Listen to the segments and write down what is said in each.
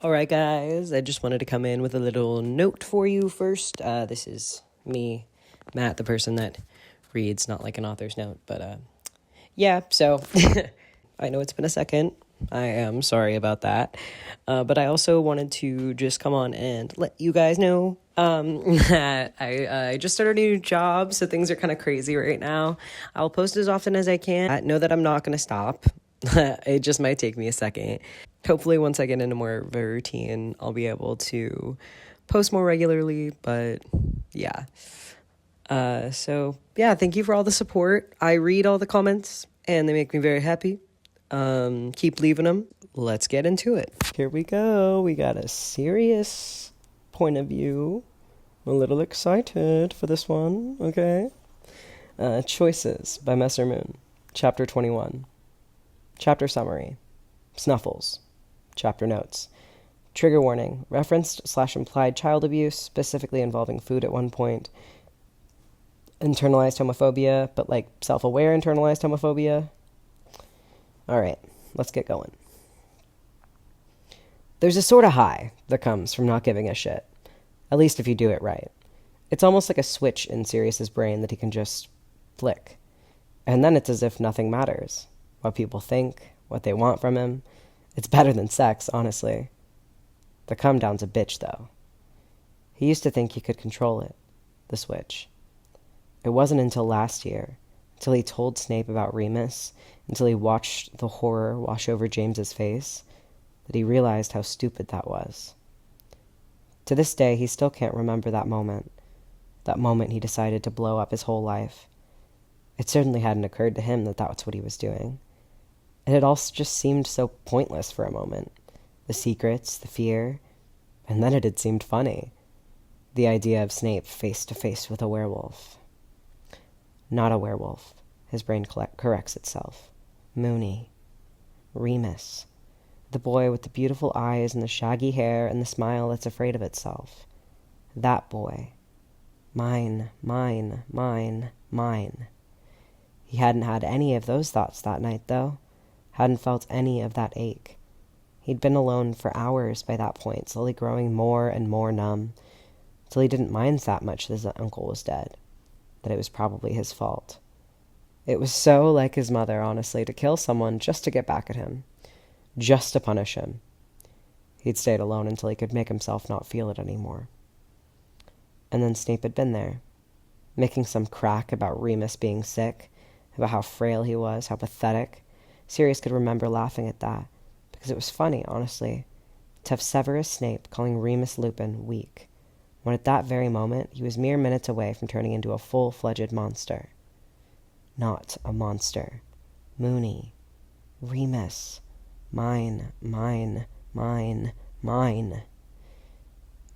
All right, guys, I just wanted to come in with a little note for you first. This is me, Matt, the person that reads, not like an author's note, but yeah, so I know it's been a second. I am sorry about that. But I also wanted to just come on and let you guys know that I just started a new job, so things are kind of crazy right now. I'll post as often as I can. I know that I'm not going to stop. It just might take me a second. Hopefully, once I get into more of a routine, I'll be able to post more regularly, but yeah. So, yeah, thank you for all the support. I read all the comments, and they make me very happy. Keep leaving them. Let's get into it. Here we go. We got a serious point of view. I'm a little excited for this one, okay? Choices by MesserMoon, Chapter 21. Chapter Summary. Snuffles. Chapter Notes. Trigger warning. Referenced/implied child abuse, specifically involving food at one point. Internalized homophobia, but like self-aware internalized homophobia. Alright, let's get going. There's a sort of high that comes from not giving a shit. At least if you do it right. It's almost like a switch in Sirius's brain that he can just flick. And then it's as if nothing matters. What people think, what they want from him. It's better than sex, honestly. The come down's a bitch, though. He used to think he could control it, the switch. It wasn't until last year, until he told Snape about Remus, until he watched the horror wash over James's face, that he realized how stupid that was. To this day, he still can't remember that moment he decided to blow up his whole life. It certainly hadn't occurred to him that that's what he was doing. It had all just seemed so pointless for a moment. The secrets, the fear, and then it had seemed funny. The idea of Snape face to face with a werewolf. Not a werewolf. His brain corrects itself. Moony. Remus. The boy with the beautiful eyes and the shaggy hair and the smile that's afraid of itself. That boy. Mine, mine, mine, mine. He hadn't had any of those thoughts that night, though. Hadn't felt any of that ache. He'd been alone for hours by that point, slowly growing more and more numb, till he didn't mind that much that his uncle was dead, that it was probably his fault. It was so like his mother, honestly, to kill someone just to get back at him, just to punish him. He'd stayed alone until he could make himself not feel it anymore. And then Snape had been there, making some crack about Remus being sick, about how frail he was, how pathetic. Sirius could remember laughing at that, because it was funny, honestly, to have Severus Snape calling Remus Lupin weak, when at that very moment he was mere minutes away from turning into a full-fledged monster. Not a monster. Moony. Remus. Mine, mine, mine, mine.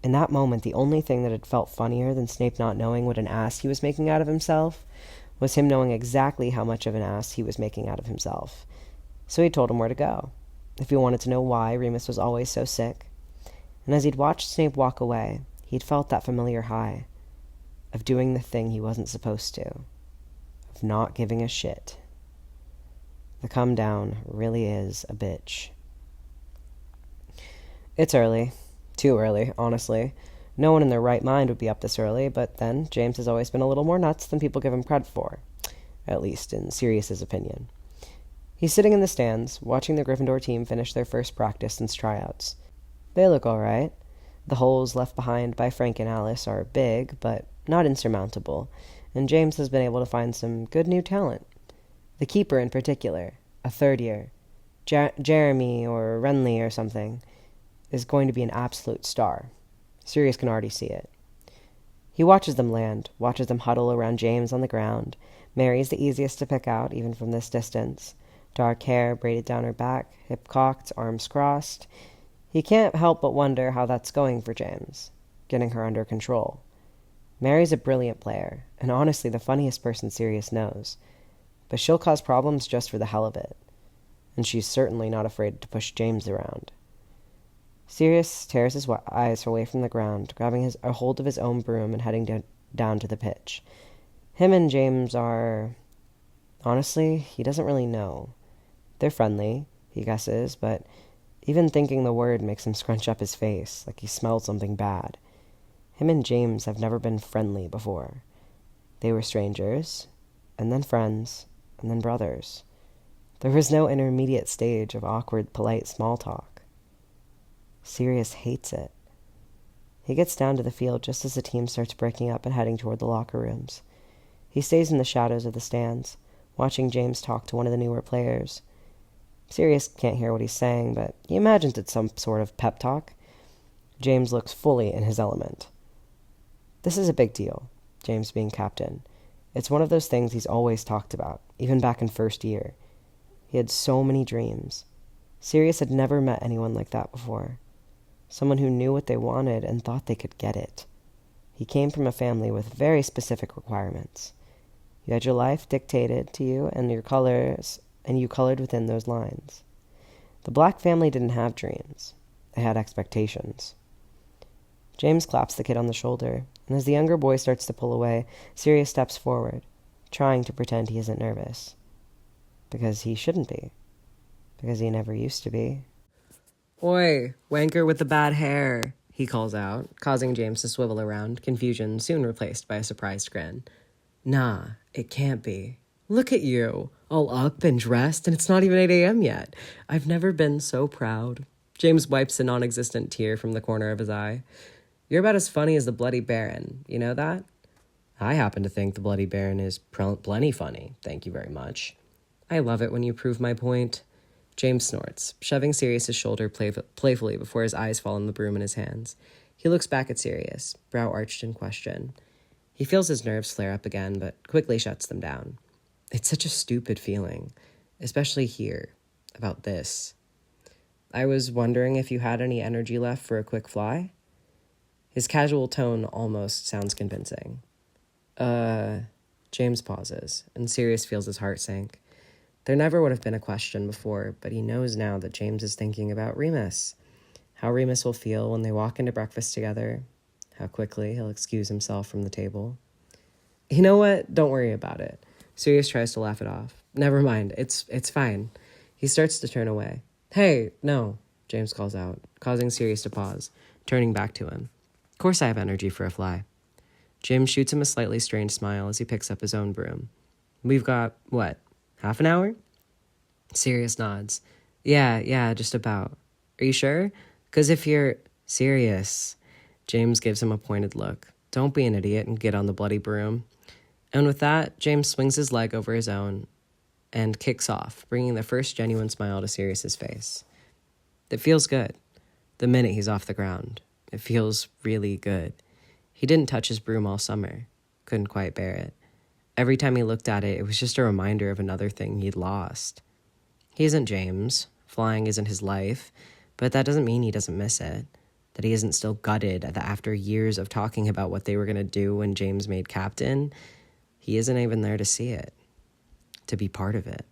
In that moment, the only thing that had felt funnier than Snape not knowing what an ass he was making out of himself was him knowing exactly how much of an ass he was making out of himself. So he told him where to go, if he wanted to know why Remus was always so sick. And as he'd watched Snape walk away, he'd felt that familiar high of doing the thing he wasn't supposed to, of not giving a shit. The come down really is a bitch. It's early. Too early, honestly. No one in their right mind would be up this early, but then James has always been a little more nuts than people give him credit for, at least in Sirius's opinion. He's sitting in the stands, watching the Gryffindor team finish their first practice and tryouts. They look all right. The holes left behind by Frank and Alice are big, but not insurmountable, and James has been able to find some good new talent. The keeper in particular, a third year, Jeremy or Renly or something, is going to be an absolute star. Sirius can already see it. He watches them land, watches them huddle around James on the ground. Mary's the easiest to pick out, even from this distance. Dark hair braided down her back, hip cocked, arms crossed. He can't help but wonder how that's going for James, getting her under control. Mary's a brilliant player, and honestly the funniest person Sirius knows. But she'll cause problems just for the hell of it. And she's certainly not afraid to push James around. Sirius tears his eyes away from the ground, grabbing a hold of his own broom and heading down to the pitch. Him and James are... Honestly, he doesn't really know. They're friendly, he guesses, but Even thinking the word makes him scrunch up his face, like he smelled something bad. Him and James have never been friendly before. They were strangers, and then friends, and then brothers. There was no intermediate stage of awkward, polite small talk. Sirius hates it. He gets down to the field just as the team starts breaking up and heading toward the locker rooms. He stays in the shadows of the stands, watching James talk to one of the newer players. Sirius can't hear what he's saying, but he imagines it's some sort of pep talk. James looks fully in his element. This is a big deal, James being captain. It's one of those things he's always talked about, even back in first year. He had so many dreams. Sirius had never met anyone like that before. Someone who knew what they wanted and thought they could get it. He came from a family with very specific requirements. You had your life dictated to you and your colors, and you colored within those lines. The Black family didn't have dreams. They had expectations. James claps the kid on the shoulder, and as the younger boy starts to pull away, Sirius steps forward, trying to pretend he isn't nervous. Because he shouldn't be. Because he never used to be. "Oi, wanker with the bad hair," he calls out, causing James to swivel around, confusion soon replaced by a surprised grin. "Nah, it can't be. Look at you, all up and dressed, and it's not even 8 a.m. yet. I've never been so proud." James wipes a non-existent tear from the corner of his eye. "You're about as funny as the Bloody Baron, you know that?" "I happen to think the Bloody Baron is plenty funny, thank you very much." "I love it when you prove my point." James snorts, shoving Sirius's shoulder playfully before his eyes fall on the broom in his hands. He looks back at Sirius, brow arched in question. He feels his nerves flare up again, but quickly shuts them down. It's such a stupid feeling, especially here, about this. "I was wondering if you had any energy left for a quick fly?" His casual tone almost sounds convincing. James pauses, and Sirius feels his heart sink. There never would have been a question before, but he knows now that James is thinking about Remus. How Remus will feel when they walk into breakfast together. How quickly he'll excuse himself from the table. "You know what? Don't worry about it." Sirius tries to laugh it off. "Never mind. It's fine." He starts to turn away. "Hey, no," James calls out, causing Sirius to pause, turning back to him. "Of course I have energy for a fly." James shoots him a slightly strained smile as he picks up his own broom. "We've got, what, half an hour?" Sirius nods. Yeah, just about. "Are you sure? 'Cause if you're..." "Sirius." James gives him a pointed look. "Don't be an idiot and get on the bloody broom." And with that, James swings his leg over his own and kicks off, bringing the first genuine smile to Sirius's face. It feels good. The minute he's off the ground, it feels really good. He didn't touch his broom all summer. Couldn't quite bear it. Every time he looked at it, it was just a reminder of another thing he'd lost. He isn't James. Flying isn't his life. But that doesn't mean he doesn't miss it. That he isn't still gutted that after years of talking about what they were going to do when James made captain, he isn't even there to see it. To be part of it.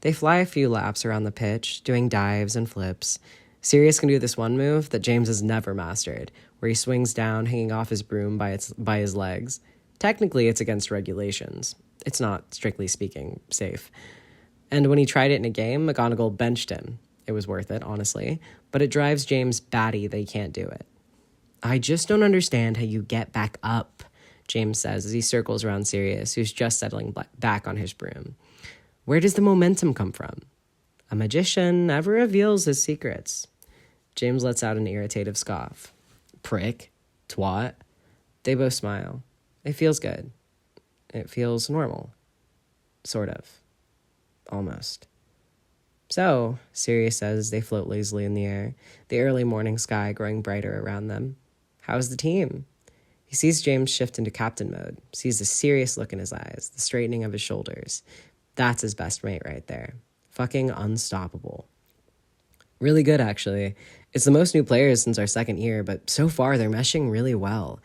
They fly a few laps around the pitch, doing dives and flips. Sirius can do this one move that James has never mastered, where he swings down, hanging off his broom by his legs. Technically, it's against regulations. It's not, strictly speaking, safe. And when he tried it in a game, McGonagall benched him. It was worth it, honestly, but it drives James batty that he can't do it. "I just don't understand how you get back up," James says as he circles around Sirius, who's just settling back on his broom. "Where does the momentum come from?" A magician never reveals his secrets. James lets out an irritative scoff. "Prick. Twat." They both smile. It feels good. It feels normal. Sort of. Almost. "So," Sirius says as they float lazily in the air, the early morning sky growing brighter around them. "How's the team?" He sees James shift into captain mode, sees the serious look in his eyes, the straightening of his shoulders. That's his best mate right there. Fucking unstoppable. "Really good, actually. It's the most new players since our second year, but so far they're meshing really well.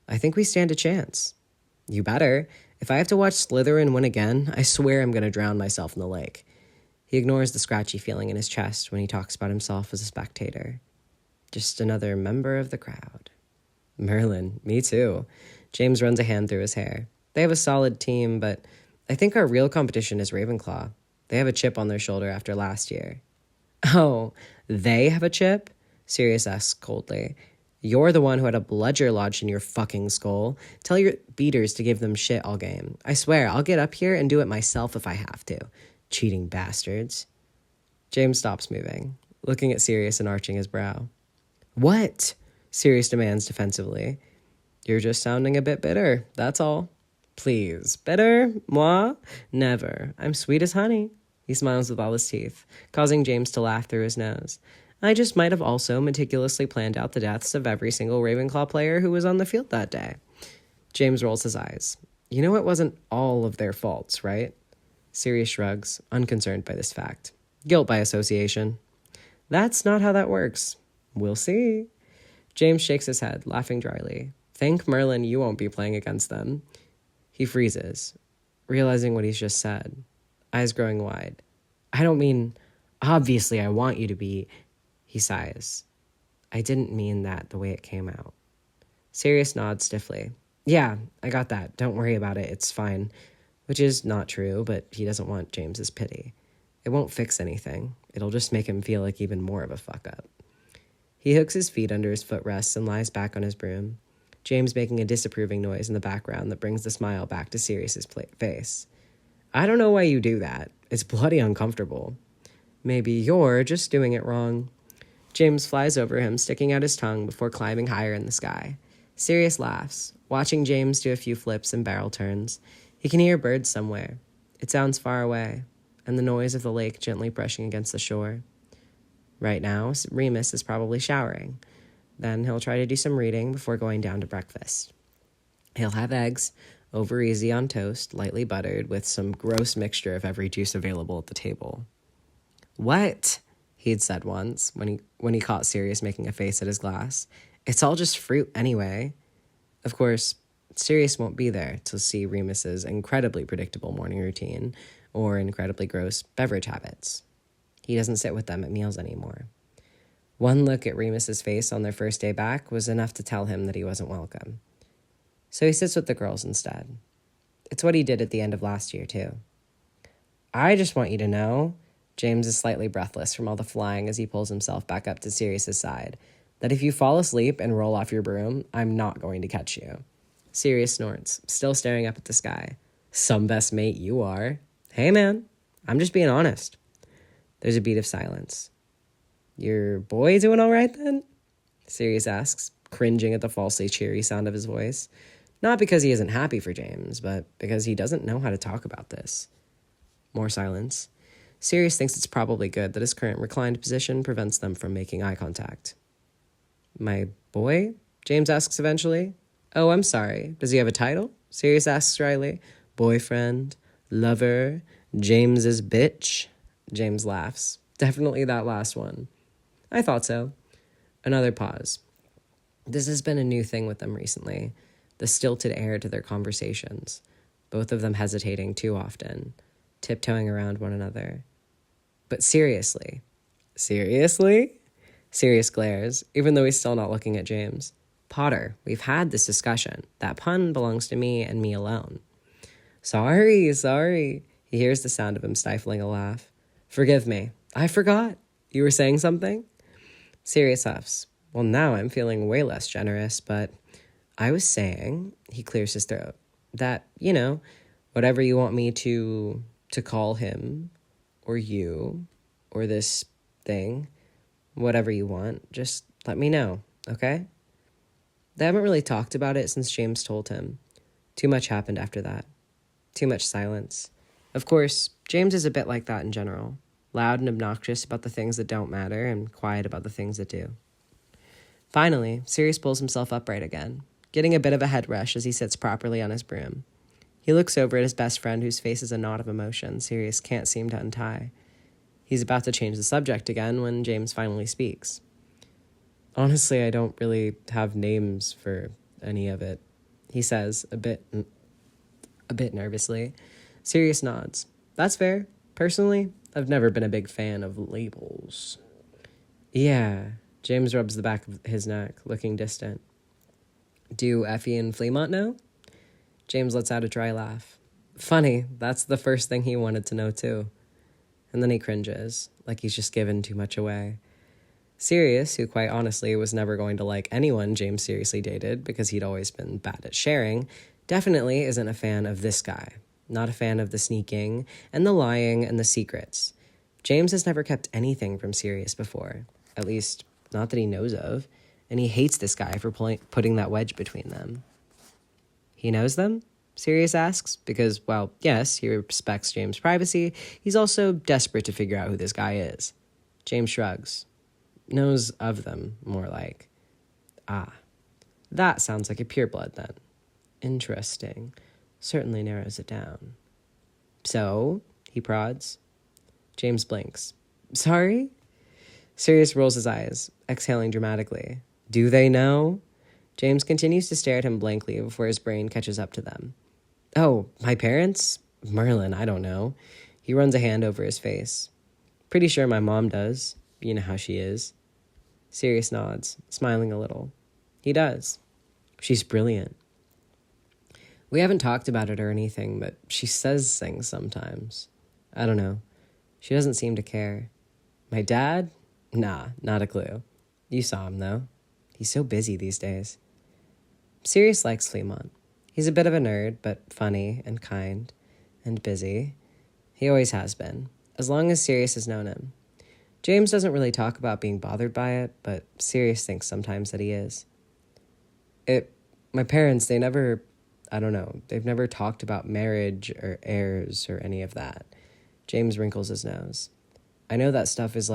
I think we stand a chance." "You better. If I have to watch Slytherin win again, I swear I'm going to drown myself in the lake." He ignores the scratchy feeling in his chest when he talks about himself as a spectator. Just another member of the crowd. "Merlin, me too." James runs a hand through his hair. "They have a solid team, but I think our real competition is Ravenclaw. They have a chip on their shoulder after last year." Oh, they have a chip? Sirius asks coldly. You're the one who had a bludger lodged in your fucking skull. Tell your beaters to give them shit all game. I swear, I'll get up here and do it myself if I have to. Cheating bastards. James stops moving, looking at Sirius and arching his brow. What? Sirius demands defensively. You're just sounding a bit bitter, that's all. Please. Bitter? Moi? Never. I'm sweet as honey. He smiles with all his teeth, causing James to laugh through his nose. I just might have also meticulously planned out the deaths of every single Ravenclaw player who was on the field that day. James rolls his eyes. You know it wasn't all of their faults, right? Sirius shrugs, unconcerned by this fact. Guilt by association. That's not how that works. We'll see. James shakes his head, laughing dryly. Thank Merlin you won't be playing against them. He freezes, realizing what he's just said, eyes growing wide. I don't mean, obviously I want you to be, he sighs. I didn't mean that the way it came out. Sirius nods stiffly. Yeah, I got that. Don't worry about it. It's fine. Which is not true, but he doesn't want James's pity. It won't fix anything. It'll just make him feel like even more of a fuck-up. He hooks his feet under his footrests and lies back on his broom, James making a disapproving noise in the background that brings the smile back to Sirius's face. I don't know why you do that. It's bloody uncomfortable. Maybe you're just doing it wrong. James flies over him, sticking out his tongue before climbing higher in the sky. Sirius laughs, watching James do a few flips and barrel turns. He can hear birds somewhere. It sounds far away, and the noise of the lake gently brushing against the shore. Right now, Remus is probably showering. Then he'll try to do some reading before going down to breakfast. He'll have eggs, over easy on toast, lightly buttered, with some gross mixture of every juice available at the table. What? He'd said once, when he caught Sirius making a face at his glass. It's all just fruit anyway. Of course, Sirius won't be there to see Remus's incredibly predictable morning routine or incredibly gross beverage habits. He doesn't sit with them at meals anymore. One look at Remus's face on their first day back was enough to tell him that he wasn't welcome. So he sits with the girls instead. It's what he did at the end of last year, too. I just want you to know, James is slightly breathless from all the flying as he pulls himself back up to Sirius's side, that if you fall asleep and roll off your broom, I'm not going to catch you. Sirius snorts, still staring up at the sky. Some best mate you are. Hey, man, I'm just being honest. There's a beat of silence. Your boy doing all right, then? Sirius asks, cringing at the falsely cheery sound of his voice. Not because he isn't happy for James, but because he doesn't know how to talk about this. More silence. Sirius thinks it's probably good that his current reclined position prevents them from making eye contact. My boy? James asks eventually. Oh, I'm sorry. Does he have a title? Sirius asks dryly. Boyfriend? Lover? James's bitch? James laughs. Definitely that last one. I thought so. Another pause. This has been a new thing with them recently. The stilted air to their conversations. Both of them hesitating too often. Tiptoeing around one another. But seriously. Seriously? Sirius glares, even though he's still not looking at James. Potter, we've had this discussion. That pun belongs to me and me alone. Sorry. He hears the sound of him stifling a laugh. Forgive me. I forgot. You were saying something? Sirius huffs. Well, now I'm feeling way less generous, but I was saying, he clears his throat, that, whatever you want me to call him, or you, or this thing, whatever you want, just let me know, okay? They haven't really talked about it since James told him. Too much happened after that. Too much silence. Of course, James is a bit like that in general. Loud and obnoxious about the things that don't matter and quiet about the things that do. Finally, Sirius pulls himself upright again, getting a bit of a head rush as he sits properly on his broom. He looks over at his best friend whose face is a knot of emotion Sirius can't seem to untie. He's about to change the subject again when James finally speaks. Honestly, I don't really have names for any of it, he says, a bit nervously. Sirius nods. That's fair. Personally, I've never been a big fan of labels. Yeah, James rubs the back of his neck, looking distant. Do Effie and Fleamont know? James lets out a dry laugh. Funny, that's the first thing he wanted to know too. and then he cringes, like he's just given too much away. Sirius, who quite honestly was never going to like anyone James seriously dated because he'd always been bad at sharing, definitely isn't a fan of this guy. Not a fan of the sneaking and the lying and the secrets. James has never kept anything from Sirius before, at least not that he knows of, and he hates this guy for putting that wedge between them. He knows them? Sirius asks, because, well, yes, he respects James' privacy. He's also desperate to figure out who this guy is. James shrugs. Knows of them, more like. Ah, that sounds like a pureblood then. Interesting. Certainly narrows it down. So, he prods. James blinks. Sorry? Sirius rolls his eyes, exhaling dramatically. Do they know? James continues to stare at him blankly before his brain catches up to them. Oh, my parents? Merlin, I don't know. He runs a hand over his face. Pretty sure my mom does. You know how she is. Sirius nods, smiling a little. He does. She's brilliant. We haven't talked about it or anything, but she says things sometimes. I don't know. She doesn't seem to care. My dad? Nah, not a clue. You saw him, though. He's so busy these days. Sirius likes Fleamont. He's a bit of a nerd, but funny and kind and busy. He always has been, as long as Sirius has known him. James doesn't really talk about being bothered by it, but Sirius thinks sometimes that he is. My parents, they've never talked about marriage or heirs or any of that. James wrinkles his nose. I know that stuff is,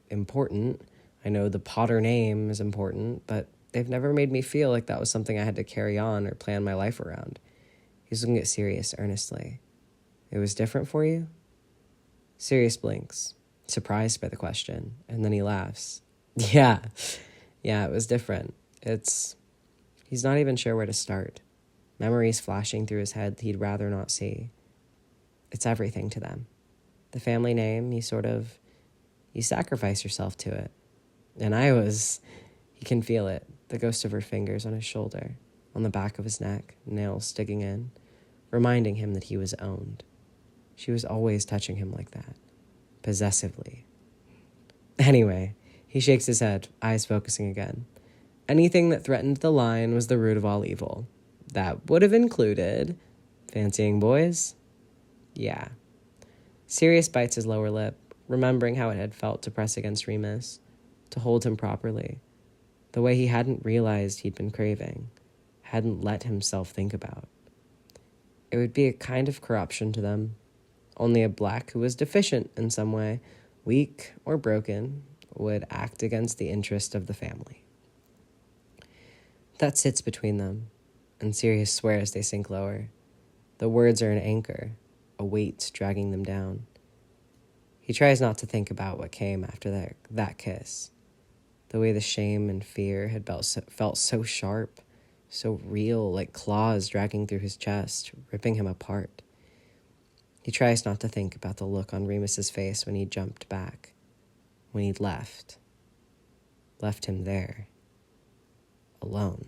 important. I know the Potter name is important, but they've never made me feel like that was something I had to carry on or plan my life around. He's looking at Sirius earnestly. It was different for you? Sirius blinks, surprised by the question, and then he laughs. Yeah, it was different. He's not even sure where to start. Memories flashing through his head he'd rather not see. It's everything to them. The family name, you sacrifice yourself to it. And he can feel it, the ghost of her fingers on his shoulder, on the back of his neck, nails digging in, reminding him that he was owned. She was always touching him like that, possessively. Anyway, he shakes his head, eyes focusing again. Anything that threatened the line was the root of all evil. That would have included fancying boys? Yeah. Sirius bites his lower lip, remembering how it had felt to press against Remus, to hold him properly, the way he hadn't realized he'd been craving, hadn't let himself think about. It would be a kind of corruption to them. Only a black who was deficient in some way, weak or broken, would act against the interest of the family. That sits between them, and Sirius swears they sink lower. The words are an anchor, a weight dragging them down. He tries not to think about what came after that kiss. The way the shame and fear had felt so sharp, so real, like claws dragging through his chest, ripping him apart. He tries not to think about the look on Remus's face when he jumped back, when he'd left him there, alone.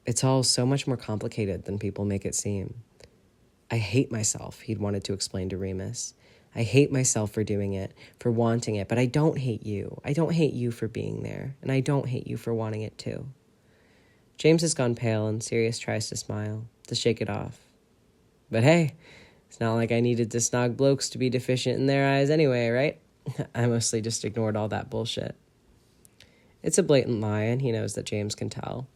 It's all so much more complicated than people make it seem. I hate myself, he'd wanted to explain to Remus. I hate myself for doing it, for wanting it, but I don't hate you. I don't hate you for being there, and I don't hate you for wanting it too. James has gone pale, and Sirius tries to smile, to shake it off. But hey, it's not like I needed to snog blokes to be deficient in their eyes anyway, right? I mostly just ignored all that bullshit. It's a blatant lie, and he knows that James can tell.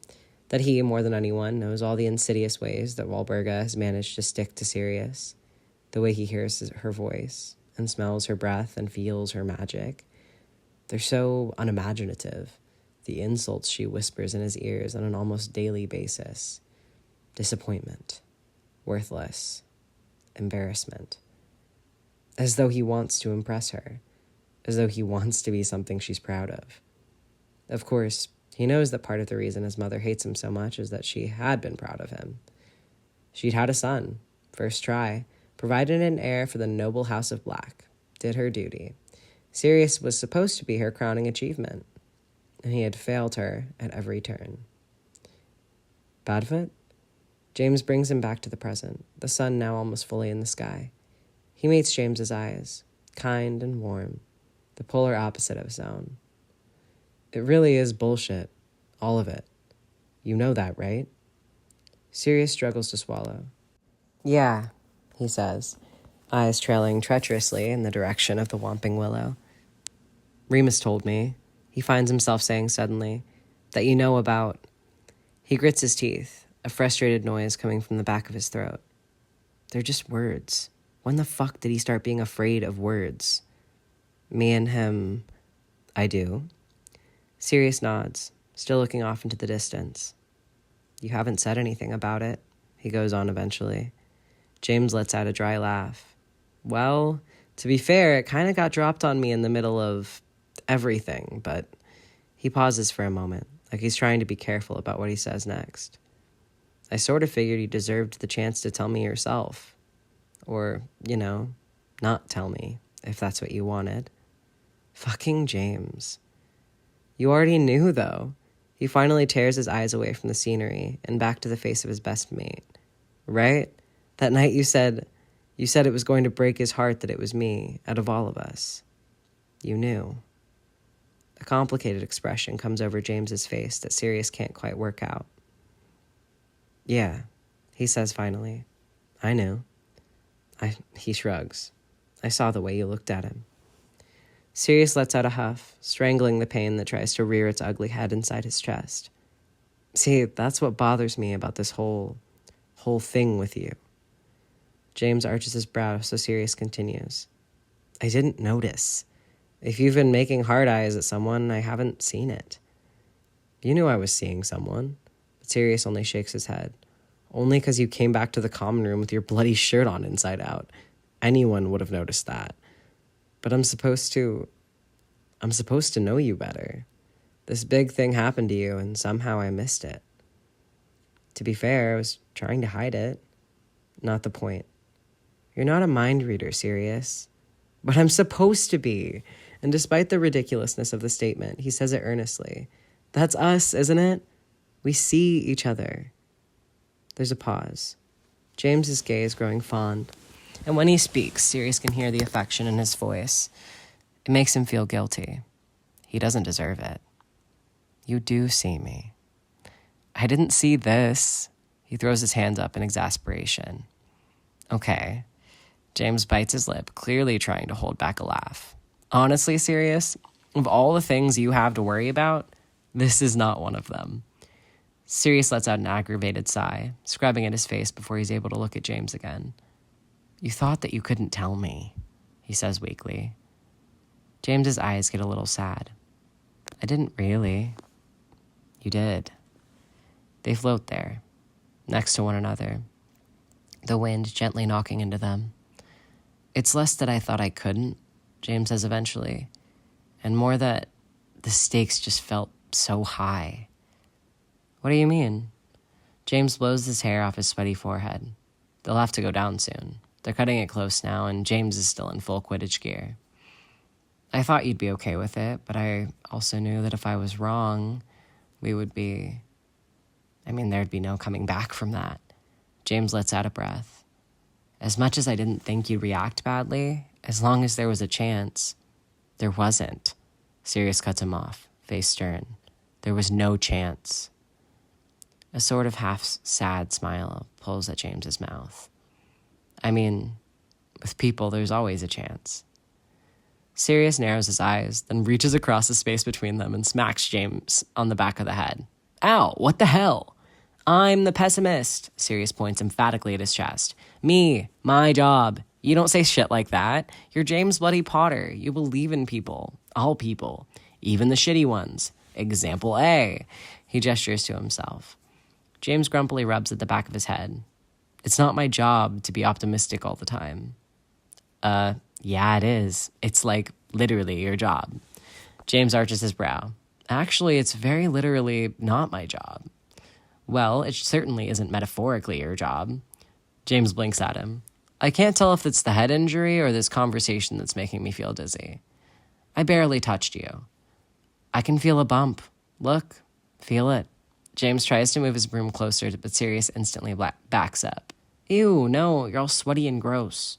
That he, more than anyone, knows all the insidious ways that Walburga has managed to stick to Sirius. The way he hears her voice, and smells her breath, and feels her magic. They're so unimaginative. The insults she whispers in his ears on an almost daily basis. Disappointment. Worthless. Embarrassment. As though he wants to impress her. As though he wants to be something she's proud of. Of course, he knows that part of the reason his mother hates him so much is that she had been proud of him. She'd had a son, first try, provided an heir for the noble house of Black, did her duty. Sirius was supposed to be her crowning achievement, and he had failed her at every turn. Badfoot? James brings him back to the present, the sun now almost fully in the sky. He meets James's eyes, kind and warm, the polar opposite of his own. It really is bullshit, all of it. You know that, right? Sirius struggles to swallow. Yeah, he says, eyes trailing treacherously in the direction of the Whomping Willow. Remus told me, he finds himself saying suddenly, that you know about... He grits his teeth, a frustrated noise coming from the back of his throat. They're just words. When the fuck did he start being afraid of words? Me and him... I do. Sirius nods, still looking off into the distance. You haven't said anything about it, he goes on eventually. James lets out a dry laugh. Well, to be fair, it kind of got dropped on me in the middle of everything, but he pauses for a moment, like he's trying to be careful about what he says next. I sort of figured you deserved the chance to tell me yourself. Or, not tell me, if that's what you wanted. Fucking James. You already knew, though. He finally tears his eyes away from the scenery and back to the face of his best mate. Right? That night you said it was going to break his heart that it was me, out of all of us. You knew. A complicated expression comes over James's face that Sirius can't quite work out. Yeah, he says finally. I knew. He shrugs. I saw the way you looked at him. Sirius lets out a huff, strangling the pain that tries to rear its ugly head inside his chest. See, that's what bothers me about this whole thing with you. James arches his brow, so Sirius continues. I didn't notice. If you've been making hard eyes at someone, I haven't seen it. You knew I was seeing someone. But Sirius only shakes his head. Only because you came back to the common room with your bloody shirt on inside out. Anyone would have noticed that. But I'm supposed to know you better. This big thing happened to you, and somehow I missed it. To be fair, I was trying to hide it. Not the point. You're not a mind reader, Sirius. But I'm supposed to be. And despite the ridiculousness of the statement, he says it earnestly. That's us, isn't it? We see each other. There's a pause. James's gaze growing fond. And when he speaks, Sirius can hear the affection in his voice. It makes him feel guilty. He doesn't deserve it. You do see me. I didn't see this. He throws his hands up in exasperation. Okay. James bites his lip, clearly trying to hold back a laugh. Honestly, Sirius, of all the things you have to worry about, this is not one of them. Sirius lets out an aggravated sigh, scrubbing at his face before he's able to look at James again. You thought that you couldn't tell me, he says weakly. James's eyes get a little sad. I didn't really. You did. They float there, next to one another, the wind gently knocking into them. It's less that I thought I couldn't, James says eventually, and more that the stakes just felt so high. What do you mean? James blows his hair off his sweaty forehead. They'll have to go down soon. They're cutting it close now, and James is still in full Quidditch gear. I thought you'd be okay with it, but I also knew that if I was wrong, there'd be no coming back from that. James lets out a breath. As much as I didn't think you'd react badly, as long as there was a chance, there wasn't. Sirius cuts him off, face stern. There was no chance. A sort of half-sad smile pulls at James's mouth. I mean, with people, there's always a chance. Sirius narrows his eyes, then reaches across the space between them and smacks James on the back of the head. Ow, what the hell? I'm the pessimist, Sirius points emphatically at his chest. Me, my job. You don't say shit like that. You're James Bloody Potter. You believe in people. All people. Even the shitty ones. Example A. He gestures to himself. James grumpily rubs at the back of his head. It's not my job to be optimistic all the time. Yeah, it is. It's like literally your job. James arches his brow. Actually, it's very literally not my job. Well, it certainly isn't metaphorically your job. James blinks at him. I can't tell if it's the head injury or this conversation that's making me feel dizzy. I barely touched you. I can feel a bump. Look, feel it. James tries to move his broom closer, but Sirius instantly backs up. Ew, no, you're all sweaty and gross.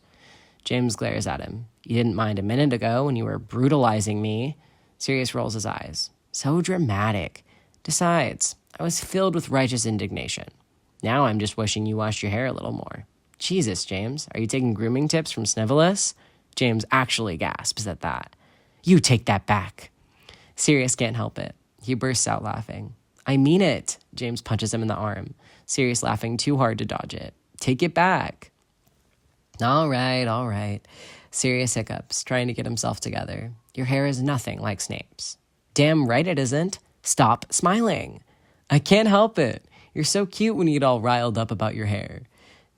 James glares at him. You didn't mind a minute ago when you were brutalizing me. Sirius rolls his eyes. So dramatic. Besides, I was filled with righteous indignation. Now I'm just wishing you washed your hair a little more. Jesus, James, are you taking grooming tips from Snivelus? James actually gasps at that. You take that back. Sirius can't help it. He bursts out laughing. I mean it. James punches him in the arm. Sirius laughing too hard to dodge it. Take it back. All right. Sirius hiccups, trying to get himself together. Your hair is nothing like Snape's. Damn right it isn't. Stop smiling. I can't help it. You're so cute when you get all riled up about your hair.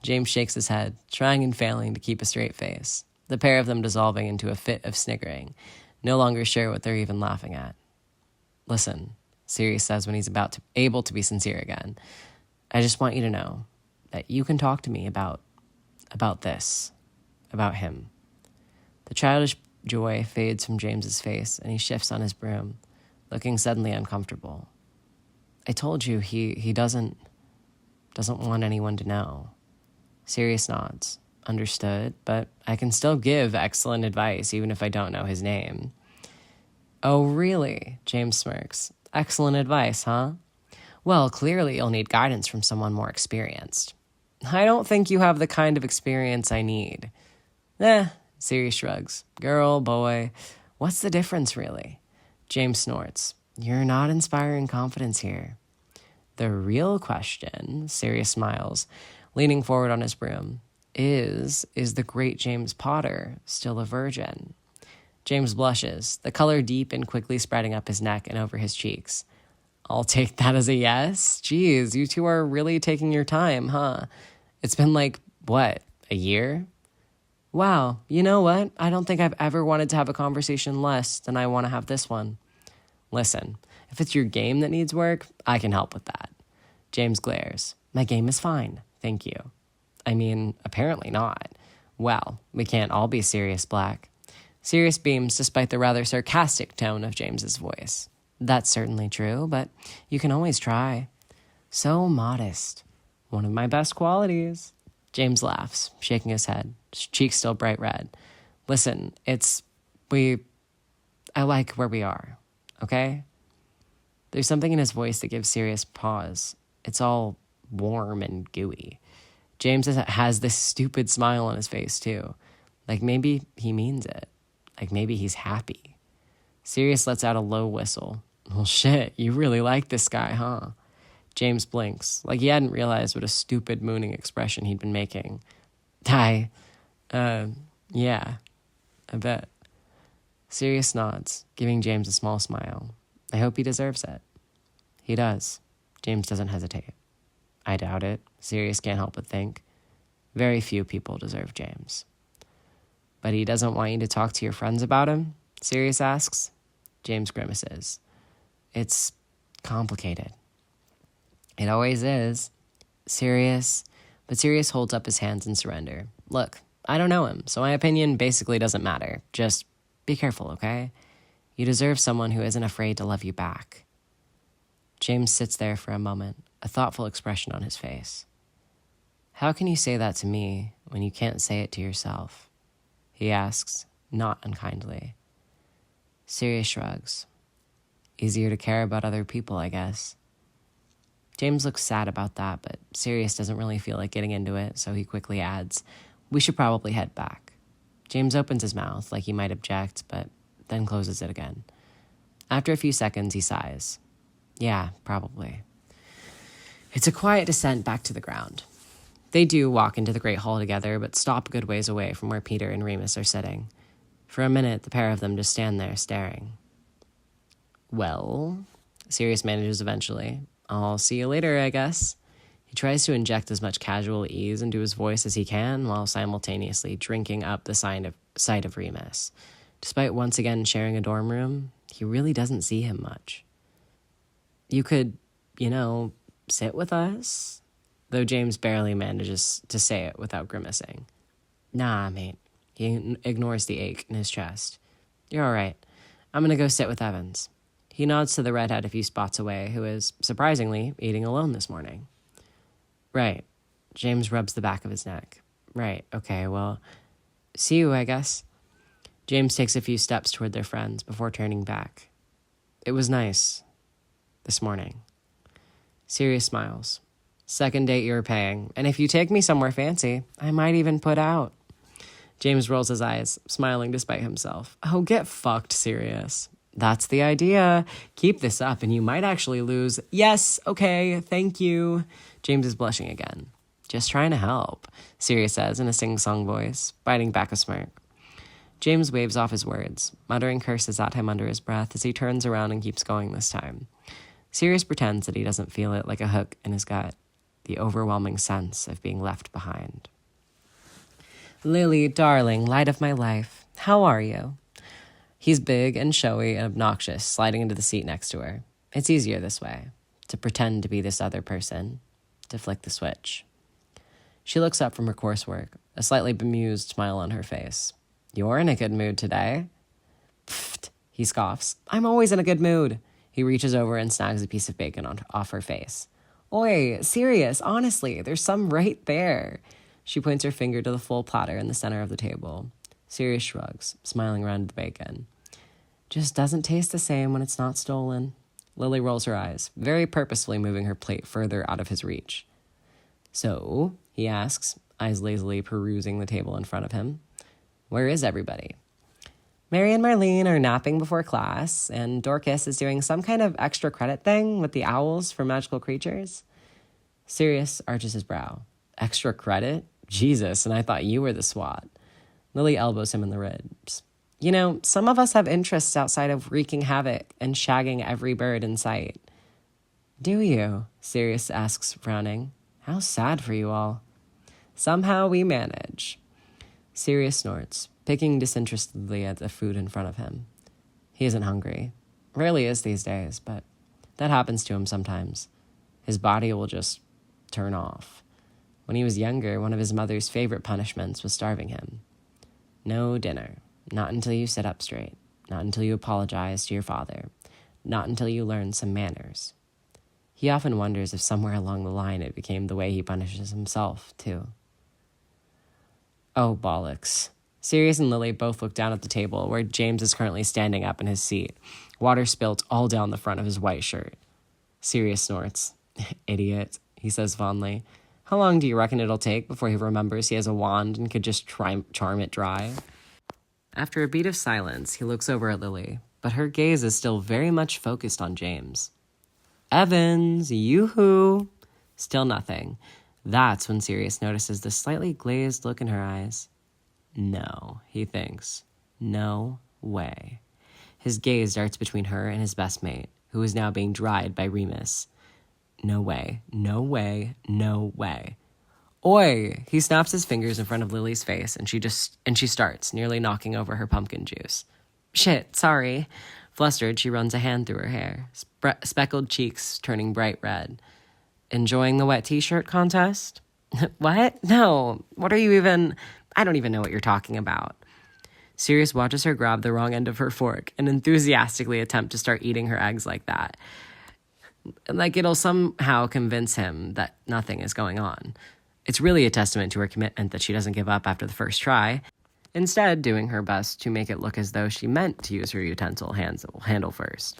James shakes his head, trying and failing to keep a straight face. The pair of them dissolving into a fit of sniggering, no longer sure what they're even laughing at. Listen, Sirius says when he's able to be sincere again. I just want you to know that you can talk to me about this, about him. The childish joy fades from James's face, and he shifts on his broom, looking suddenly uncomfortable. I told you he doesn't want anyone to know. Sirius nods. Understood, but I can still give excellent advice even if I don't know his name. Oh, really? James smirks. Excellent advice, huh? Well, clearly you'll need guidance from someone more experienced. I don't think you have the kind of experience I need. Sirius shrugs. Girl, boy, what's the difference, really? James snorts. You're not inspiring confidence here. The real question, Sirius smiles, leaning forward on his broom, is the great James Potter still a virgin? James blushes, the color deep and quickly spreading up his neck and over his cheeks. I'll take that as a yes. Geez, you two are really taking your time, huh? It's been a year? Wow, you know what? I don't think I've ever wanted to have a conversation less than I want to have this one. Listen, if it's your game that needs work, I can help with that. James glares. My game is fine, thank you. I mean, apparently not. Well, we can't all be Sirius Black. Sirius beams despite the rather sarcastic tone of James's voice. That's certainly true, but you can always try. So modest. One of my best qualities. James laughs, shaking his head, his cheeks still bright red. Listen, I like where we are, okay? There's something in his voice that gives Sirius pause. It's all warm and gooey. James has this stupid smile on his face, too. Maybe he means it. Maybe he's happy. Sirius lets out a low whistle. Well, shit, you really like this guy, huh? James blinks, he hadn't realized what a stupid mooning expression he'd been making. Yeah, I bet. Sirius nods, giving James a small smile. I hope he deserves it. He does. James doesn't hesitate. I doubt it. Sirius can't help but think. Very few people deserve James. But he doesn't want you to talk to your friends about him? Sirius asks. James grimaces. It's complicated. It always is. But Sirius holds up his hands in surrender. Look, I don't know him, so my opinion basically doesn't matter. Just be careful, okay? You deserve someone who isn't afraid to love you back. James sits there for a moment, a thoughtful expression on his face. How can you say that to me when you can't say it to yourself? He asks, not unkindly. Sirius shrugs. Easier to care about other people, I guess. James looks sad about that, but Sirius doesn't really feel like getting into it, so he quickly adds, we should probably head back. James opens his mouth like he might object, but then closes it again. After a few seconds, he sighs. Yeah, probably. It's a quiet descent back to the ground. They do walk into the Great Hall together, but stop a good ways away from where Peter and Remus are sitting. For a minute, the pair of them just stand there, staring. Well, Sirius manages eventually. I'll see you later, I guess. He tries to inject as much casual ease into his voice as he can, while simultaneously drinking up the sight of Remus. Despite once again sharing a dorm room, he really doesn't see him much. You could, sit with us? Though James barely manages to say it without grimacing. Nah, mate. He ignores the ache in his chest. You're all right. I'm going to go sit with Evans. He nods to the redhead a few spots away, who is, surprisingly, eating alone this morning. Right. James rubs the back of his neck. Right, okay, well, See you, I guess. James takes a few steps toward their friends before turning back. It was nice. This morning. Sirius smiles. Second date you're paying, and if you take me somewhere fancy, I might even put out. James rolls his eyes, smiling despite himself. Oh, get fucked, Sirius. That's the idea. Keep this up and you might actually lose. Yes, okay, thank you. James is blushing again. Just trying to help, Sirius says in a sing-song voice, biting back a smirk. James waves off his words, muttering curses at him under his breath as he turns around and keeps going this time. Sirius pretends that he doesn't feel it like a hook in his gut, the overwhelming sense of being left behind. Lily, darling, light of my life, how are you? He's big and showy and obnoxious, sliding into the seat next to her. It's easier this way, to pretend to be this other person, to flick the switch. She looks up from her coursework, a slightly bemused smile on her face. You're in a good mood today. Pfft, he scoffs. I'm always in a good mood. He reaches over and snags a piece of bacon off her face. Oi, Sirius, honestly, there's some right there. She points her finger to the full platter in the center of the table. Sirius shrugs, smiling around at the bacon. Just doesn't taste the same when it's not stolen. Lily rolls her eyes, very purposefully moving her plate further out of his reach. So, he asks, eyes lazily perusing the table in front of him. Where is everybody? Mary and Marlene are napping before class, and Dorcas is doing some kind of extra credit thing with the owls for magical creatures. Sirius arches his brow. Extra credit? Jesus, and I thought you were the SWAT. Lily elbows him in the ribs. You know, some of us have interests outside of wreaking havoc and shagging every bird in sight. Do you? Sirius asks, frowning. How sad for you all. Somehow we manage. Sirius snorts, picking disinterestedly at the food in front of him. He isn't hungry. Rarely is these days, but that happens to him sometimes. His body will just turn off. When he was younger, one of his mother's favorite punishments was starving him. No dinner. Not until you sit up straight. Not until you apologize to your father. Not until you learn some manners. He often wonders if somewhere along the line it became the way he punishes himself, too. Oh, bollocks. Sirius and Lily both look down at the table where James is currently standing up in his seat, water spilt all down the front of his white shirt. Sirius snorts. Idiot, he says fondly. How long do you reckon it'll take before he remembers he has a wand and could just charm it dry? After a beat of silence, he looks over at Lily, but her gaze is still very much focused on James. Evans, yoo-hoo. Still nothing. That's when Sirius notices the slightly glazed look in her eyes. No, he thinks. No way. His gaze darts between her and his best mate, who is now being dried by Remus. No way, no way, no way. Oi! He snaps his fingers in front of Lily's face, and she starts, nearly knocking over her pumpkin juice. Shit, sorry. Flustered, she runs a hand through her hair, speckled cheeks turning bright red. Enjoying the wet t-shirt contest? What? No. What are you even... I don't even know what you're talking about. Sirius watches her grab the wrong end of her fork and enthusiastically attempt to start eating her eggs like that. Like it'll somehow convince him that nothing is going on. It's really a testament to her commitment that she doesn't give up after the first try, instead doing her best to make it look as though she meant to use her utensil handle first.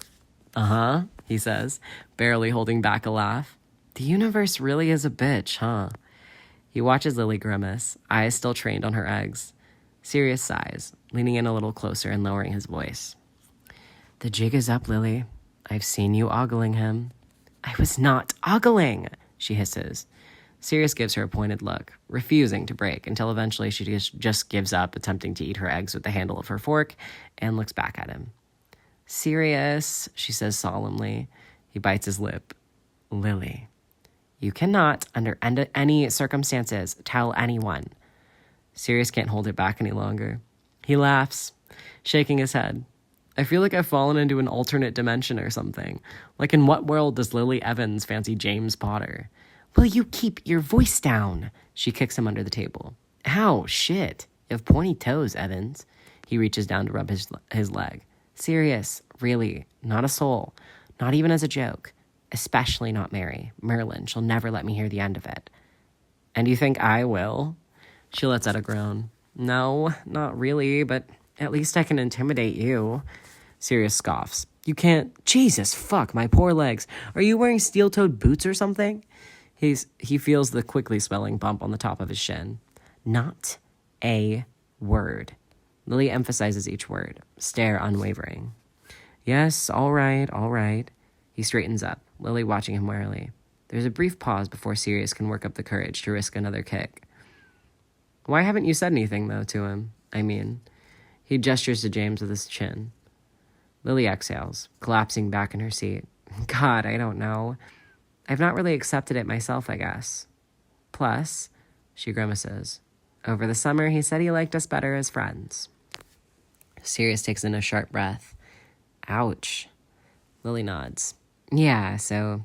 Uh-huh, he says, barely holding back a laugh. The universe really is a bitch, huh? He watches Lily grimace, eyes still trained on her eggs. Sirius sighs, leaning in a little closer and lowering his voice. The jig is up, Lily. I've seen you ogling him. I was not ogling, she hisses. Sirius gives her a pointed look, refusing to break until eventually she just gives up attempting to eat her eggs with the handle of her fork and looks back at him. Sirius, she says solemnly. He bites his lip. Lily. You cannot, under any circumstances, tell anyone. Sirius can't hold it back any longer. He laughs, shaking his head. I feel like I've fallen into an alternate dimension or something. Like in what world does Lily Evans fancy James Potter? Will you keep your voice down? She kicks him under the table. Ow, shit. You have pointy toes, Evans. He reaches down to rub his leg. Sirius, really, not a soul. Not even as a joke. Especially not Mary. Merlin, she'll never let me hear the end of it. And you think I will? She lets out a groan. No, not really, but at least I can intimidate you. Sirius scoffs. You can't. Jesus, fuck, my poor legs. Are you wearing steel-toed boots or something? He feels the quickly swelling bump on the top of his shin. Not a word. Lily emphasizes each word, stare unwavering. Yes, all right, all right. He straightens up, Lily watching him warily. There's a brief pause before Sirius can work up the courage to risk another kick. Why haven't you said anything, though, to him? I mean, he gestures to James with his chin. Lily exhales, collapsing back in her seat. God, I don't know. I've not really accepted it myself, I guess. Plus, she grimaces, over the summer he said he liked us better as friends. Sirius takes in a sharp breath. Ouch. Lily nods. Yeah, so,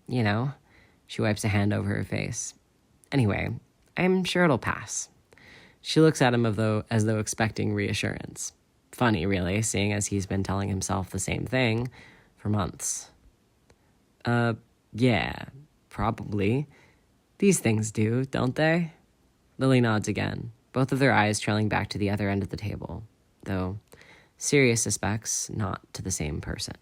you know. She wipes a hand over her face. Anyway, I'm sure it'll pass. She looks at him as though expecting reassurance. Funny, really, seeing as he's been telling himself the same thing for months. Yeah, probably. These things do, don't they? Lily nods again, both of their eyes trailing back to the other end of the table, though Sirius suspects not to the same person.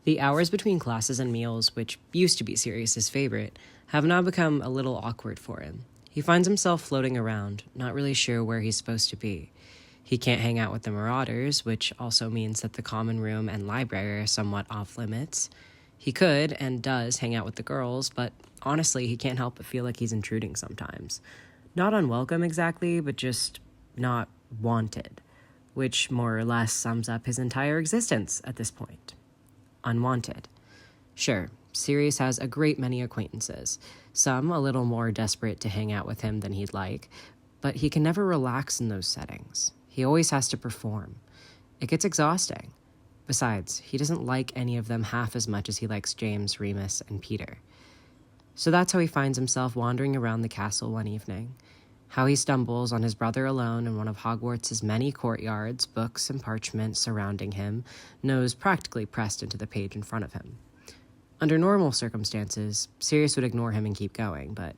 The hours between classes and meals, which used to be Sirius's favorite, have now become a little awkward for him. He finds himself floating around, not really sure where he's supposed to be. He can't hang out with the Marauders, which also means that the common room and library are somewhat off limits. He could, and does, hang out with the girls, but honestly, he can't help but feel like he's intruding sometimes. Not unwelcome exactly, but just not wanted, which more or less sums up his entire existence at this point. Unwanted. Sure, Sirius has a great many acquaintances, some a little more desperate to hang out with him than he'd like, but he can never relax in those settings. He always has to perform. It gets exhausting. Besides, he doesn't like any of them half as much as he likes James, Remus, and Peter. So that's how he finds himself wandering around the castle one evening. How he stumbles on his brother alone in one of Hogwarts' many courtyards, books and parchment surrounding him, nose practically pressed into the page in front of him. Under normal circumstances, Sirius would ignore him and keep going, but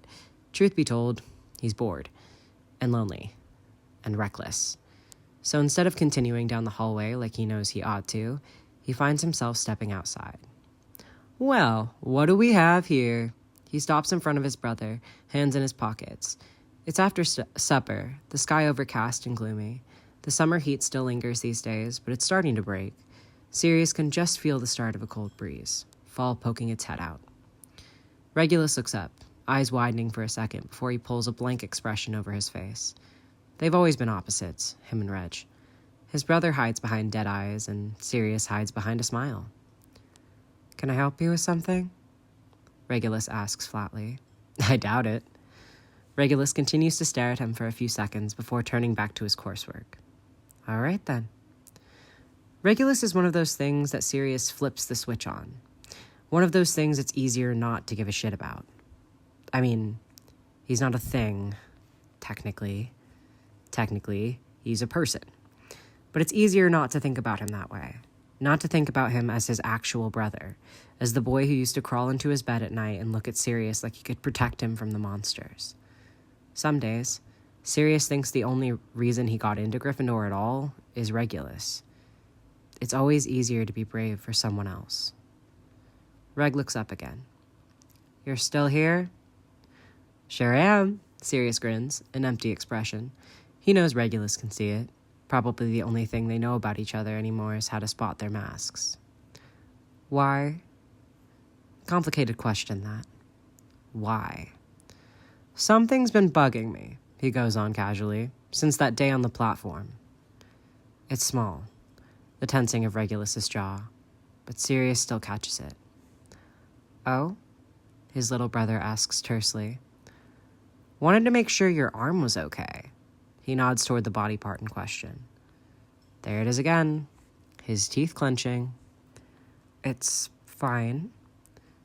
truth be told, he's bored, and lonely, and reckless. So instead of continuing down the hallway like he knows he ought to, he finds himself stepping outside. Well, what do we have here? He stops in front of his brother, hands in his pockets. It's after supper, the sky overcast and gloomy. The summer heat still lingers these days, but it's starting to break. Sirius can just feel the start of a cold breeze, fall poking its head out. Regulus looks up, eyes widening for a second before he pulls a blank expression over his face. They've always been opposites, him and Reg. His brother hides behind dead eyes, and Sirius hides behind a smile. Can I help you with something? Regulus asks flatly. I doubt it. Regulus continues to stare at him for a few seconds before turning back to his coursework. All right, then. Regulus is one of those things that Sirius flips the switch on. One of those things it's easier not to give a shit about. I mean, he's not a thing, technically. Technically, he's a person. But it's easier not to think about him that way. Not to think about him as his actual brother, as the boy who used to crawl into his bed at night and look at Sirius like he could protect him from the monsters. Some days, Sirius thinks the only reason he got into Gryffindor at all is Regulus. It's always easier to be brave for someone else. Reg looks up again. You're still here? Sure am, Sirius grins, an empty expression. He knows Regulus can see it. Probably the only thing they know about each other anymore is how to spot their masks. Why? Complicated question, that. Why? Something's been bugging me, he goes on casually, since that day on the platform. It's small, the tensing of Regulus's jaw, but Sirius still catches it. Oh? His little brother asks tersely. Wanted to make sure your arm was okay. He nods toward the body part in question. There it is again, his teeth clenching. It's fine.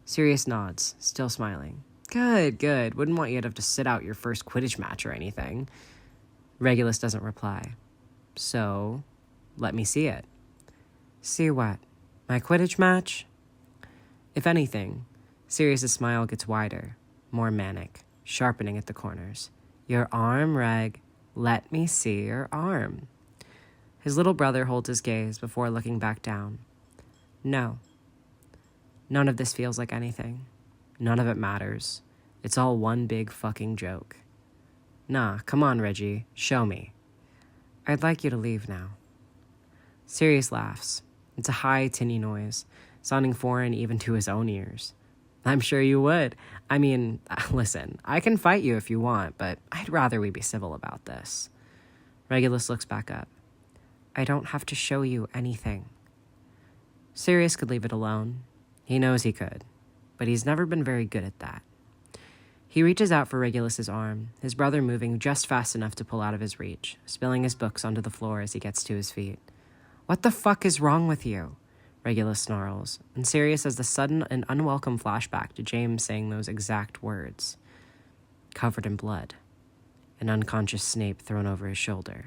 Sirius nods, still smiling. Good, good. Wouldn't want you to have to sit out your first Quidditch match or anything. Regulus doesn't reply. So, let me see it. See what? My Quidditch match? If anything, Sirius's smile gets wider, more manic, sharpening at the corners. Your arm, Reg. Let me see your arm. His little brother holds his gaze before looking back down. No. None of this feels like anything. None of it matters. It's all one big fucking joke. Nah, come on, Reggie. Show me. I'd like you to leave now. Sirius laughs. It's a high, tinny noise, sounding foreign even to his own ears. I'm sure you would. I mean, listen, I can fight you if you want, but I'd rather we be civil about this. Regulus looks back up. I don't have to show you anything. Sirius could leave it alone. He knows he could, but he's never been very good at that. He reaches out for Regulus's arm, his brother moving just fast enough to pull out of his reach, spilling his books onto the floor as he gets to his feet. What the fuck is wrong with you? Regulus snarls, and Sirius has the sudden and unwelcome flashback to James saying those exact words. Covered in blood. An unconscious Snape thrown over his shoulder.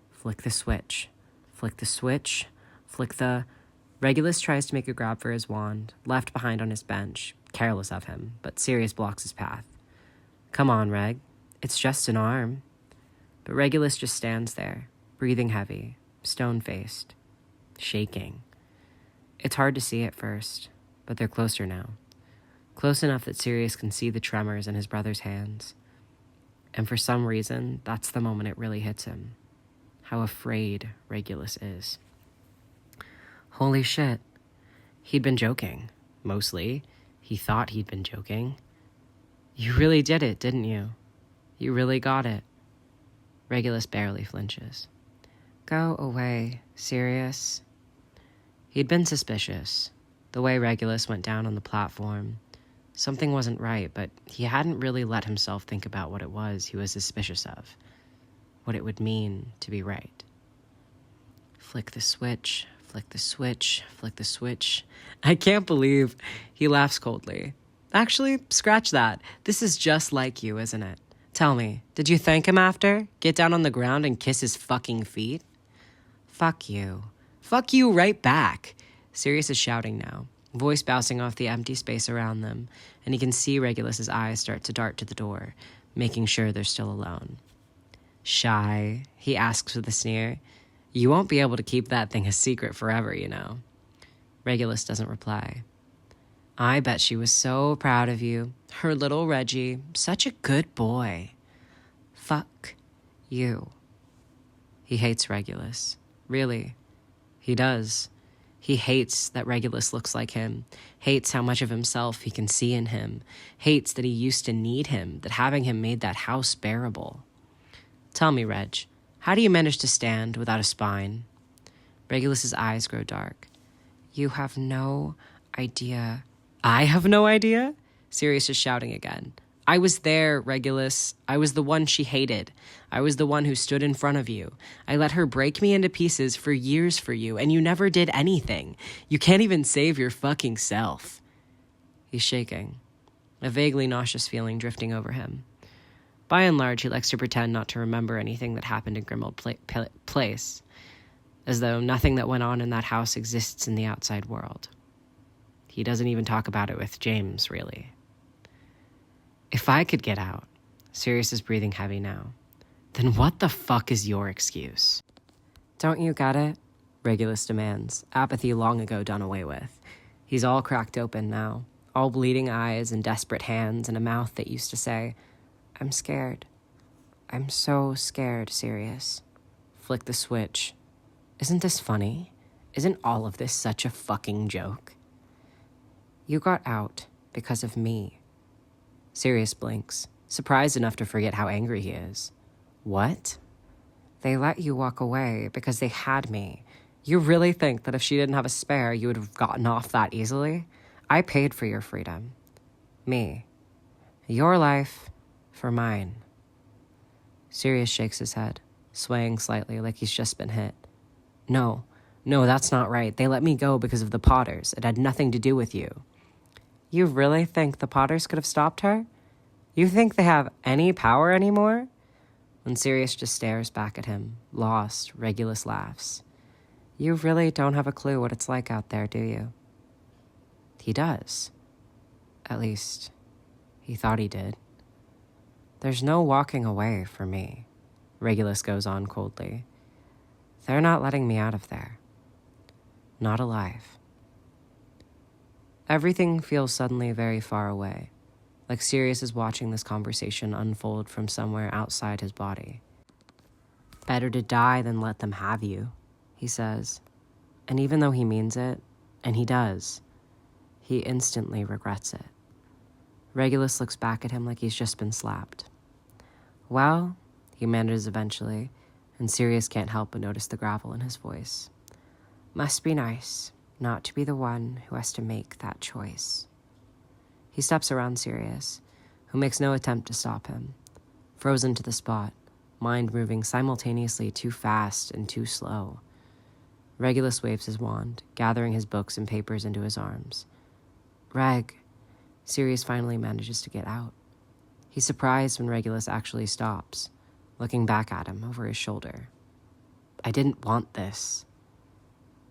Flick the switch. Flick the switch. Flick the... Regulus tries to make a grab for his wand, left behind on his bench, careless of him, but Sirius blocks his path. Come on, Reg. It's just an arm. But Regulus just stands there, breathing heavy, stone-faced, shaking. It's hard to see at first, but they're closer now. Close enough that Sirius can see the tremors in his brother's hands. And for some reason, that's the moment it really hits him. How afraid Regulus is. Holy shit. He'd been joking. Mostly. He thought he'd been joking. You really did it, didn't you? You really got it. Regulus barely flinches. Go away, Sirius. He'd been suspicious. The way Regulus went down on the platform. Something wasn't right, but he hadn't really let himself think about what it was he was suspicious of. What it would mean to be right. Flick the switch, flick the switch, flick the switch. I can't believe he laughs coldly. Actually, scratch that. This is just like you, isn't it? Tell me, did you thank him after? Get down on the ground and kiss his fucking feet? Fuck you. Fuck you right back. Sirius is shouting now, voice bouncing off the empty space around them, and he can see Regulus's eyes start to dart to the door, making sure they're still alone. Shy, he asks with a sneer. You won't be able to keep that thing a secret forever, you know. Regulus doesn't reply. I bet she was so proud of you. Her little Reggie, such a good boy. Fuck you. He hates Regulus. Really. He does. He hates that Regulus looks like him, hates how much of himself he can see in him, hates that he used to need him, that having him made that house bearable. Tell me, Reg, how do you manage to stand without a spine? Regulus's eyes grow dark. You have no idea. I have no idea? Sirius is shouting again. I was there, Regulus. I was the one she hated. I was the one who stood in front of you. I let her break me into pieces for years for you, and you never did anything. You can't even save your fucking self. He's shaking, a vaguely nauseous feeling drifting over him. By and large, he likes to pretend not to remember anything that happened in Grimmauld Place, as though nothing that went on in that house exists in the outside world. He doesn't even talk about it with James, really. If I could get out, Sirius is breathing heavy now, then what the fuck is your excuse? Don't you get it? Regulus demands, apathy long ago done away with. He's all cracked open now, all bleeding eyes and desperate hands and a mouth that used to say, I'm scared. I'm so scared, Sirius. Flick the switch. Isn't this funny? Isn't all of this such a fucking joke? You got out because of me. Sirius blinks, surprised enough to forget how angry he is. What? They let you walk away because they had me. You really think that if she didn't have a spare, you would have gotten off that easily? I paid for your freedom. Me. Your life for mine. Sirius shakes his head, swaying slightly like he's just been hit. No, that's not right. They let me go because of the Potters. It had nothing to do with you. You really think the Potters could have stopped her? You think they have any power anymore? When Sirius just stares back at him, lost, Regulus laughs. You really don't have a clue what it's like out there, do you? He does. At least, he thought he did. There's no walking away for me. Regulus goes on coldly. They're not letting me out of there. Not alive. Everything feels suddenly very far away, like Sirius is watching this conversation unfold from somewhere outside his body. Better to die than let them have you, he says. And even though he means it, and he does, he instantly regrets it. Regulus looks back at him like he's just been slapped. Well, he manages eventually, and Sirius can't help but notice the gravel in his voice. Must be nice not to be the one who has to make that choice. He steps around Sirius, who makes no attempt to stop him, frozen to the spot, mind moving simultaneously too fast and too slow. Regulus waves his wand, gathering his books and papers into his arms. Reg, Sirius finally manages to get out. He's surprised when Regulus actually stops, looking back at him over his shoulder. I didn't want this.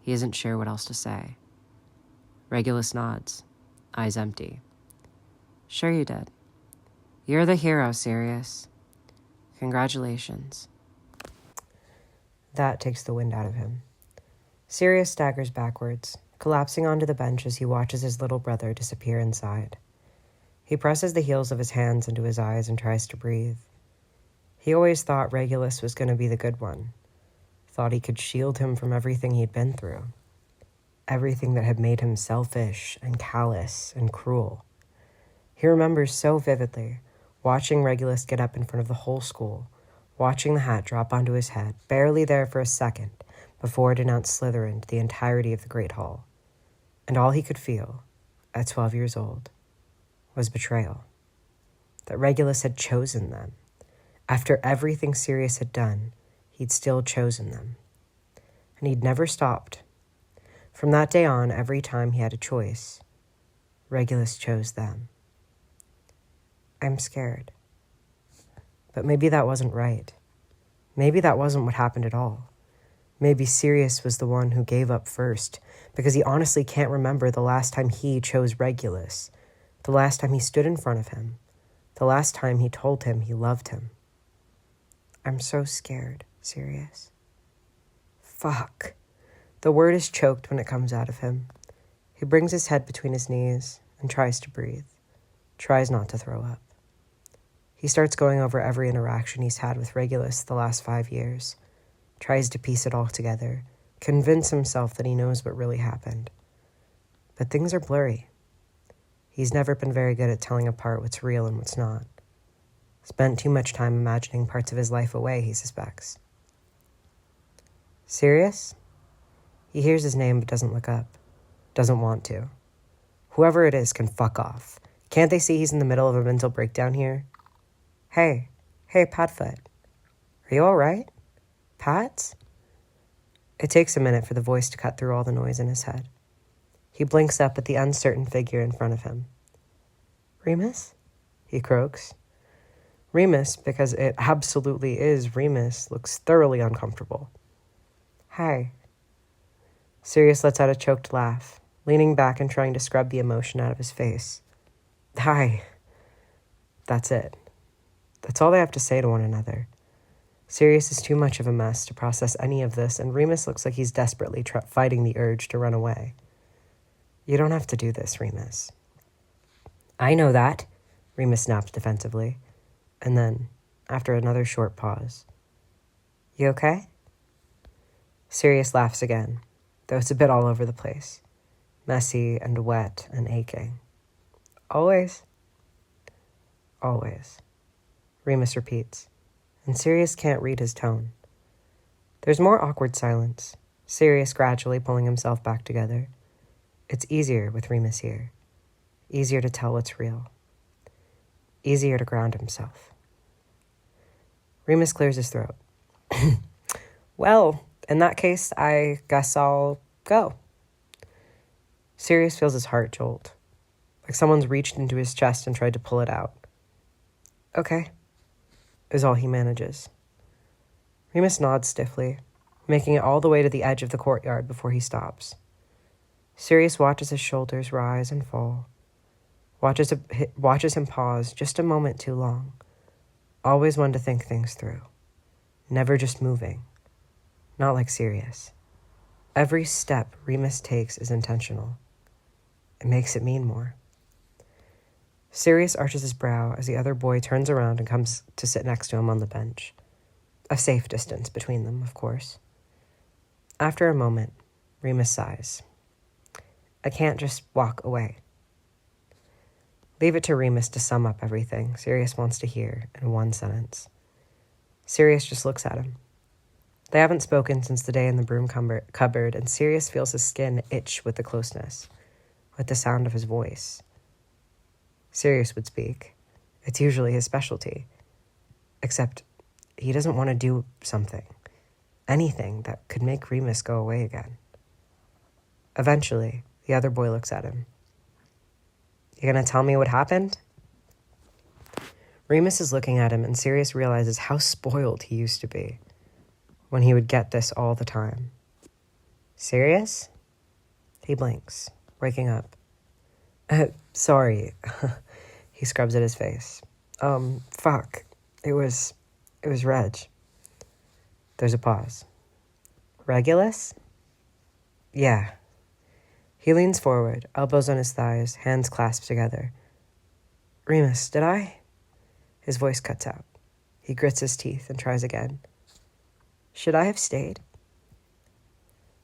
He isn't sure what else to say. Regulus nods, eyes empty. Sure you did. You're the hero, Sirius. Congratulations. That takes the wind out of him. Sirius staggers backwards, collapsing onto the bench as he watches his little brother disappear inside. He presses the heels of his hands into his eyes and tries to breathe. He always thought Regulus was going to be the good one. Thought he could shield him from everything he'd been through. Everything that had made him selfish and callous and cruel. He remembers so vividly watching Regulus get up in front of the whole school, watching the hat drop onto his head, barely there for a second before it announced Slytherin to the entirety of the Great Hall. And all he could feel, at 12 years old, was betrayal. That Regulus had chosen them. After everything Sirius had done, he'd still chosen them. And he'd never stopped. From that day on, every time he had a choice, Regulus chose them. I'm scared. But maybe that wasn't right. Maybe that wasn't what happened at all. Maybe Sirius was the one who gave up first, because he honestly can't remember the last time he chose Regulus, the last time he stood in front of him, the last time he told him he loved him. I'm so scared, Sirius. Fuck. The word is choked when it comes out of him. He brings his head between his knees and tries to breathe, tries not to throw up. He starts going over every interaction he's had with Regulus the last 5 years, tries to piece it all together, convince himself that he knows what really happened. But things are blurry. He's never been very good at telling apart what's real and what's not. Spent too much time imagining parts of his life away, he suspects. Sirius? He hears his name but doesn't look up. Doesn't want to. Whoever it is can fuck off. Can't they see he's in the middle of a mental breakdown here? Hey, Patfoot. Are you all right? Pats? It takes a minute for the voice to cut through all the noise in his head. He blinks up at the uncertain figure in front of him. Remus? He croaks. Remus, because it absolutely is Remus, looks thoroughly uncomfortable. Hi. Sirius lets out a choked laugh, leaning back and trying to scrub the emotion out of his face. Hi. That's it. That's all they have to say to one another. Sirius is too much of a mess to process any of this, and Remus looks like he's desperately fighting the urge to run away. You don't have to do this, Remus. I know that, Remus snaps defensively. And then, after another short pause, You okay? Sirius laughs again, though it's a bit all over the place. Messy and wet and aching. Always. Always. Remus repeats, and Sirius can't read his tone. There's more awkward silence, Sirius gradually pulling himself back together. It's easier with Remus here. Easier to tell what's real. Easier to ground himself. Remus clears his throat. Well, in that case, I guess I'll go. Sirius feels his heart jolt, like someone's reached into his chest and tried to pull it out. Okay, is all he manages. Remus nods stiffly, making it all the way to the edge of the courtyard before he stops. Sirius watches his shoulders rise and fall, watches him pause just a moment too long, always one to think things through, never just moving. Not like Sirius. Every step Remus takes is intentional. It makes it mean more. Sirius arches his brow as the other boy turns around and comes to sit next to him on the bench. A safe distance between them, of course. After a moment, Remus sighs. I can't just walk away. Leave it to Remus to sum up everything Sirius wants to hear in one sentence. Sirius just looks at him. They haven't spoken since the day in the broom cupboard, and Sirius feels his skin itch with the closeness, with the sound of his voice. Sirius would speak. It's usually his specialty. Except he doesn't want to do something, anything that could make Remus go away again. Eventually, the other boy looks at him. You gonna tell me what happened? Remus is looking at him, and Sirius realizes how spoiled he used to be when he would get this all the time. Sirius? He blinks, waking up. Sorry. He scrubs at his face. Fuck. It was Reg. There's a pause. Regulus? Yeah. He leans forward, elbows on his thighs, hands clasped together. Remus, did I? His voice cuts out. He grits his teeth and tries again. Should I have stayed?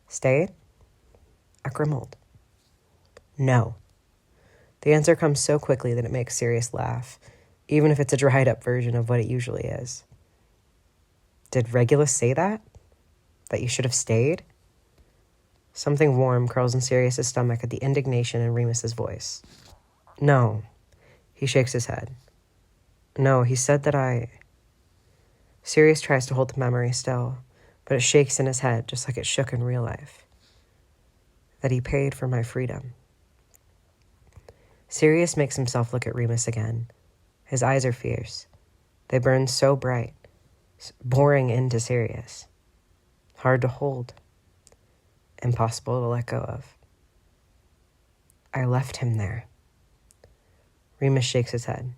Stayed? I grimaced. No. The answer comes so quickly that it makes Sirius laugh, even if it's a dried-up version of what it usually is. Did Regulus say that? That you should have stayed? Something warm curls in Sirius's stomach at the indignation in Remus's voice. No. He shakes his head. No, he said that I... Sirius tries to hold the memory still, but it shakes in his head just like it shook in real life. That he paid for my freedom. Sirius makes himself look at Remus again. His eyes are fierce. They burn so bright, boring into Sirius. Hard to hold. Impossible to let go of. I left him there. Remus shakes his head.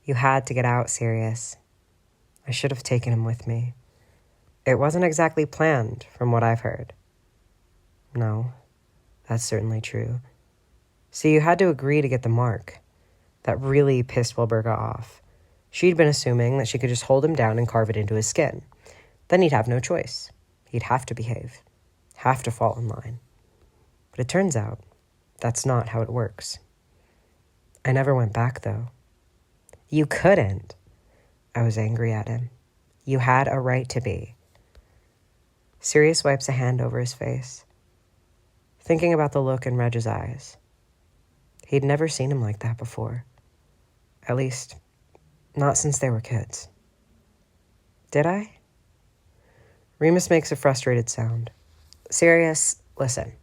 You had to get out, Sirius. I should have taken him with me. It wasn't exactly planned, from what I've heard. No, that's certainly true. See, you had to agree to get the mark. That really pissed Wilburga off. She'd been assuming that she could just hold him down and carve it into his skin. Then he'd have no choice. He'd have to behave. Have to fall in line. But it turns out, that's not how it works. I never went back, though. You couldn't. I was angry at him. You had a right to be. Sirius wipes a hand over his face, thinking about the look in Reg's eyes. He'd never seen him like that before. At least, not since they were kids. Did I? Remus makes a frustrated sound. Sirius, listen.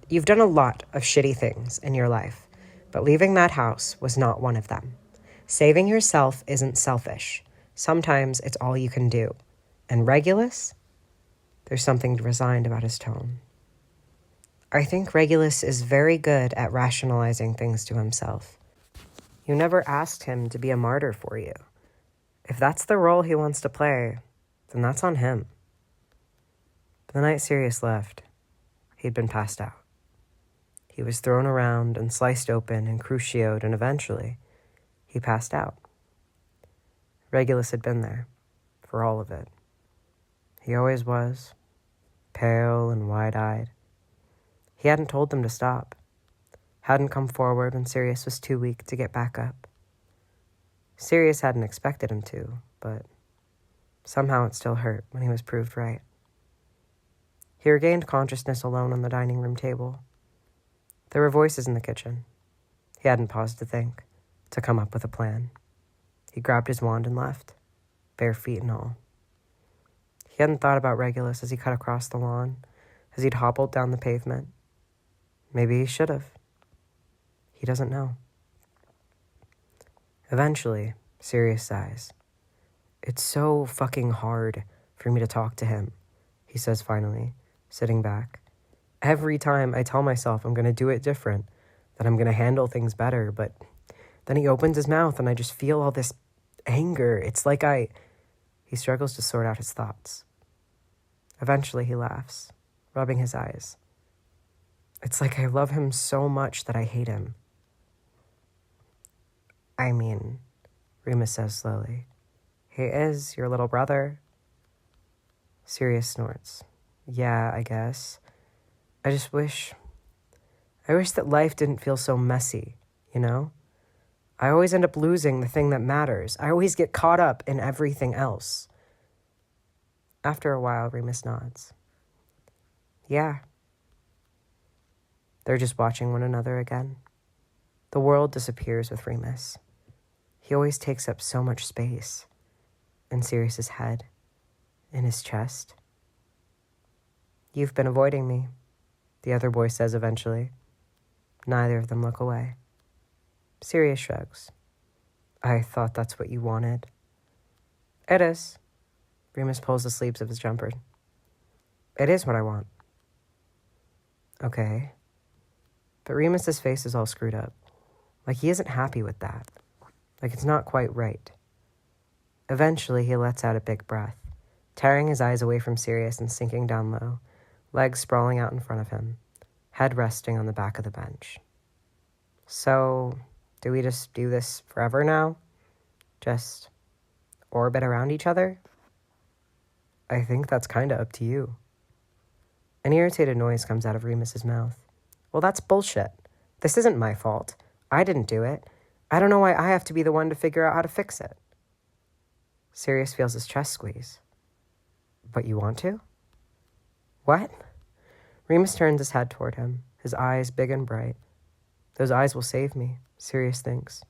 You've done a lot of shitty things in your life, but leaving that house was not one of them. Saving yourself isn't selfish. Sometimes it's all you can do. And Regulus? There's something resigned about his tone. I think Regulus is very good at rationalizing things to himself. You never asked him to be a martyr for you. If that's the role he wants to play, then that's on him. The night Sirius left, he'd been passed out. He was thrown around and sliced open and crucioed, and eventually, he passed out. Regulus had been there, for all of it. He always was, pale and wide-eyed. He hadn't told them to stop, hadn't come forward when Sirius was too weak to get back up. Sirius hadn't expected him to, but somehow it still hurt when he was proved right. He regained consciousness alone on the dining room table. There were voices in the kitchen. He hadn't paused to think, to come up with a plan. He grabbed his wand and left, bare feet and all. He hadn't thought about Regulus as he cut across the lawn, as he'd hobbled down the pavement. Maybe he should have. He doesn't know. Eventually, Sirius sighs. It's so fucking hard for me to talk to him, he says finally, sitting back. Every time I tell myself I'm going to do it different, that I'm going to handle things better, but then he opens his mouth and I just feel all this anger. It's like He struggles to sort out his thoughts. Eventually he laughs, rubbing his eyes. It's like I love him so much that I hate him. I mean, Remus says slowly, he is your little brother. Sirius snorts. Yeah, I guess. I wish that life didn't feel so messy, you know? I always end up losing the thing that matters. I always get caught up in everything else. After a while, Remus nods. Yeah. They're just watching one another again. The world disappears with Remus. He always takes up so much space. In Sirius's head. In his chest. You've been avoiding me, the other boy says eventually. Neither of them look away. Sirius shrugs. I thought that's what you wanted. It is. Remus pulls the sleeves of his jumper. It is what I want. Okay. But Remus's face is all screwed up. Like he isn't happy with that. Like it's not quite right. Eventually he lets out a big breath, tearing his eyes away from Sirius and sinking down low, legs sprawling out in front of him, head resting on the back of the bench. So, do we just do this forever now? Just orbit around each other? I think that's kind of up to you. An irritated noise comes out of Remus's mouth. Well, that's bullshit. This isn't my fault. I didn't do it. I don't know why I have to be the one to figure out how to fix it. Sirius feels his chest squeeze. But you want to? What? Remus turns his head toward him, his eyes big and bright. Those eyes will save me, Sirius thinks.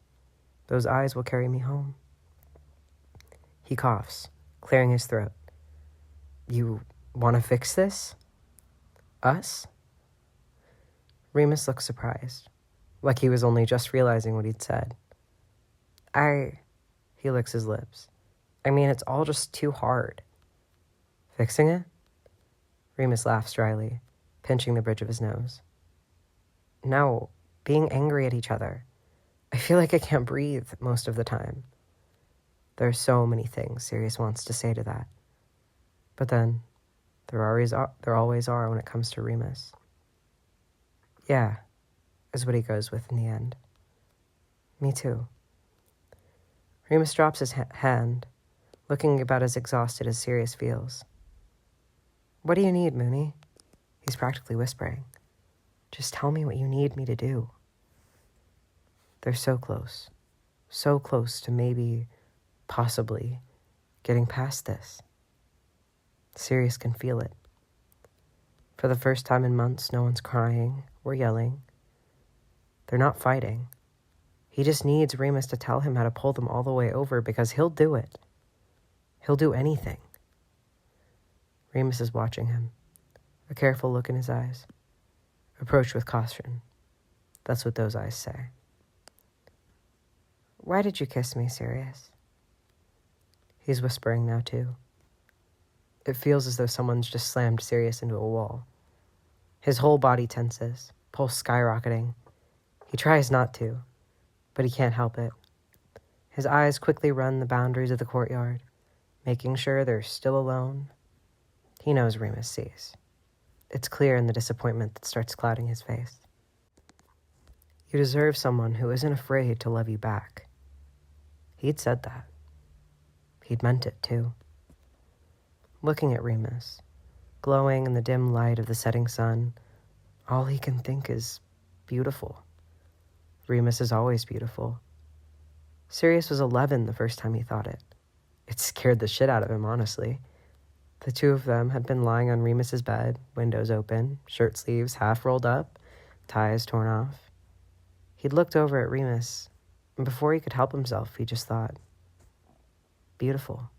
Those eyes will carry me home. He coughs, clearing his throat. You want to fix this? Us? Remus looks surprised, like he was only just realizing what he'd said. He licks his lips. I mean, it's all just too hard. Fixing it? Remus laughs dryly, pinching the bridge of his nose. No, being angry at each other. I feel like I can't breathe most of the time. There are so many things Sirius wants to say to that. But then, there always are when it comes to Remus. Yeah, is what he goes with in the end. Me too. Remus drops his hand, looking about as exhausted as Sirius feels. What do you need, Moony? He's practically whispering. Just tell me what you need me to do. They're so close to maybe, possibly, getting past this. Sirius can feel it. For the first time in months, no one's crying or yelling. They're not fighting. He just needs Remus to tell him how to pull them all the way over because he'll do it. He'll do anything. Remus is watching him, a careful look in his eyes. Approach with caution. That's what those eyes say. Why did you kiss me, Sirius? He's whispering now, too. It feels as though someone's just slammed Sirius into a wall. His whole body tenses, pulse skyrocketing. He tries not to, but he can't help it. His eyes quickly run the boundaries of the courtyard, making sure they're still alone. He knows Remus sees. It's clear in the disappointment that starts clouding his face. You deserve someone who isn't afraid to love you back. He'd said that. He'd meant it, too. Looking at Remus, glowing in the dim light of the setting sun, all he can think is beautiful. Remus is always beautiful. Sirius was 11 the first time he thought it. It scared the shit out of him, honestly. The two of them had been lying on Remus's bed, windows open, shirt sleeves half rolled up, ties torn off. He'd looked over at Remus, and before he could help himself, he just thought, beautiful.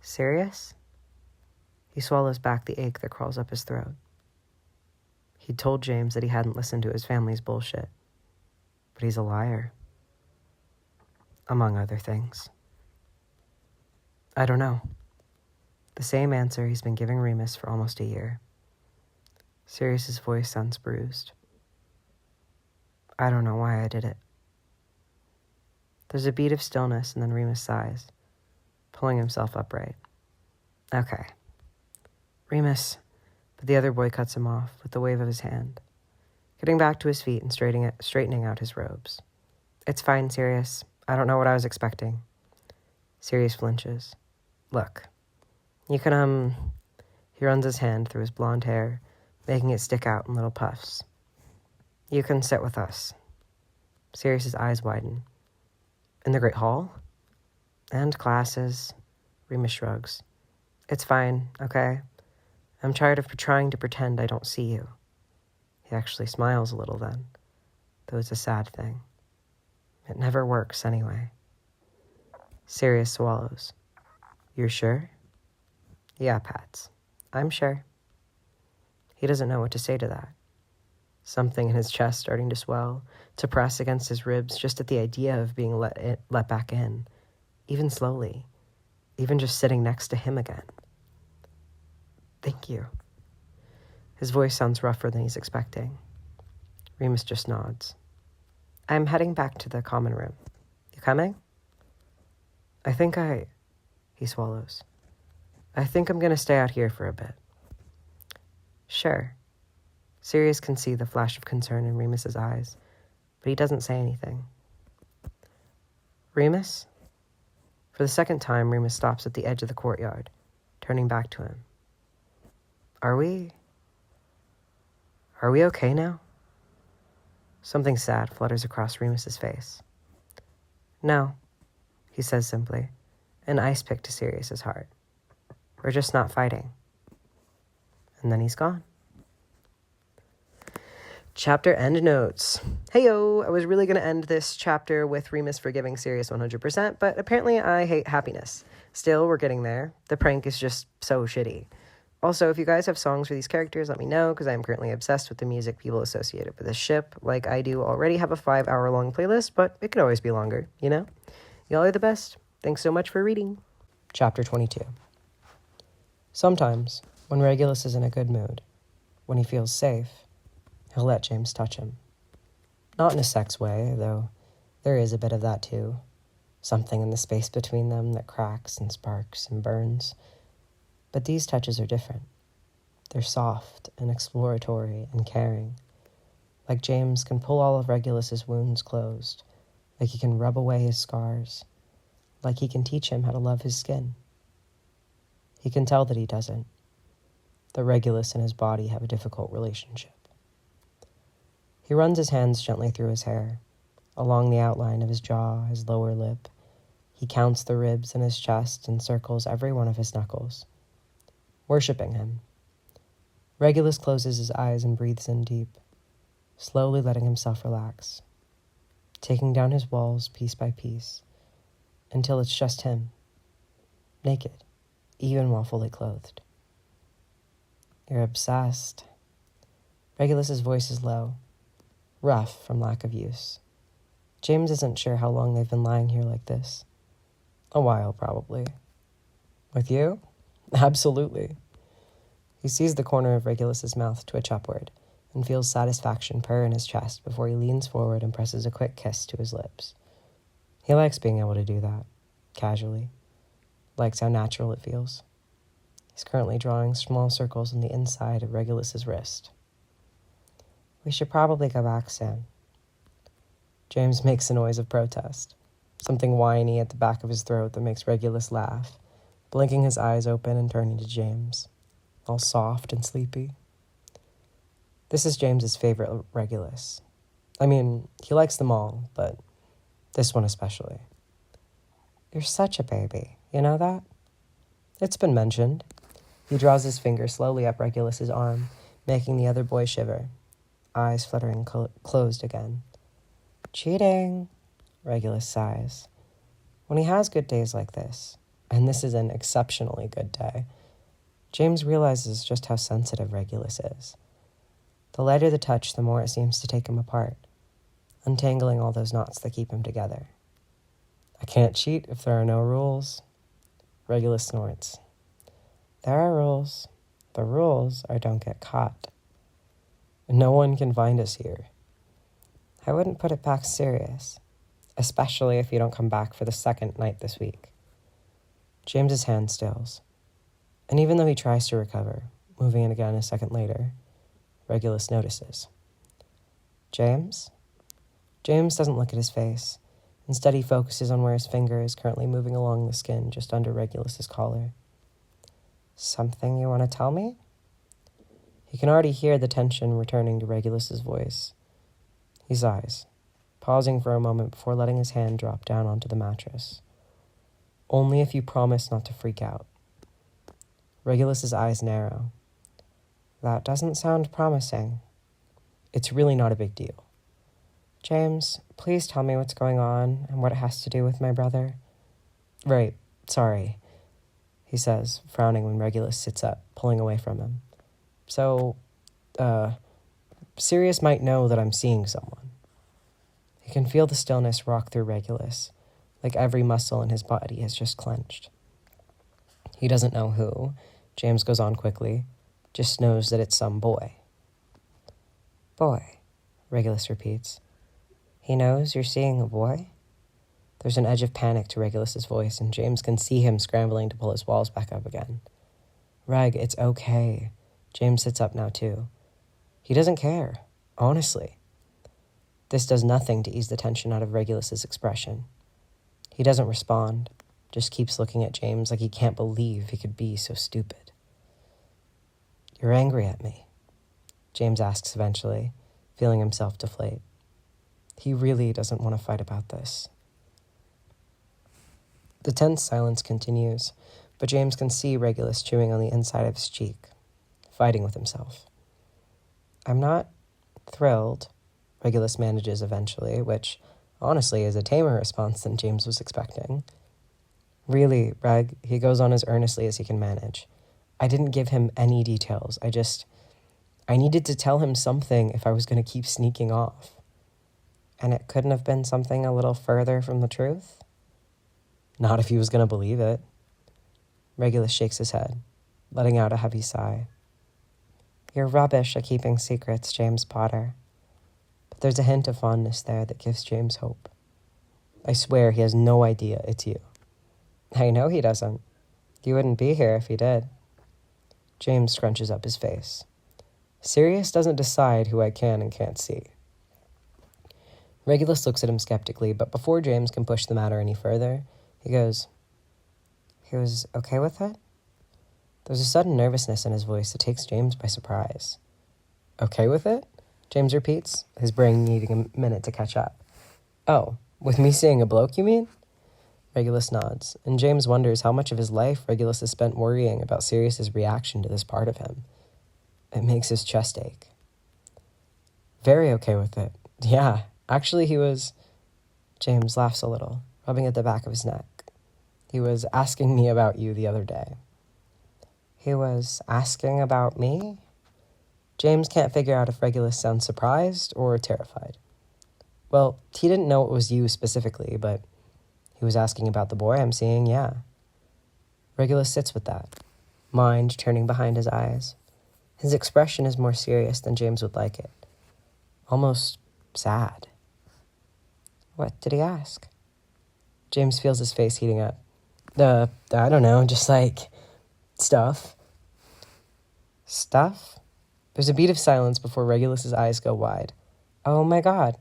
Serious? He swallows back the ache that crawls up his throat. He'd told James that he hadn't listened to his family's bullshit. But he's a liar. Among other things. I don't know. The same answer he's been giving Remus for almost a year. Sirius's voice sounds bruised. I don't know why I did it. There's a beat of stillness, and then Remus sighs, pulling himself upright. Okay. Remus, but the other boy cuts him off with a wave of his hand, getting back to his feet and straightening out his robes. It's fine, Sirius. I don't know what I was expecting. Sirius flinches. Look, you can, He runs his hand through his blonde hair, making it stick out in little puffs. You can sit with us. Sirius's eyes widen. In the Great Hall? And classes. Remus shrugs. It's fine, okay? I'm tired of trying to pretend I don't see you. He actually smiles a little then, though it's a sad thing. It never works anyway. Sirius swallows. You're sure? Yeah, Pats. I'm sure. He doesn't know what to say to that. Something in his chest starting to swell, to press against his ribs just at the idea of being let back in, even slowly, even just sitting next to him again. Thank you. His voice sounds rougher than he's expecting. Remus just nods. I'm heading back to the common room. You coming? He swallows. I think I'm going to stay out here for a bit. Sure. Sirius can see the flash of concern in Remus's eyes, but he doesn't say anything. Remus? For the second time, Remus stops at the edge of the courtyard, turning back to him. Are we okay now? Something sad flutters across Remus's face. No, he says simply, an ice pick to Sirius's heart. We're just not fighting. And then he's gone. Chapter end notes. Heyo, I was really going to end this chapter with Remus forgiving Sirius 100%, but apparently I hate happiness. Still, we're getting there. The prank is just so shitty. Also, if you guys have songs for these characters, let me know, because I am currently obsessed with the music people associated with this ship. Like I do already have a 5-hour-long playlist, but it could always be longer, you know? Y'all are the best. Thanks so much for reading. Chapter 22. Sometimes, when Regulus is in a good mood, when he feels safe, he'll let James touch him. Not in a sex way, though there is a bit of that too. Something in the space between them that cracks and sparks and burns. But these touches are different. They're soft and exploratory and caring. Like James can pull all of Regulus's wounds closed. Like he can rub away his scars. Like he can teach him how to love his skin. He can tell that he doesn't. That Regulus and his body have a difficult relationship. He runs his hands gently through his hair, along the outline of his jaw, his lower lip. He counts the ribs in his chest and circles every one of his knuckles, worshipping him. Regulus closes his eyes and breathes in deep, slowly letting himself relax, taking down his walls piece by piece, until it's just him, naked, even while fully clothed. You're obsessed. Regulus's voice is low, rough from lack of use. James isn't sure how long they've been lying here like this. A while, probably. With you? Absolutely. He sees the corner of Regulus's mouth twitch upward and feels satisfaction purr in his chest before he leans forward and presses a quick kiss to his lips. He likes being able to do that, casually. Likes how natural it feels. He's currently drawing small circles on the inside of Regulus's wrist. We should probably go back soon. James makes a noise of protest, something whiny at the back of his throat that makes Regulus laugh, blinking his eyes open and turning to James, all soft and sleepy. This is James's favorite Regulus. I mean, he likes them all, but this one especially. You're such a baby, you know that? It's been mentioned. He draws his finger slowly up Regulus's arm, making the other boy shiver, eyes fluttering closed again. Cheating, Regulus sighs. When he has good days like this, and this is an exceptionally good day, James realizes just how sensitive Regulus is. The lighter the touch, the more it seems to take him apart, untangling all those knots that keep him together. I can't cheat if there are no rules. Regulus snorts. There are rules. The rules are don't get caught. No one can find us here. I wouldn't put it past SIRIUS. especially if you don't come back for the second night this week. James's hand stills, and even though he tries to recover, moving it again a second later, Regulus notices. James? James doesn't look at his face. Instead, he focuses on where his finger is currently moving along the skin just under Regulus's collar. Something you want to tell me? He can already hear the tension returning to Regulus's voice. He sighs, pausing for a moment before letting his hand drop down onto the mattress. Only if you promise not to freak out. Regulus's eyes narrow. That doesn't sound promising. It's really not a big deal. James, please tell me what's going on and what it has to do with my brother. Right, sorry, he says, frowning when Regulus sits up, pulling away from him. So, Sirius might know that I'm seeing someone. He can feel the stillness rock through Regulus, like every muscle in his body has just clenched. He doesn't know who, James goes on quickly, just knows that it's some boy. Boy, Regulus repeats. He knows you're seeing a boy? There's an edge of panic to Regulus's voice, and James can see him scrambling to pull his walls back up again. Reg, it's okay. James sits up now, too. He doesn't care, honestly. This does nothing to ease the tension out of Regulus's expression. He doesn't respond, just keeps looking at James like he can't believe he could be so stupid. You're angry at me, James asks eventually, feeling himself deflate. He really doesn't want to fight about this. The tense silence continues, but James can see Regulus chewing on the inside of his cheek, fighting with himself. I'm not thrilled, Regulus manages eventually, which honestly is a tamer response than James was expecting. Really, Reg, he goes on as earnestly as he can manage. I didn't give him any details. I needed to tell him something if I was going to keep sneaking off. And it couldn't have been something a little further from the truth? Not if he was going to believe it. Regulus shakes his head, letting out a heavy sigh. You're rubbish at keeping secrets, James Potter. But there's a hint of fondness there that gives James hope. I swear he has no idea it's you. I know he doesn't. You wouldn't be here if he did. James scrunches up his face. Sirius doesn't decide who I can and can't see. Regulus looks at him skeptically, but before James can push the matter any further, he goes, He was okay with it? There's a sudden nervousness in his voice that takes James by surprise. Okay with it? James repeats, his brain needing a minute to catch up. Oh, with me seeing a bloke, you mean? Regulus nods, and James wonders how much of his life Regulus has spent worrying about Sirius's reaction to this part of him. It makes his chest ache. Very okay with it. Yeah, actually he was... James laughs a little, rubbing at the back of his neck. He was asking me about you the other day. He was asking about me? James can't figure out if Regulus sounds surprised or terrified. Well, he didn't know it was you specifically, but he was asking about the boy I'm seeing, yeah. Regulus sits with that, mind turning behind his eyes. His expression is more serious than James would like it. Almost sad. What did he ask? James feels his face heating up. I don't know, just like stuff. Stuff? There's a beat of silence before Regulus's eyes go wide. Oh my God,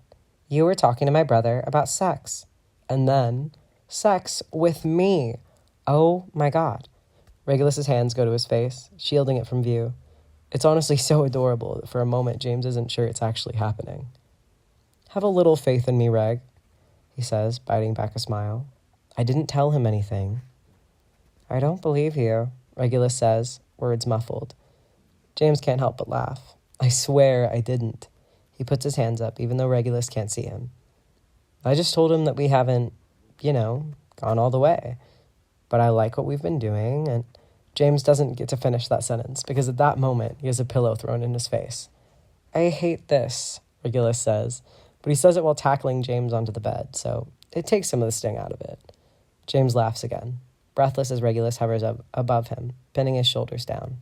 you were talking to my brother about sex. And then, sex with me. Oh my God. Regulus's hands go to his face, shielding it from view. It's honestly so adorable that for a moment James isn't sure it's actually happening. Have a little faith in me, Reg, he says, biting back a smile. I didn't tell him anything. I don't believe you, Regulus says, words muffled. James can't help but laugh. I swear I didn't. He puts his hands up, even though Regulus can't see him. I just told him that we haven't, gone all the way. But I like what we've been doing, and James doesn't get to finish that sentence, because at that moment, he has a pillow thrown in his face. I hate this, Regulus says, but he says it while tackling James onto the bed, so it takes some of the sting out of it. James laughs again, breathless as Regulus hovers above him, pinning his shoulders down.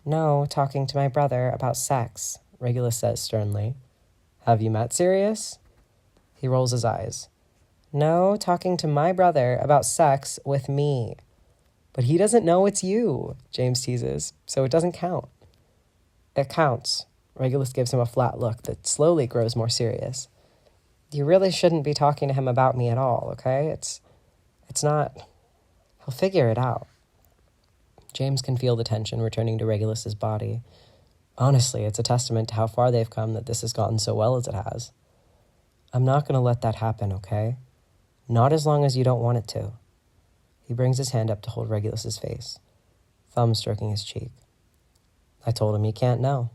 No, talking to my brother about sex, Regulus says sternly. Have you met Sirius? He rolls his eyes. No talking to my brother about sex with me. But he doesn't know it's you, James teases, so it doesn't count. It counts. Regulus gives him a flat look that slowly grows more serious. You really shouldn't be talking to him about me at all, okay? It's not... He'll figure it out. James can feel the tension returning to Regulus's body. Honestly, it's a testament to how far they've come that this has gotten so well as it has. I'm not going to let that happen, okay? Not as long as you don't want it to. He brings his hand up to hold Regulus's face, thumb stroking his cheek. I told him he can't know.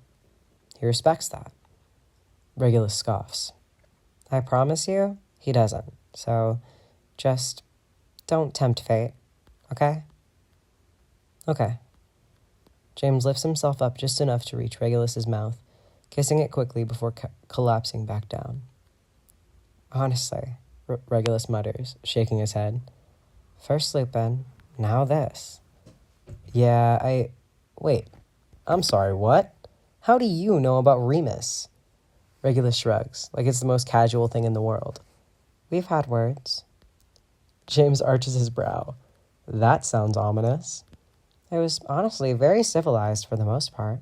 He respects that. Regulus scoffs. I promise you, he doesn't. So, just don't tempt fate, okay? Okay. James lifts himself up just enough to reach Regulus's mouth, kissing it quickly before collapsing back down. Honestly, Regulus mutters, shaking his head. First Lupin, now this. Yeah, Wait, I'm sorry, what? How do you know about Remus? Regulus shrugs, like it's the most casual thing in the world. We've had words. James arches his brow. That sounds ominous. It was honestly very civilized for the most part.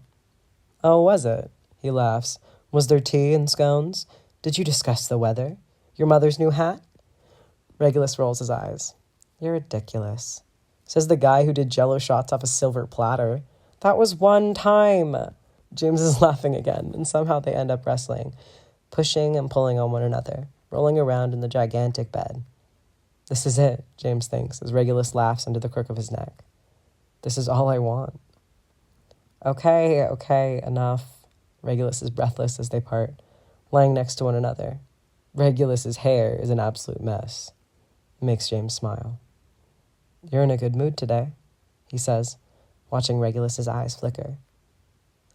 Oh, was it? He laughs. Was there tea and scones? Did you discuss the weather? Your mother's new hat? Regulus rolls his eyes. You're ridiculous. Says the guy who did jello shots off a silver platter. That was one time. James is laughing again, and somehow they end up wrestling, pushing and pulling on one another, rolling around in the gigantic bed. This is it, James thinks, as Regulus laughs under the crook of his neck. This is all I want. Okay, enough. Regulus is breathless as they part, lying next to one another. Regulus's hair is an absolute mess. It makes James smile. You're in a good mood today, he says, watching Regulus's eyes flicker.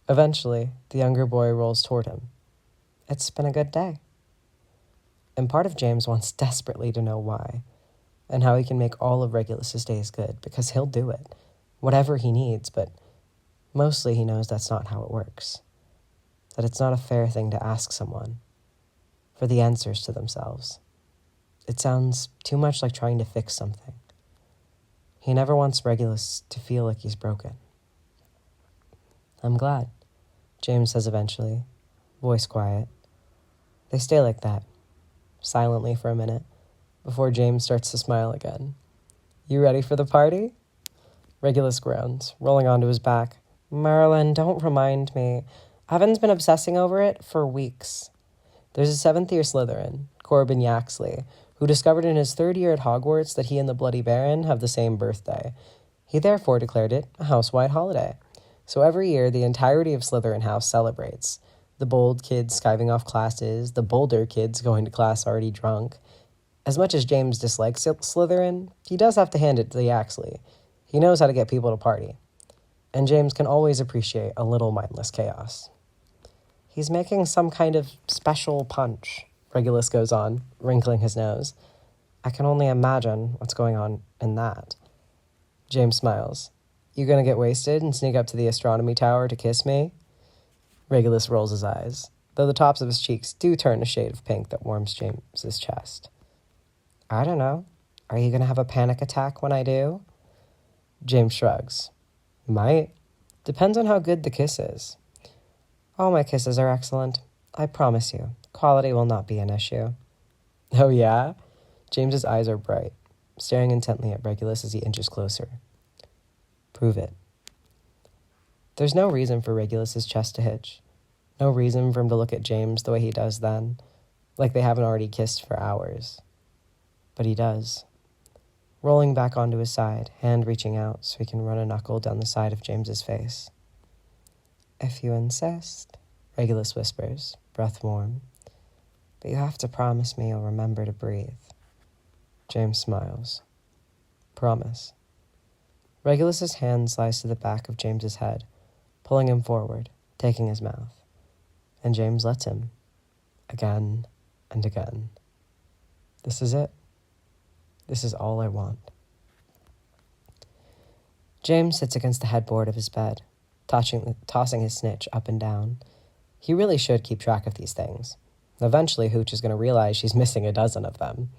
Eventually, the younger boy rolls toward him. It's been a good day. And part of James wants desperately to know why, and how he can make all of Regulus's days good, because he'll do it, whatever he needs, but mostly he knows that's not how it works. That it's not a fair thing to ask someone for the answers to themselves. It sounds too much like trying to fix something. He never wants Regulus to feel like he's broken. I'm glad, James says eventually, voice quiet. They stay like that, silently for a minute, before James starts to smile again. You ready for the party? Regulus groans, rolling onto his back. Merlin, don't remind me. Evan's been obsessing over it for weeks. There's a seventh-year Slytherin, Corbin Yaxley, who discovered in his third year at Hogwarts that he and the Bloody Baron have the same birthday. He therefore declared it a house-wide holiday. So every year, the entirety of Slytherin House celebrates. The bold kids skiving off classes, the bolder kids going to class already drunk. As much as James dislikes Slytherin, he does have to hand it to Yaxley. He knows how to get people to party. And James can always appreciate a little mindless chaos. He's making some kind of special punch, Regulus goes on, wrinkling his nose. I can only imagine what's going on in that. James smiles. You gonna get wasted and sneak up to the astronomy tower to kiss me? Regulus rolls his eyes, though the tops of his cheeks do turn a shade of pink that warms James's chest. I don't know. Are you gonna have a panic attack when I do? James shrugs. Might. Depends on how good the kiss is. All my kisses are excellent. I promise you, quality will not be an issue. Oh yeah? James's eyes are bright, staring intently at Regulus as he inches closer. Prove it. There's no reason for Regulus's chest to hitch. No reason for him to look at James the way he does then, like they haven't already kissed for hours. But he does. Rolling back onto his side, hand reaching out so he can run a knuckle down the side of James's face. If you insist, Regulus whispers, breath warm. But you have to promise me you'll remember to breathe. James smiles. Promise. Regulus's hand slides to the back of James's head, pulling him forward, taking his mouth. And James lets him. Again and again. This is it. This is all I want. James sits against the headboard of his bed, tossing his snitch up and down. He really should keep track of these things. Eventually, Hooch is going to realize she's missing a dozen of them.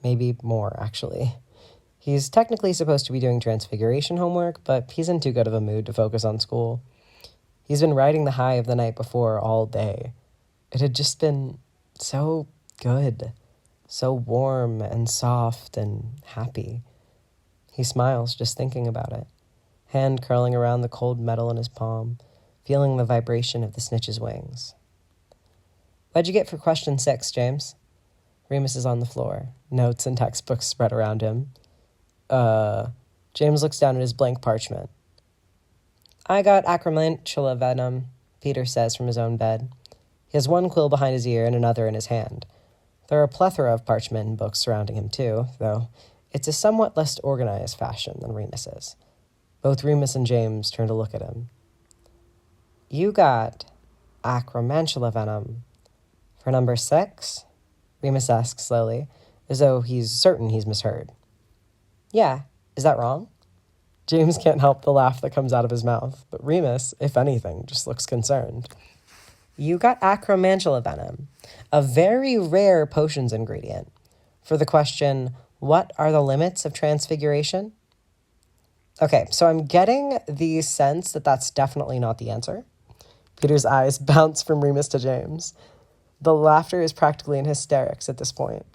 Maybe more, actually. He's technically supposed to be doing Transfiguration homework, but he's in too good of a mood to focus on school. He's been riding the high of the night before all day. It had just been so good, so warm and soft and happy. He smiles just thinking about it, hand curling around the cold metal in his palm, feeling the vibration of the snitch's wings. What'd you get for question 6, James? Remus is on the floor, notes and textbooks spread around him. James looks down at his blank parchment. I got acromantula venom, Peter says from his own bed. He has one quill behind his ear and another in his hand. There are a plethora of parchment and books surrounding him, too, though it's a somewhat less organized fashion than Remus's. Both Remus and James turn to look at him. You got acromantula venom for number 6? Remus asks slowly, as though he's certain he's misheard. Yeah, is that wrong? James can't help the laugh that comes out of his mouth, but Remus, if anything, just looks concerned. You got acromantula venom, a very rare potions ingredient. For the question, what are the limits of transfiguration? Okay, so I'm getting the sense that that's definitely not the answer. Peter's eyes bounce from Remus to James. The laughter is practically in hysterics at this point.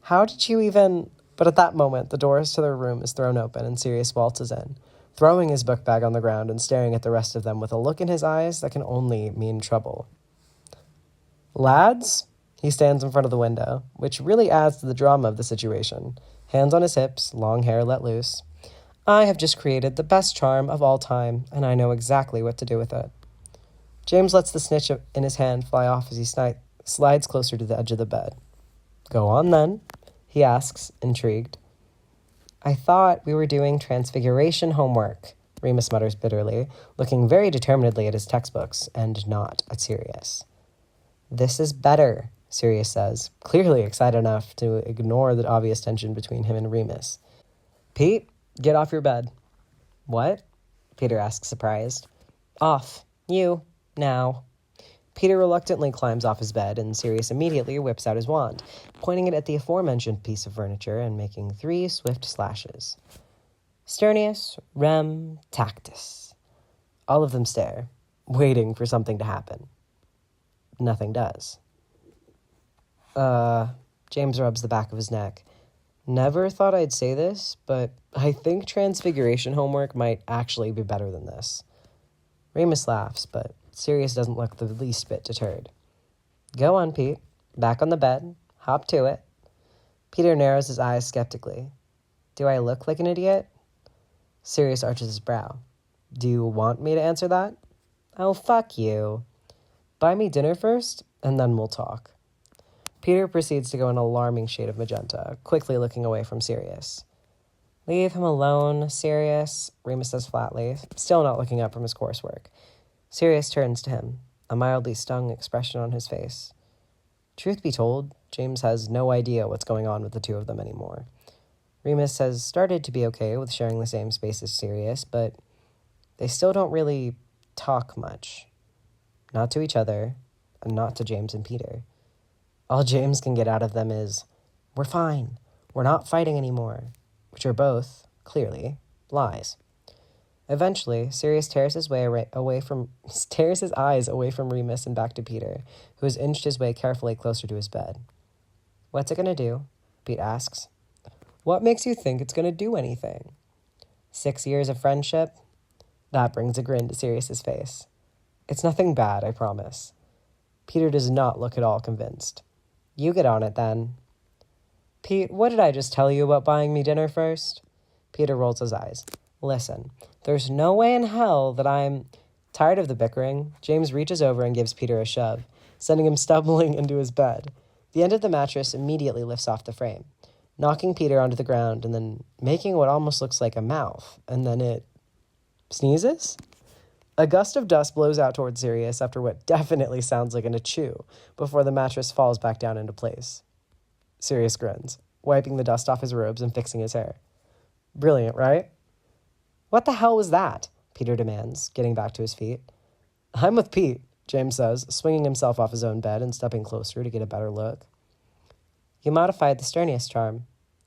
How did you even... But at that moment, the doors to their room is thrown open and Sirius waltzes in, throwing his book bag on the ground and staring at the rest of them with a look in his eyes that can only mean trouble. Lads? He stands in front of the window, which really adds to the drama of the situation. Hands on his hips, long hair let loose. I have just created the best charm of all time, and I know exactly what to do with it. James lets the snitch in his hand fly off as he slides closer to the edge of the bed. Go on, then, he asks, intrigued. I thought we were doing Transfiguration homework, Remus mutters bitterly, looking very determinedly at his textbooks and not at Sirius. This is better, Sirius says, clearly excited enough to ignore the obvious tension between him and Remus. Pete, get off your bed. What? Peter asks, surprised. Off. You. Now. Peter reluctantly climbs off his bed, and Sirius immediately whips out his wand, pointing it at the aforementioned piece of furniture and making 3 swift slashes. Sternius, rem, tactus. All of them stare, waiting for something to happen. Nothing does. James rubs the back of his neck. Never thought I'd say this, but I think Transfiguration homework might actually be better than this. Remus laughs, but Sirius doesn't look the least bit deterred. Go on, Pete. Back on the bed. Hop to it. Peter narrows his eyes skeptically. Do I look like an idiot? Sirius arches his brow. Do you want me to answer that? Oh, fuck you. Buy me dinner first, and then we'll talk. Peter proceeds to go an alarming shade of magenta, quickly looking away from Sirius. Leave him alone, Sirius, Remus says flatly, still not looking up from his coursework. Sirius turns to him, a mildly stung expression on his face. Truth be told, James has no idea what's going on with the two of them anymore. Remus has started to be okay with sharing the same space as Sirius, but they still don't really talk much. Not to each other, and not to James and Peter. All James can get out of them is, we're fine, we're not fighting anymore, which are both, clearly, lies. Eventually, Sirius tears his eyes away from Remus and back to Peter, who has inched his way carefully closer to his bed. What's it gonna do? Pete asks. What makes you think it's gonna do anything? 6 years of friendship? That brings a grin to Sirius's face. It's nothing bad, I promise. Peter does not look at all convinced. You get on it, then. Pete, what did I just tell you about buying me dinner first? Peter rolls his eyes. Listen, there's no way in hell that I'm... Tired of the bickering, James reaches over and gives Peter a shove, sending him stumbling into his bed. The end of the mattress immediately lifts off the frame, knocking Peter onto the ground and then making what almost looks like a mouth, and then it... sneezes? A gust of dust blows out towards Sirius after what definitely sounds like an achoo before the mattress falls back down into place. Sirius grins, wiping the dust off his robes and fixing his hair. Brilliant, right? What the hell was that? Peter demands, getting back to his feet. I'm with Pete, James says, swinging himself off his own bed and stepping closer to get a better look. You modified the Sternius charm,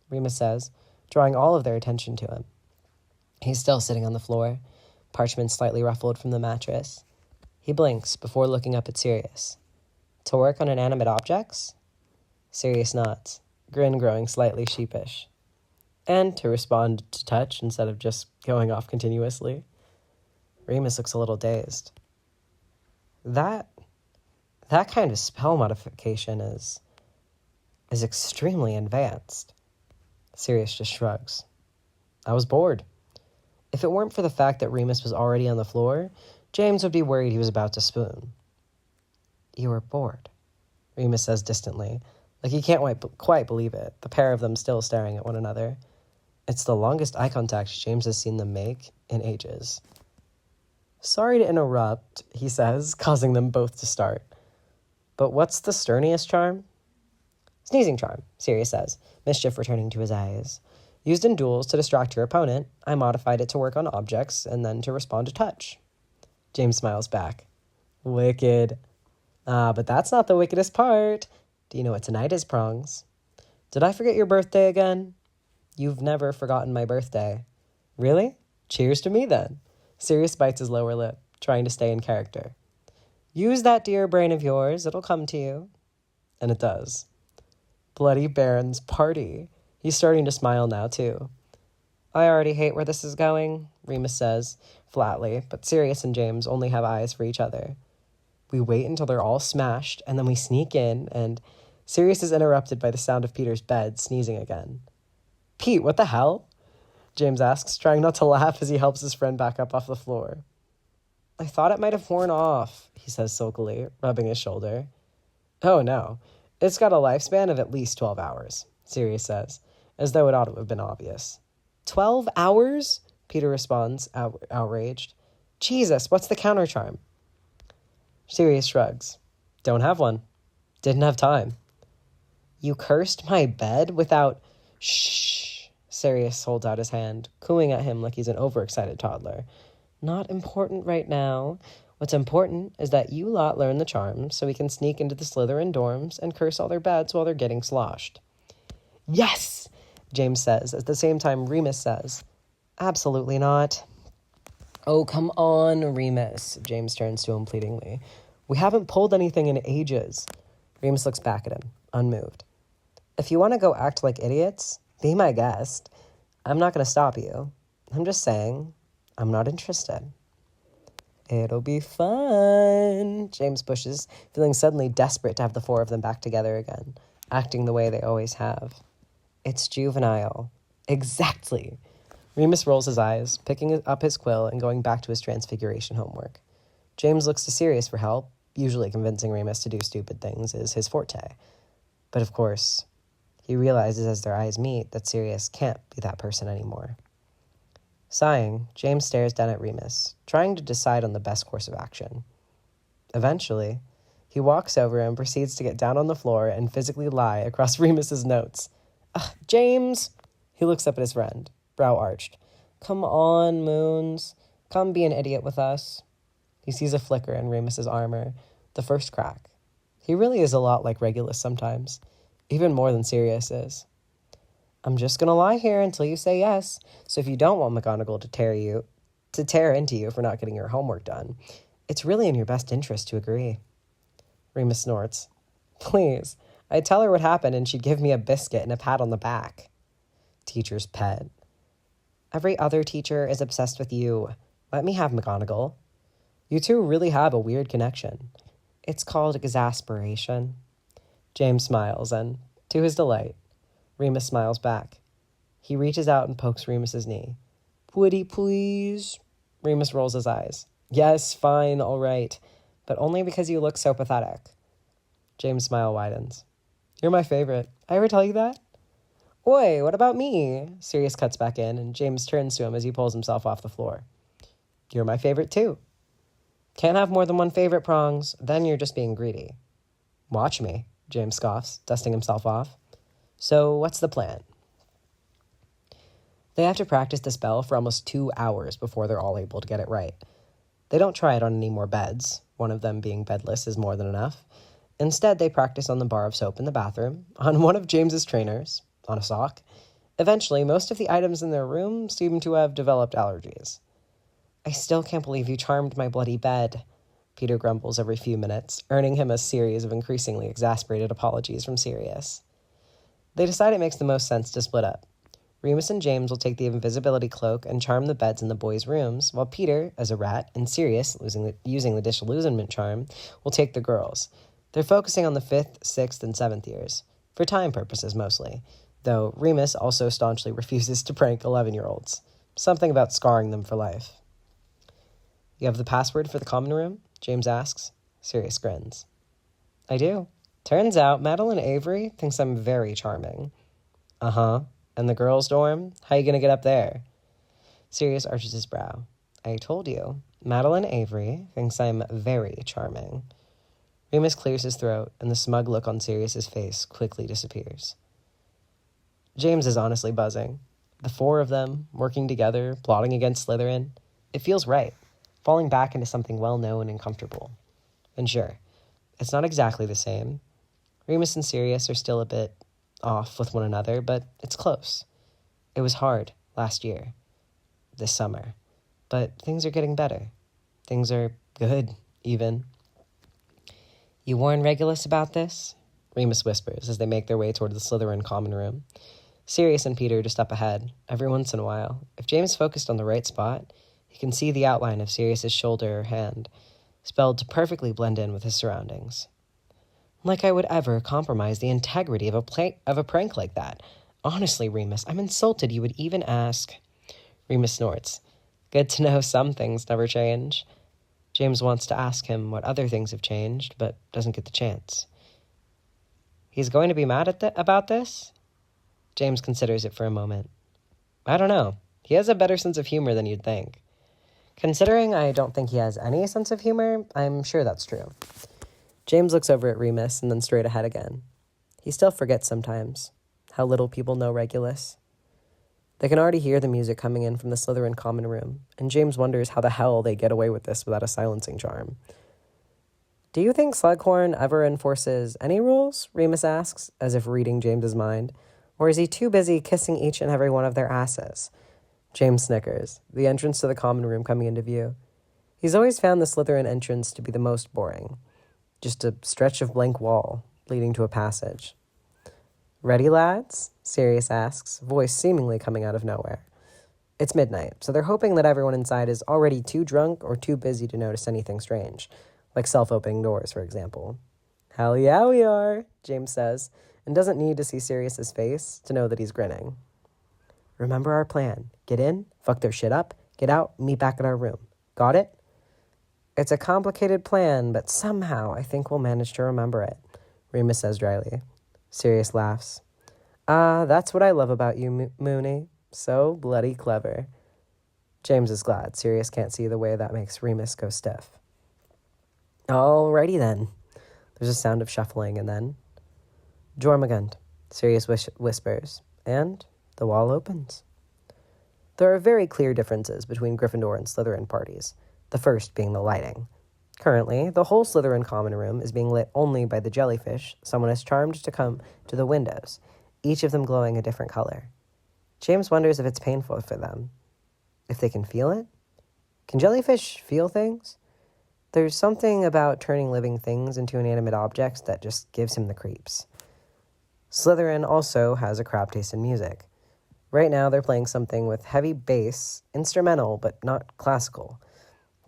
Remus says, drawing all of their attention to him. He's still sitting on the floor, parchment slightly ruffled from the mattress. He blinks before looking up at Sirius. To work on inanimate objects? Sirius nods, grin growing slightly sheepish. And to respond to touch instead of just going off continuously. Remus looks a little dazed. That kind of spell modification is extremely advanced. Sirius just shrugs. I was bored. If it weren't for the fact that Remus was already on the floor, James would be worried he was about to spoon. You were bored, Remus says distantly, like he can't quite believe it, the pair of them still staring at one another. It's the longest eye contact James has seen them make in ages. Sorry to interrupt, he says, causing them both to start. But what's the Sternius charm? Sneezing charm, Sirius says, mischief returning to his eyes. Used in duels to distract your opponent, I modified it to work on objects and then to respond to touch. James smiles back. Wicked. But that's not the wickedest part. Do you know what tonight is, Prongs? Did I forget your birthday again? You've never forgotten my birthday. Really? Cheers to me, then. Sirius bites his lower lip, trying to stay in character. Use that dear brain of yours. It'll come to you. And it does. Bloody Baron's party. He's starting to smile now, too. I already hate where this is going, Remus says, flatly, but Sirius and James only have eyes for each other. We wait until they're all smashed, and then we sneak in, and Sirius is interrupted by the sound of Peter's bed sneezing again. Pete, what the hell? James asks, trying not to laugh as he helps his friend back up off the floor. I thought it might have worn off, he says sulkily, rubbing his shoulder. Oh, no. It's got a lifespan of at least 12 hours, Sirius says, as though it ought to have been obvious. 12 hours? Peter responds, outraged. Jesus, what's the counter charm? Sirius shrugs. Don't have one. Didn't have time. You cursed my bed without... Shh. Sirius holds out his hand, cooing at him like he's an overexcited toddler. Not important right now. What's important is that you lot learn the charm so we can sneak into the Slytherin dorms and curse all their beds while they're getting sloshed. Yes! James says, at the same time Remus says, absolutely not. Oh, come on, Remus, James turns to him pleadingly. We haven't pulled anything in ages. Remus looks back at him, unmoved. If you want to go act like idiots, be my guest. I'm not going to stop you. I'm just saying, I'm not interested. It'll be fun, James pushes, feeling suddenly desperate to have the four of them back together again, acting the way they always have. It's juvenile. Exactly. Remus rolls his eyes, picking up his quill and going back to his transfiguration homework. James looks to Sirius for help. Usually convincing Remus to do stupid things is his forte. But of course, he realizes as their eyes meet that Sirius can't be that person anymore. Sighing, James stares down at Remus, trying to decide on the best course of action. Eventually, he walks over and proceeds to get down on the floor and physically lie across Remus's notes. James! He looks up at his friend, brow arched. Come on, Moons. Come be an idiot with us. He sees a flicker in Remus's armor, the first crack. He really is a lot like Regulus sometimes, even more than Sirius is. I'm just going to lie here until you say yes, so if you don't want McGonagall to tear into you for not getting your homework done, it's really in your best interest to agree. Remus snorts. Please, I'd tell her what happened and she'd give me a biscuit and a pat on the back. Teacher's pet. Every other teacher is obsessed with you. Let me have McGonagall. You two really have a weird connection. It's called exasperation. James smiles, and, to his delight, Remus smiles back. He reaches out and pokes Remus's knee. Would please? Remus rolls his eyes. Yes, fine, all right, but only because you look so pathetic. James' smile widens. You're my favorite. I ever tell you that? Oi, what about me? Sirius cuts back in, and James turns to him as he pulls himself off the floor. You're my favorite, too. Can't have more than one favorite, Prongs. Then you're just being greedy. Watch me, James scoffs, dusting himself off. So what's the plan? They have to practice the spell for almost 2 hours before they're all able to get it right. They don't try it on any more beds. one of them being bedless is more than enough. Instead, they practice on the bar of soap in the bathroom, on one of James's trainers, on a sock. Eventually, most of the items in their room seem to have developed allergies. "I still can't believe you charmed my bloody bed," Peter grumbles every few minutes, earning him a series of increasingly exasperated apologies from Sirius. They decide it makes the most sense to split up. Remus and James will take the invisibility cloak and charm the beds in the boys' rooms, while Peter, as a rat, and Sirius, using the disillusionment charm, will take the girls. They're focusing on the 5th, 6th, and 7th years, for time purposes mostly, though Remus also staunchly refuses to prank 11-year-olds. Something about scarring them for life. "You have the password for the common room?" James asks. Sirius grins. "I do. Turns out Madeline Avery thinks I'm very charming." "Uh-huh. And the girls' dorm? How you gonna get up there?" Sirius arches his brow. "I told you. Madeline Avery thinks I'm very charming." Remus clears his throat, and the smug look on Sirius's face quickly disappears. James is honestly buzzing. The 4 of them, working together, plotting against Slytherin. It feels right, falling back into something well-known and comfortable. And sure, it's not exactly the same. Remus and Sirius are still a bit off with one another, but it's close. It was hard last year, this summer, but things are getting better. Things are good, even. "You warn Regulus about this?" Remus whispers as they make their way toward the Slytherin common room. Sirius and Peter just up ahead, every once in a while. If James focused on the right spot, he can see the outline of Sirius's shoulder or hand, spelled to perfectly blend in with his surroundings. "Like I would ever compromise the integrity of a prank like that. Honestly, Remus, I'm insulted you would even ask." Remus snorts. Good to know some things never change. James wants to ask him what other things have changed, but doesn't get the chance. "He's going to be mad about this?" James considers it for a moment. "I don't know. He has a better sense of humor than you'd think." Considering I don't think he has any sense of humor, I'm sure that's true. James looks over at Remus and then straight ahead again. He still forgets sometimes how little people know Regulus. They can already hear the music coming in from the Slytherin common room, and James wonders how the hell they get away with this without a silencing charm. "Do you think Slughorn ever enforces any rules?" Remus asks, as if reading James's mind. "Or is he too busy kissing each and every one of their asses?" James snickers, the entrance to the common room coming into view. He's always found the Slytherin entrance to be the most boring. Just a stretch of blank wall leading to a passage. "Ready, lads?" Sirius asks, voice seemingly coming out of nowhere. It's midnight, so they're hoping that everyone inside is already too drunk or too busy to notice anything strange, like self-opening doors, for example. "Hell yeah, we are," James says, and doesn't need to see Sirius's face to know that he's grinning. "Remember our plan. Get in, fuck their shit up, get out, meet back at our room. Got it?" "It's a complicated plan, but somehow I think we'll manage to remember it," Remus says dryly. Sirius laughs. That's what I love about you, Mooney. So bloody clever." James is glad Sirius can't see the way that makes Remus go stiff. "Alrighty then." There's a sound of shuffling, and then... "Jormungand," Sirius whispers, and the wall opens. There are very clear differences between Gryffindor and Slytherin parties, the first being the lighting. Currently, the whole Slytherin common room is being lit only by the jellyfish someone has charmed to come to the windows, each of them glowing a different color. James wonders if it's painful for them. If they can feel it? Can jellyfish feel things? There's something about turning living things into inanimate objects that just gives him the creeps. Slytherin also has a crap taste in music. Right now they're playing something with heavy bass, instrumental but not classical.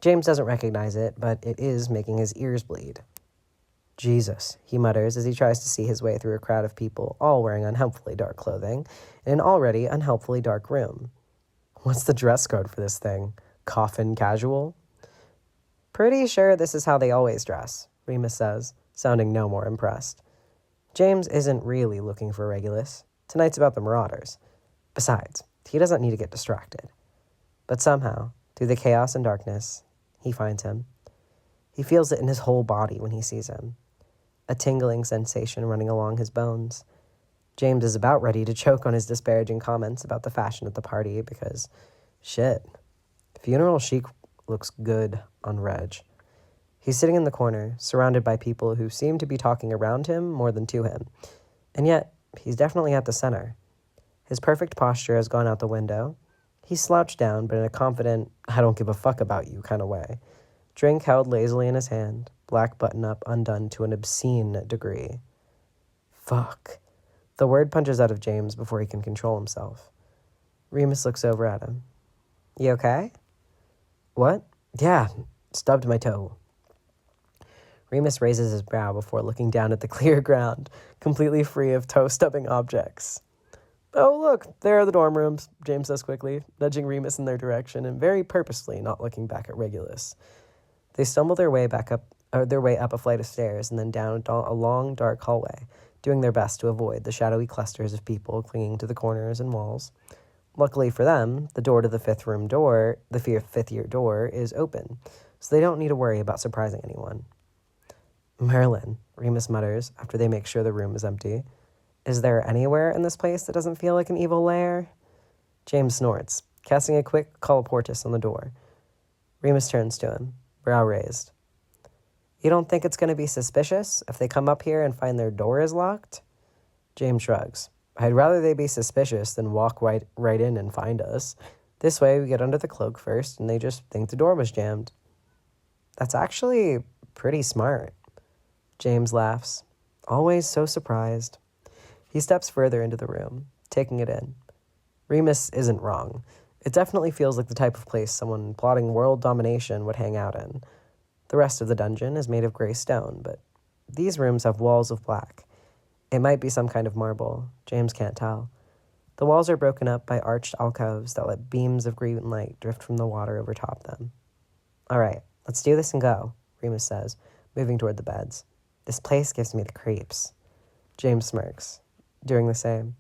James doesn't recognize it, but it is making his ears bleed. "Jesus," he mutters as he tries to see his way through a crowd of people, all wearing unhelpfully dark clothing, in an already unhelpfully dark room. What's the dress code for this thing? Coffin casual? "Pretty sure this is how they always dress," Remus says, sounding no more impressed. James isn't really looking for Regulus. Tonight's about the Marauders. Besides, he doesn't need to get distracted. But somehow, through the chaos and darkness, he finds him. He feels it in his whole body when he sees him. A tingling sensation running along his bones. James is about ready to choke on his disparaging comments about the fashion at the party because, shit, funeral chic looks good on Reg. He's sitting in the corner, surrounded by people who seem to be talking around him more than to him. And yet, he's definitely at the center. His perfect posture has gone out the window. He's slouched down, but in a confident, I don't give a fuck about you kind of way. Drink held lazily in his hand, black button-up undone to an obscene degree. Fuck. The word punches out of James before he can control himself. Remus looks over at him. You okay? What? Yeah, stubbed my toe. Remus raises his brow before looking down at the clear ground, completely free of toe-stubbing objects. Oh, look, there are the dorm rooms, James says quickly, nudging Remus in their direction and very purposely not looking back at Regulus. They stumble their way up a flight of stairs and then down a long, dark hallway, doing their best to avoid the shadowy clusters of people clinging to the corners and walls. Luckily for them, the door to the fifth year door, is open, so they don't need to worry about surprising anyone. Merlin, Remus mutters after they make sure the room is empty. Is there anywhere in this place that doesn't feel like an evil lair? James snorts, casting a quick colloportus on the door. Remus turns to him, brow raised. You don't think it's going to be suspicious if they come up here and find their door is locked? James shrugs. I'd rather they be suspicious than walk right in and find us. This way we get under the cloak first and they just think the door was jammed. That's actually pretty smart. James laughs, always so surprised. He steps further into the room, taking it in. Remus isn't wrong. It definitely feels like the type of place someone plotting world domination would hang out in. The rest of the dungeon is made of gray stone, but these rooms have walls of black. It might be some kind of marble. James can't tell. The walls are broken up by arched alcoves that let beams of green light drift from the water overtop them. All right, let's do this and go, Remus says, moving toward the beds. This place gives me the creeps. James smirks, doing the same.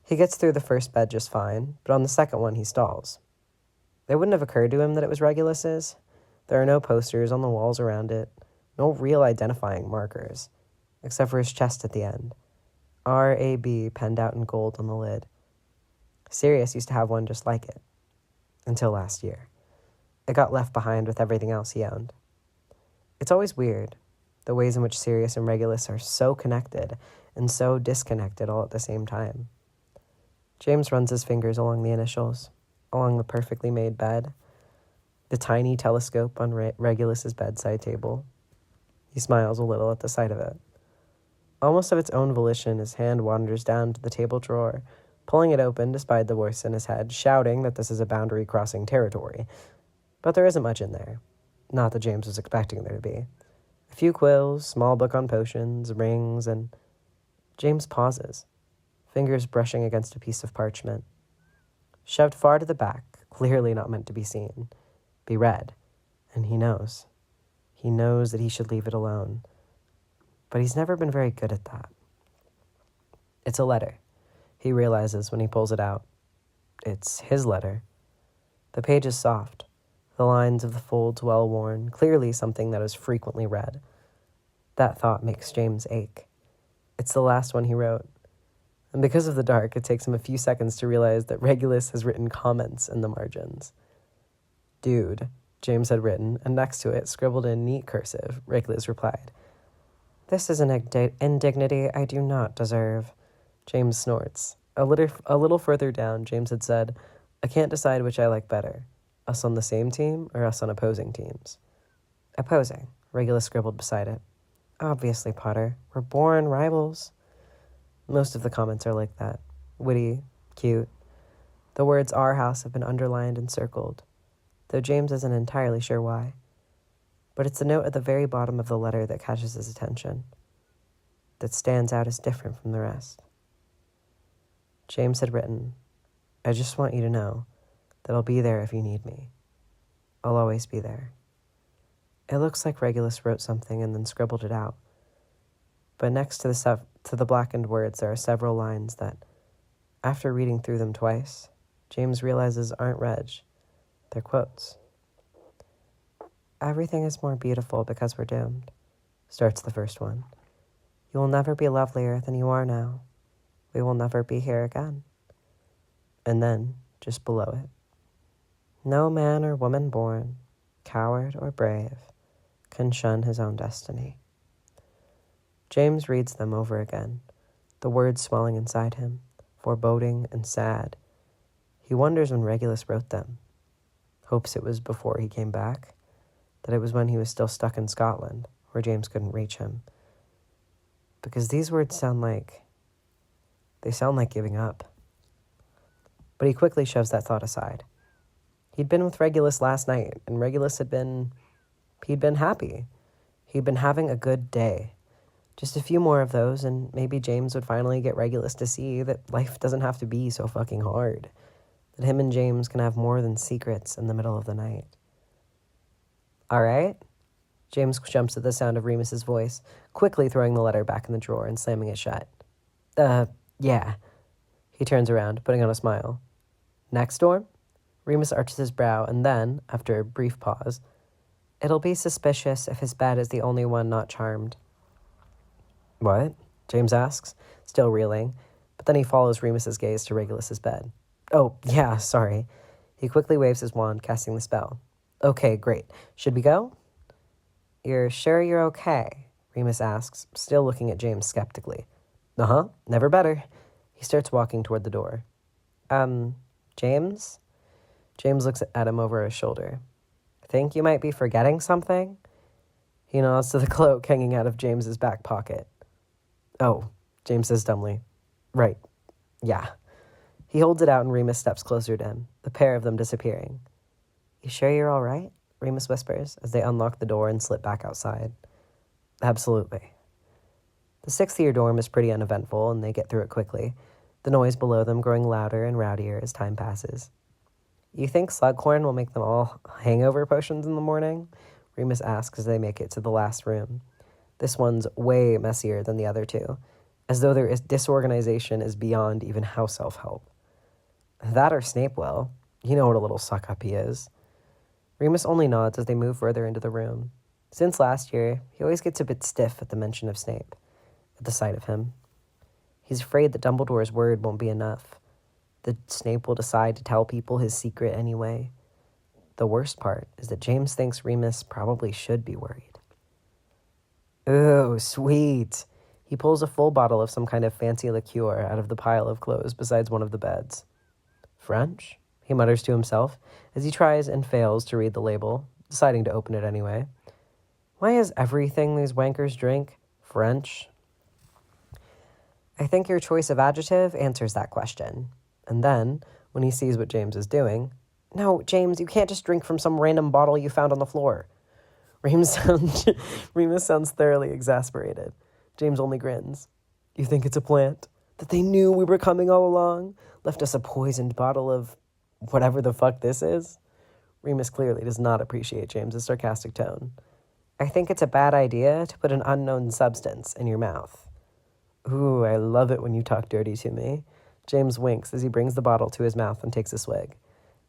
He gets through the first bed just fine, but on the second one he stalls. It wouldn't have occurred to him that it was Regulus's. There are no posters on the walls around it, no real identifying markers, except for his chest at the end. R.A.B. penned out in gold on the lid. SIRIUS used to have one just like it. Until last year. It got left behind with everything else he owned. It's always weird, the ways in which SIRIUS and Regulus are so connected and so disconnected all at the same time. James runs his fingers along the initials, along the perfectly made bed, the tiny telescope on Regulus's bedside table. He smiles a little at the sight of it. Almost of its own volition, his hand wanders down to the table drawer, pulling it open despite the voice in his head, shouting that this is a boundary-crossing territory. But there isn't much in there. Not that James was expecting there to be. A few quills, small book on potions, rings, and... James pauses, fingers brushing against a piece of parchment. Shoved far to the back, clearly not meant to be seen. Be read. And he knows. He knows that he should leave it alone. But he's never been very good at that. It's a letter, he realizes when he pulls it out. It's his letter. The page is soft, the lines of the folds well-worn, clearly something that is frequently read. That thought makes James ache. It's the last one he wrote. And because of the dark, it takes him a few seconds to realize that Regulus has written comments in the margins. Dude, James had written, and next to it, scribbled in neat cursive, Regulus replied. This is an indignity I do not deserve. James snorts. A little further down, James had said, I can't decide which I like better, us on the same team or us on opposing teams. Opposing, Regulus scribbled beside it. Obviously, Potter. We're born rivals. Most of the comments are like that. Witty, cute. The words our house have been underlined and circled, though James isn't entirely sure why. But it's a note at the very bottom of the letter that catches his attention, that stands out as different from the rest. James had written, I just want you to know that I'll be there if you need me. I'll always be there. It looks like Regulus wrote something and then scribbled it out. But next to the blackened words, there are several lines that, after reading through them twice, James realizes aren't reg. They're quotes. Everything is more beautiful because we're doomed, starts the first one. You will never be lovelier than you are now. We will never be here again. And then, just below it, no man or woman born, coward or brave, can shun his own destiny. James reads them over again, the words swelling inside him, foreboding and sad. He wonders when Regulus wrote them. Hopes it was before he came back, that it was when he was still stuck in Scotland, where James couldn't reach him. Because these words sound like giving up. But he quickly shoves that thought aside. He'd been with Regulus last night, and Regulus he'd been happy. He'd been having a good day. Just a few more of those, and maybe James would finally get Regulus to see that life doesn't have to be so fucking hard. That him and James can have more than secrets in the middle of the night. All right? James jumps at the sound of Remus's voice, quickly throwing the letter back in the drawer and slamming it shut. Yeah. He turns around, putting on a smile. Next door? Remus arches his brow, and then, after a brief pause, it'll be suspicious if his bed is the only one not charmed. What? James asks, still reeling, but then he follows Remus's gaze to Regulus's bed. Oh, yeah, sorry. He quickly waves his wand, casting the spell. Okay, great. Should we go? You're sure you're okay? Remus asks, still looking at James skeptically. Uh-huh, never better. He starts walking toward the door. James? James looks at him over his shoulder. Think you might be forgetting something? He nods to the cloak hanging out of James's back pocket. Oh, James says dumbly. Right. Yeah. He holds it out and Remus steps closer to him, the pair of them disappearing. You sure you're all right? Remus whispers as they unlock the door and slip back outside. Absolutely. The sixth-year dorm is pretty uneventful, and they get through it quickly, the noise below them growing louder and rowdier as time passes. You think Slughorn will make them all hangover potions in the morning? Remus asks as they make it to the last room. This one's way messier than the other two, as though their disorganization is beyond even house elf-help. That or Snape will. You know what a little suck-up he is. Remus only nods as they move further into the room. Since last year, he always gets a bit stiff at the mention of Snape, at the sight of him. He's afraid that Dumbledore's word won't be enough, that Snape will decide to tell people his secret anyway. The worst part is that James thinks Remus probably should be worried. Ooh, sweet. He pulls a full bottle of some kind of fancy liqueur out of the pile of clothes beside one of the beds. French? He mutters to himself as he tries and fails to read the label, deciding to open it anyway. Why is everything these wankers drink French? I think your choice of adjective answers that question. And then, when he sees what James is doing, no, James, you can't just drink from some random bottle you found on the floor. Remus sounds thoroughly exasperated. James only grins. You think it's a plant? That they knew we were coming all along? Left us a poisoned bottle of whatever the fuck this is? Remus clearly does not appreciate James's sarcastic tone. I think it's a bad idea to put an unknown substance in your mouth. Ooh, I love it when you talk dirty to me. James winks as he brings the bottle to his mouth and takes a swig.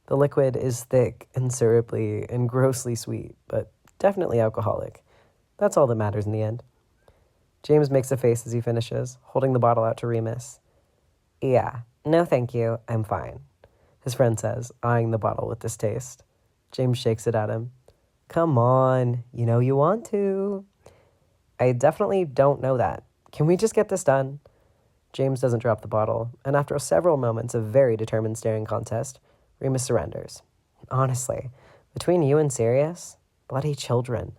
The liquid is thick and syrupy and grossly sweet, but definitely alcoholic. That's all that matters in the end. James makes a face as he finishes, holding the bottle out to Remus. Yeah, no thank you, I'm fine, his friend says, eyeing the bottle with distaste. James shakes it at him. Come on, you know you want to. I definitely don't know that. Can we just get this done? James doesn't drop the bottle, and after several moments of very determined staring contest, Remus surrenders. Honestly, between you and Sirius, bloody children.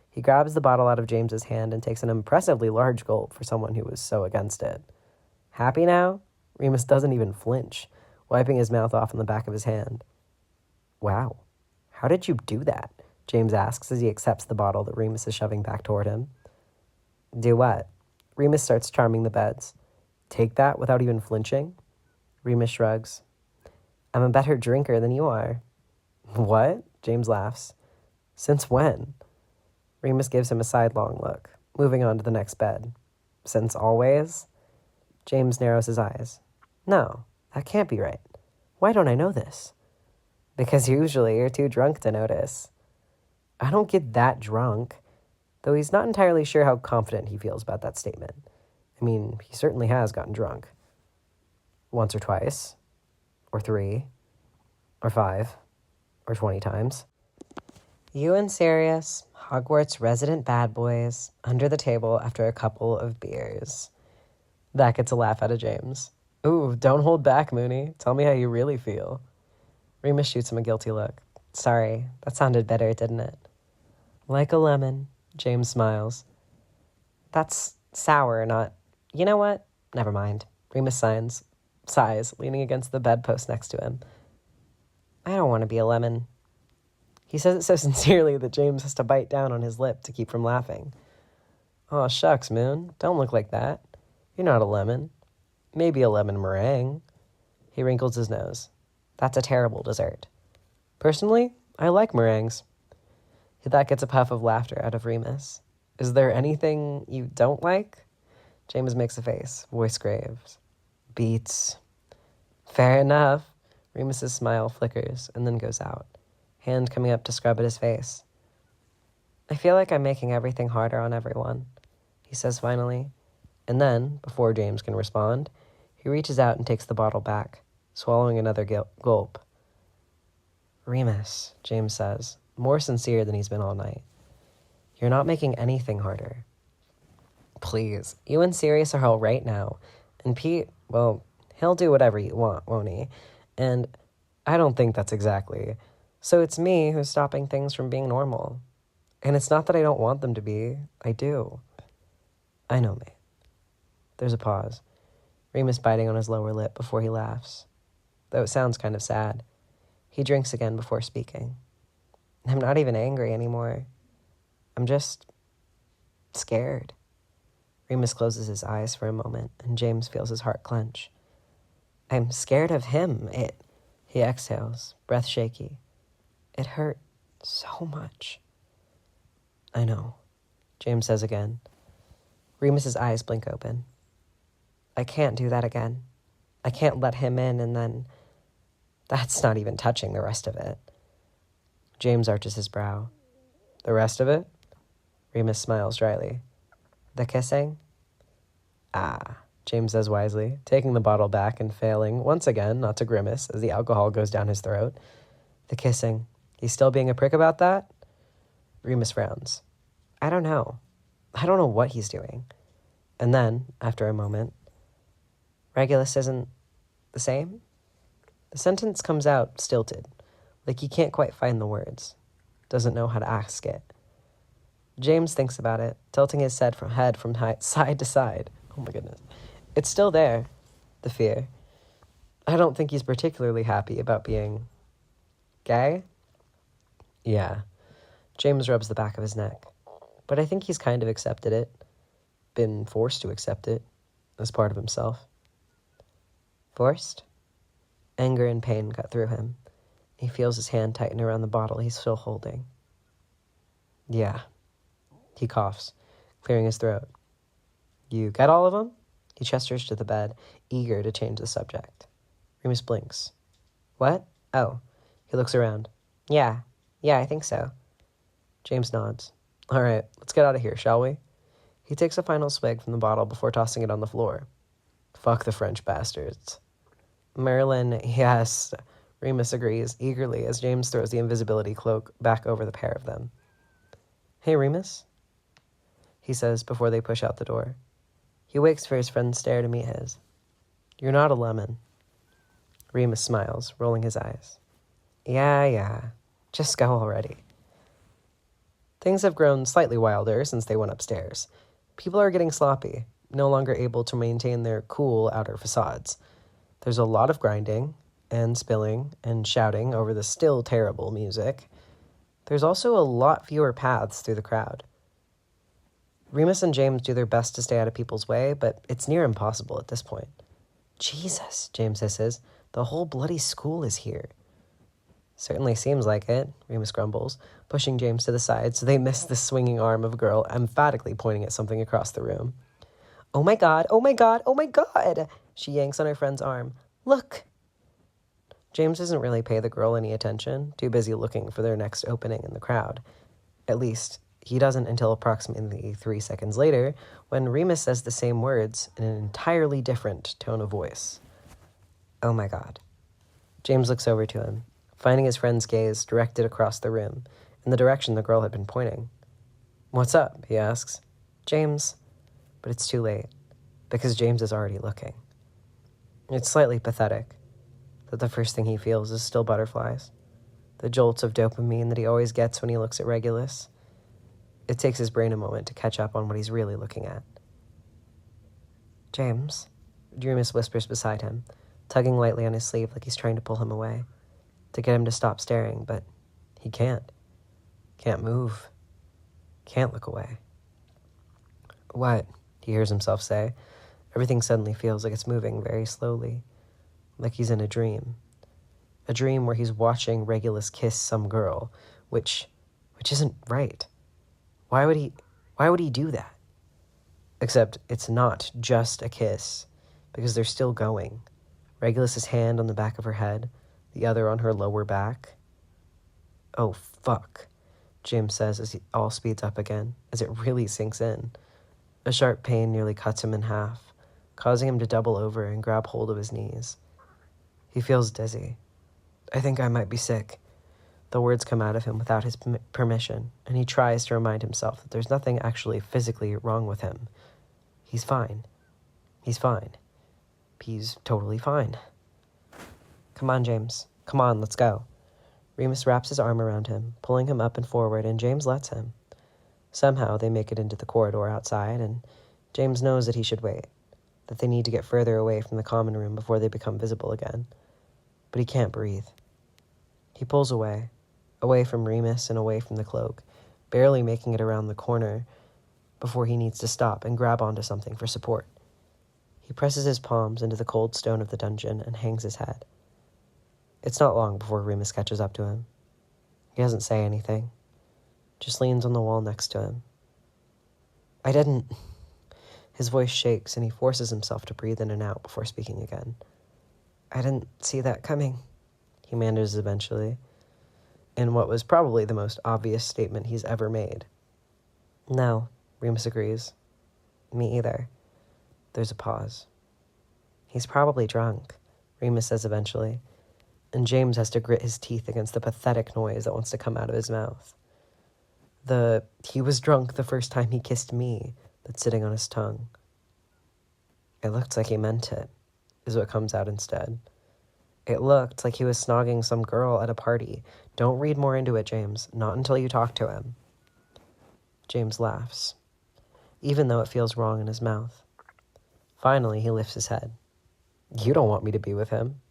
He grabs the bottle out of James's hand and takes an impressively large gulp for someone who was so against it. Happy now? Remus doesn't even flinch, wiping his mouth off on the back of his hand. Wow, how did you do that? James asks as he accepts the bottle that Remus is shoving back toward him. Do what? Remus starts charming the beds. Take that without even flinching? Remus shrugs. I'm a better drinker than you are. What? James laughs. Since when? Remus gives him a sidelong look, moving on to the next bed. Since always? James narrows his eyes. No, that can't be right. Why don't I know this? Because usually you're too drunk to notice. I don't get that drunk, though he's not entirely sure how confident he feels about that statement. I mean, he certainly has gotten drunk. Once or twice, or 3, or 5, or 20 times. You and Sirius, Hogwarts resident bad boys, under the table after a couple of beers. That gets a laugh out of James. Ooh, don't hold back, Mooney. Tell me how you really feel. Remus shoots him a guilty look. Sorry, that sounded better, didn't it? Like a lemon, James smiles. That's sour, not... You know what? Never mind. Remus sighs, leaning against the bedpost next to him. I don't want to be a lemon. He says it so sincerely that James has to bite down on his lip to keep from laughing. Aw, shucks, Moon. Don't look like that. You're not a lemon. Maybe a lemon meringue. He wrinkles his nose. That's a terrible dessert. Personally, I like meringues. That gets a puff of laughter out of Remus. Is there anything you don't like? James makes a face, voice graves. Beets. Fair enough. Remus's smile flickers and then goes out, hand coming up to scrub at his face. I feel like I'm making everything harder on everyone, he says finally. And then, before James can respond, he reaches out and takes the bottle back, swallowing another gulp. Remus, James says, more sincere than he's been all night. You're not making anything harder. Please, you and Sirius are all right now. And Pete, well, he'll do whatever you want, won't he? And I don't think that's exactly. So it's me who's stopping things from being normal. And it's not that I don't want them to be. I do. I know, mate. There's a pause. Remus biting on his lower lip before he laughs. Though it sounds kind of sad. He drinks again before speaking. I'm not even angry anymore. I'm just scared. Remus closes his eyes for a moment, and James feels his heart clench. I'm scared of him. He exhales, breath shaky. It hurt so much. I know, James says again. Remus's eyes blink open. I can't do that again. I can't let him in and then... That's not even touching the rest of it. James arches his brow. The rest of it? Remus smiles dryly. The kissing? Ah, James says wisely, taking the bottle back and failing, once again, not to grimace as the alcohol goes down his throat. The kissing. He's still being a prick about that? Remus frowns. I don't know. I don't know what he's doing. And then, after a moment, Regulus isn't the same? The sentence comes out stilted, like he can't quite find the words. Doesn't know how to ask it. James thinks about it, tilting his head from side to side. Oh my goodness. It's still there, the fear. I don't think he's particularly happy about being gay. Yeah. James rubs the back of his neck. But I think he's kind of accepted it. Been forced to accept it as part of himself. Forced? Anger and pain cut through him. He feels his hand tighten around the bottle he's still holding. Yeah. He coughs, clearing his throat. You got all of them? He gestures to the bed, eager to change the subject. Remus blinks. What? Oh. He looks around. Yeah, I think so. James nods. All right, let's get out of here, shall we? He takes a final swig from the bottle before tossing it on the floor. Fuck the French bastards. Merlin, yes. Remus agrees eagerly as James throws the invisibility cloak back over the pair of them. Hey, Remus, he says before they push out the door. He wakes for his friend's stare to meet his. You're not a lemon. Remus smiles, rolling his eyes. Yeah. Just go already. Things have grown slightly wilder since they went upstairs. People are getting sloppy, no longer able to maintain their cool outer facades. There's a lot of grinding and spilling and shouting over the still terrible music. There's also a lot fewer paths through the crowd. Remus and James do their best to stay out of people's way, but it's near impossible at this point. Jesus, James hisses, the whole bloody school is here. Certainly seems like it, Remus grumbles, pushing James to the side so they miss the swinging arm of a girl emphatically pointing at something across the room. Oh my god, oh my god, oh my god! She yanks on her friend's arm. Look! James doesn't really pay the girl any attention, too busy looking for their next opening in the crowd. At least, he doesn't until approximately 3 seconds later, when Remus says the same words in an entirely different tone of voice. Oh my god. James looks over to him, finding his friend's gaze directed across the room, in the direction the girl had been pointing. "What's up?" he asks. "James." But it's too late, because James is already looking. It's slightly pathetic that the first thing he feels is still butterflies, the jolts of dopamine that he always gets when he looks at Regulus. It takes his brain a moment to catch up on what he's really looking at. "James," Remus whispers beside him, tugging lightly on his sleeve like he's trying to pull him away, to get him to stop staring, but he can't. Can't move. Can't look away. "What?" he hears himself say. Everything suddenly feels like it's moving very slowly, like he's in a dream. A dream where he's watching Regulus kiss some girl, which isn't right. Why would he do that? Except it's not just a kiss, because they're still going. Regulus's hand on the back of her head, the other on her lower back. "Oh, fuck," James says as he all speeds up again, as it really sinks in. A sharp pain nearly cuts him in half, causing him to double over and grab hold of his knees. He feels dizzy. "I think I might be sick." The words come out of him without his permission, and he tries to remind himself that there's nothing actually physically wrong with him. He's fine. He's fine. He's totally fine. "Come on, James. Come on, let's go." Remus wraps his arm around him, pulling him up and forward, and James lets him. Somehow they make it into the corridor outside, and James knows that he should wait, that they need to get further away from the common room before they become visible again. But he can't breathe. He pulls away from Remus and away from the cloak, barely making it around the corner before he needs to stop and grab onto something for support. He presses his palms into the cold stone of the dungeon and hangs his head. It's not long before Remus catches up to him. He doesn't say anything, just leans on the wall next to him. "I didn't..." His voice shakes and he forces himself to breathe in and out before speaking again. "I didn't see that coming," he manages eventually, in what was probably the most obvious statement he's ever made. "No," Remus agrees. "Me either." There's a pause. "He's probably drunk," Remus says eventually, and James has to grit his teeth against the pathetic noise that wants to come out of his mouth. He was drunk the first time he kissed me that's sitting on his tongue. "It looked like he meant it," is what comes out instead. "It looked like he was snogging some girl at a party. Don't read more into it, James. Not until you talk to him." James laughs, even though it feels wrong in his mouth. Finally, he lifts his head. "You don't want me to be with him?"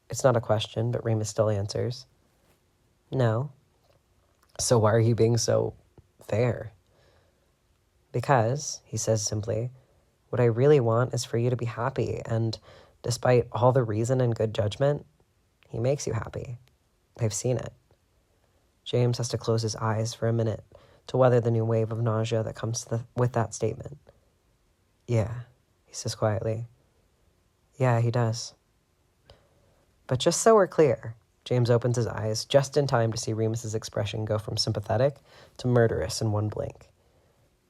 It's not a question, but Remus still answers. "No." "So why are you being so fair?" "Because," he says simply, "what I really want is for you to be happy, and despite all the reason and good judgment, he makes you happy. I've seen it." James has to close his eyes for a minute to weather the new wave of nausea that comes with that statement. "Yeah," he says quietly. "Yeah, he does." But just so we're clear, James opens his eyes just in time to see Remus's expression go from sympathetic to murderous in one blink.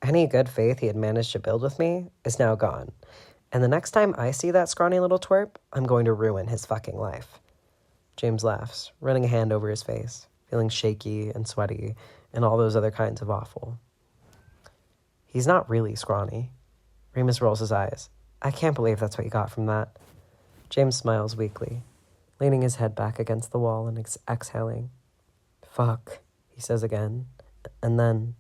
Any good faith he had managed to build with me is now gone, and the next time I see that scrawny little twerp, I'm going to ruin his fucking life. James laughs, running a hand over his face, feeling shaky and sweaty and all those other kinds of awful. He's not really scrawny. Remus rolls his eyes. "I can't believe that's what you got from that." James smiles weakly, leaning his head back against the wall and exhaling. "Fuck," he says again, and then,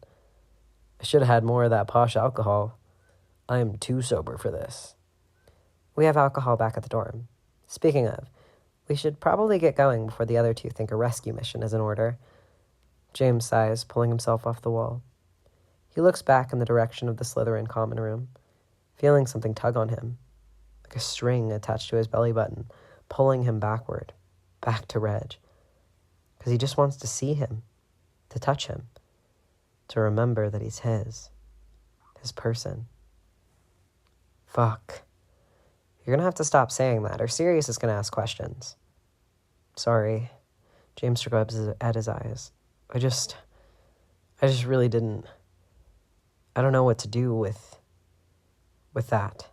"I should have had more of that posh alcohol. I am too sober for this." "We have alcohol back at the dorm. Speaking of, we should probably get going before the other two think a rescue mission is in order." James sighs, pulling himself off the wall. He looks back in the direction of the Slytherin common room, feeling something tug on him, like a string attached to his belly button, pulling him backward, back to Reg, because he just wants to see him, to touch him, to remember that he's his person. Fuck. You're gonna have to stop saying that, or Sirius is gonna ask questions. Sorry. James scrubs at his eyes. I just really didn't. I don't know what to do with that.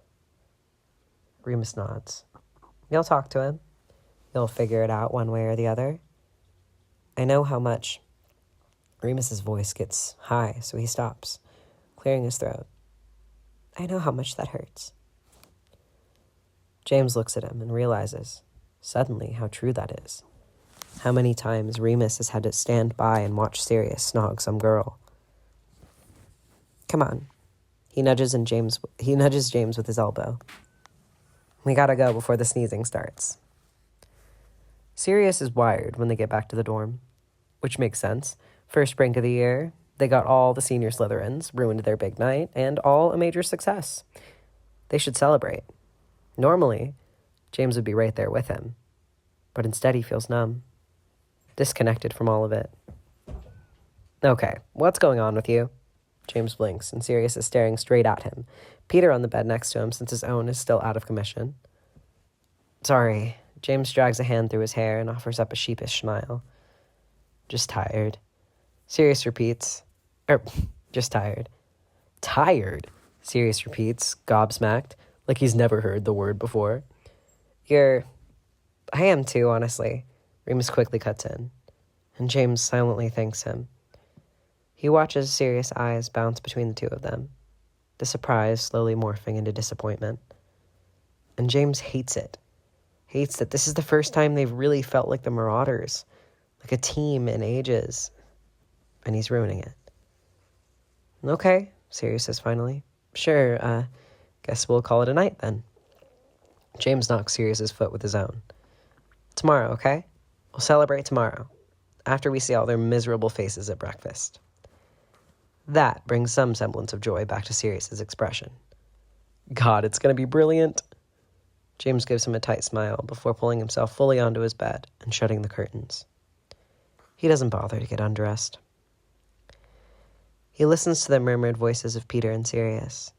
Remus nods. You'll talk to him. You'll figure it out one way or the other. I know how much Remus's voice gets high, so he stops, clearing his throat. I know how much that hurts. James looks at him and realizes, suddenly, how true that is. How many times Remus has had to stand by and watch Sirius snog some girl. Come on. He nudges James with his elbow. We gotta go before the sneezing starts. Sirius is wired when they get back to the dorm, which makes sense. First prank of the year, they got all the senior Slytherins, ruined their big night, and all a major success. They should celebrate. Normally, James would be right there with him, but instead he feels numb, disconnected from all of it. Okay, what's going on with you? James blinks, and Sirius is staring straight at him, Peter on the bed next to him since his own is still out of commission. Sorry. James drags a hand through his hair and offers up a sheepish smile. Just tired. Sirius repeats. Just tired. Tired? Sirius repeats, gobsmacked, like he's never heard the word before. I am too, honestly. Remus quickly cuts in, and James silently thanks him. He watches Sirius' eyes bounce between the two of them, the surprise slowly morphing into disappointment. And James hates it. Hates that this is the first time they've really felt like the Marauders, like a team in ages, and he's ruining it. Okay, Sirius says finally. Sure, guess we'll call it a night then. James knocks Sirius's foot with his own. Tomorrow, okay? We'll celebrate tomorrow, after we see all their miserable faces at breakfast. That brings some semblance of joy back to Sirius's expression. God, it's going to be brilliant. James gives him a tight smile before pulling himself fully onto his bed and shutting the curtains. He doesn't bother to get undressed. He listens to the murmured voices of Peter and Sirius,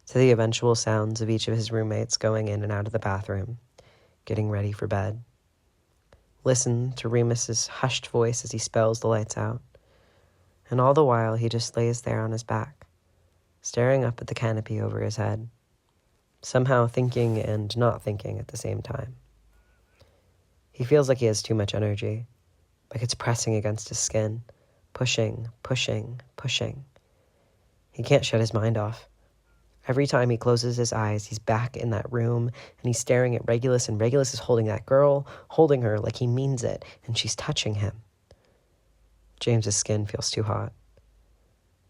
to the eventual sounds of each of his roommates going in and out of the bathroom, getting ready for bed. Listen to Remus's hushed voice as he spells the lights out. And all the while he just lays there on his back, staring up at the canopy over his head, somehow thinking and not thinking at the same time. He feels like he has too much energy, like it's pressing against his skin, pushing, pushing, pushing. He can't shut his mind off. Every time he closes his eyes, he's back in that room, and he's staring at Regulus, and Regulus is holding that girl, holding her like he means it, and she's touching him. James's skin feels too hot.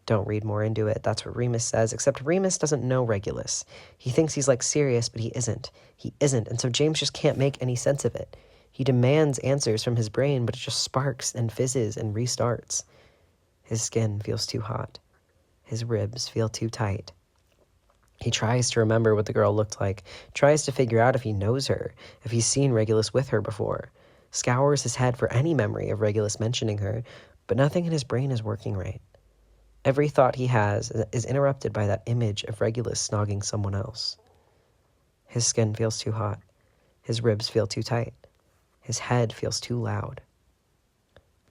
Don't read more into it. That's what Remus says, except Remus doesn't know Regulus. He thinks he's like Sirius, but he isn't. He isn't, and so James just can't make any sense of it. He demands answers from his brain, but it just sparks and fizzes and restarts. His skin feels too hot. His ribs feel too tight. He tries to remember what the girl looked like, tries to figure out if he knows her, if he's seen Regulus with her before, scours his head for any memory of Regulus mentioning her, but nothing in his brain is working right. Every thought he has is interrupted by that image of Regulus snogging someone else. His skin feels too hot. His ribs feel too tight. His head feels too loud.